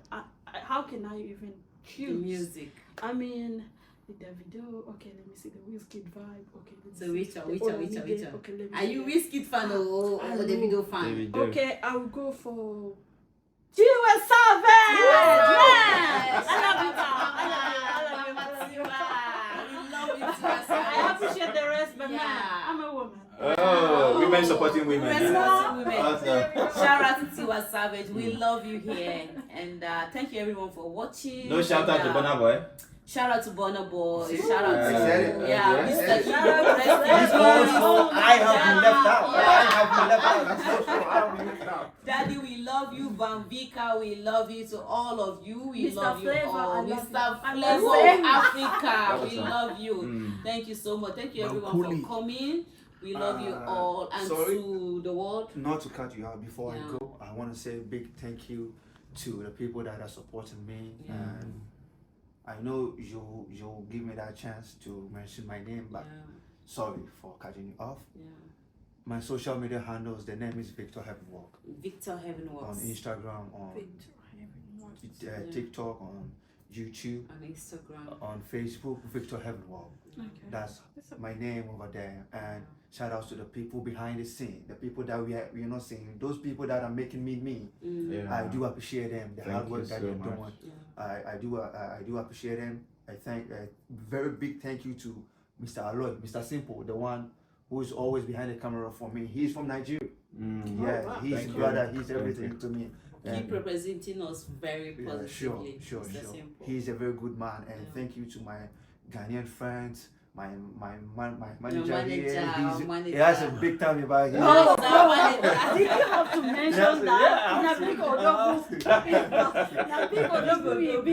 [SPEAKER 3] how can I even choose?
[SPEAKER 5] The music.
[SPEAKER 3] I mean, the Davido. Okay, let me see the Wizkid vibe. Okay, let's
[SPEAKER 5] So
[SPEAKER 3] see.
[SPEAKER 5] which one?
[SPEAKER 3] Okay, let me
[SPEAKER 5] Are
[SPEAKER 3] see.
[SPEAKER 5] you Wizkid fan or Davido fan?
[SPEAKER 4] Davido.
[SPEAKER 3] Okay, I will go for Tiwa Savage. Yes, I love you, Tom. I love you.
[SPEAKER 5] We love you, Tiwa Savage.
[SPEAKER 3] I appreciate the rest, but
[SPEAKER 5] Yeah.
[SPEAKER 3] man, I'm a woman.
[SPEAKER 4] Oh, women supporting women.
[SPEAKER 5] Women supporting women.
[SPEAKER 4] Awesome.
[SPEAKER 5] Shout out to Tiwa Savage. We love you here. And thank you everyone for watching.
[SPEAKER 4] No shout out to Burna Boy.
[SPEAKER 5] Shout out to Burna Boy. Shout out
[SPEAKER 2] I
[SPEAKER 5] to
[SPEAKER 2] said it.
[SPEAKER 5] Mr.
[SPEAKER 3] Shout out to
[SPEAKER 2] This whole show, I have been left out.
[SPEAKER 5] Yeah.
[SPEAKER 2] I have been left out. That's so true. I have been left out.
[SPEAKER 5] Daddy, we love you. Van Vika, we love you. To all of you, we
[SPEAKER 3] Mr.
[SPEAKER 5] love you
[SPEAKER 3] Flavor,
[SPEAKER 5] all.
[SPEAKER 3] I love
[SPEAKER 5] Mr.
[SPEAKER 3] you. I
[SPEAKER 5] Flavor
[SPEAKER 3] love
[SPEAKER 5] of
[SPEAKER 3] you.
[SPEAKER 5] Africa, we
[SPEAKER 4] Awesome.
[SPEAKER 5] love you. Thank you so much. Thank you everyone
[SPEAKER 2] Mankuli.
[SPEAKER 5] for coming. We love you all. And
[SPEAKER 2] sorry.
[SPEAKER 5] to the world.
[SPEAKER 2] Not to cut you out before
[SPEAKER 5] Yeah.
[SPEAKER 2] I go, I want to say a big thank you to the people that are supporting me.
[SPEAKER 5] Yeah.
[SPEAKER 2] And I know you'll give me that chance to mention my name, but sorry for cutting you off.
[SPEAKER 5] Yeah.
[SPEAKER 2] My social media handles, the name is Victor Heavenwalk.
[SPEAKER 5] Victor Heaven
[SPEAKER 2] On
[SPEAKER 5] Works.
[SPEAKER 2] Instagram, on TikTok, on YouTube,
[SPEAKER 5] On Instagram.
[SPEAKER 2] on Facebook, Victor Heavenwalk.
[SPEAKER 3] Okay.
[SPEAKER 2] That's my name over there. And shout outs to the people behind the scene, the people that we're not seeing, those people that are making me.
[SPEAKER 4] Yeah.
[SPEAKER 2] I do appreciate them, the
[SPEAKER 4] Thank
[SPEAKER 2] hard
[SPEAKER 4] you
[SPEAKER 2] work that
[SPEAKER 4] so
[SPEAKER 2] they're
[SPEAKER 4] much.
[SPEAKER 2] doing.
[SPEAKER 5] Yeah.
[SPEAKER 2] I do appreciate them. I thank a very big thank you to Mr. Aloy, Mr. Simple, the one who is always behind the camera for me. He's from Nigeria. Yeah,
[SPEAKER 3] wow.
[SPEAKER 2] he's
[SPEAKER 4] Thank
[SPEAKER 2] brother.
[SPEAKER 4] you.
[SPEAKER 2] He's
[SPEAKER 4] Thank
[SPEAKER 2] everything
[SPEAKER 4] you.
[SPEAKER 2] to me.
[SPEAKER 5] Keep
[SPEAKER 2] And,
[SPEAKER 5] representing us very
[SPEAKER 2] yeah,
[SPEAKER 5] positively.
[SPEAKER 2] sure.
[SPEAKER 5] Mr. Simple.
[SPEAKER 2] He's a very good man, and
[SPEAKER 5] Yeah.
[SPEAKER 2] thank you to my Ghanaian friends, my manager
[SPEAKER 5] manager,
[SPEAKER 2] here.
[SPEAKER 5] our manager.
[SPEAKER 2] He has a big time about him.
[SPEAKER 5] Oh,
[SPEAKER 3] I think you have to mention that. Na big odogu we be.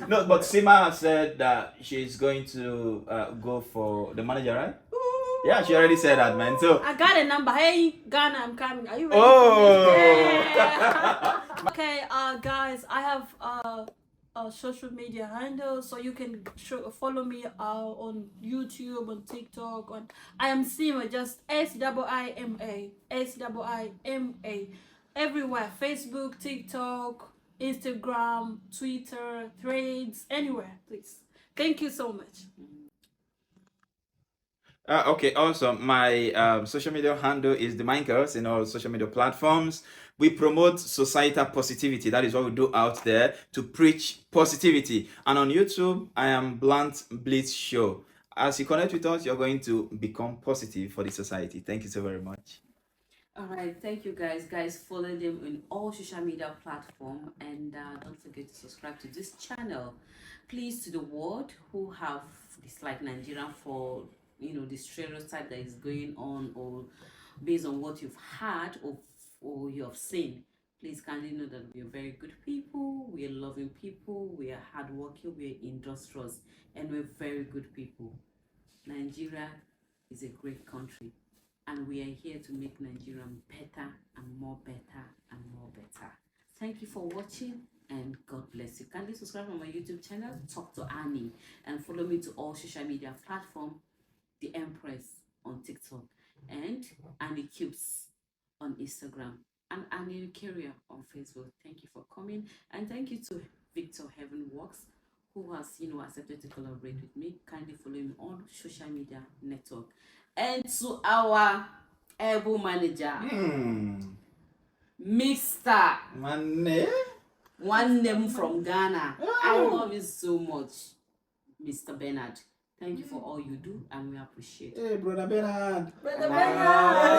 [SPEAKER 4] No, but Sima has said that she's going to go for the manager, right? Yeah, she already said that, man. So
[SPEAKER 3] I got a number. Hey, Ghana, I'm coming. Are you ready?
[SPEAKER 4] Oh.
[SPEAKER 3] For this? Yeah. Okay, guys, I have a social media handle, so you can follow me on YouTube, on TikTok. I am Sima, just SIIMA, SIIMA, everywhere. Facebook, TikTok, Instagram, Twitter, Threads, anywhere, please. Thank you so much.
[SPEAKER 4] okay, awesome. My social media handle is the Michaels in all social media platforms. We promote societal positivity. That is what we do out there, to preach positivity. And on YouTube, I am Blunt Blitz Show. As you connect with us, you're going to become positive for the society. Thank you so very much.
[SPEAKER 5] All right, thank you guys. Follow them on all social media platforms, and don't forget to subscribe to this channel. Please, to the world who have disliked Nigeria for the stereotype that is going on, or based on what you've heard or you have seen, please kindly know that we are very good people, we are loving people, we are hardworking, we are industrious, and we're very good people. Nigeria is a great country, and we are here to make Nigeria better and more better and more better. Thank you for watching, and God bless you. Kindly subscribe on my YouTube channel, Talk to Annie, and follow me to all social media platforms, The Empress on TikTok, and Annie Cubes on Instagram, and Annie Carrier on Facebook. Thank you for coming, and thank you to Victor Heaven Works, who has accepted to collaborate with me. Kindly follow me on social media network, and to our able manager, Mr.
[SPEAKER 4] Money.
[SPEAKER 5] One name from Ghana. I love you so much, Mr. Bernard. Thank you for all you do, and we appreciate it.
[SPEAKER 4] Hey, brother Bernard.
[SPEAKER 3] Brother Bernard.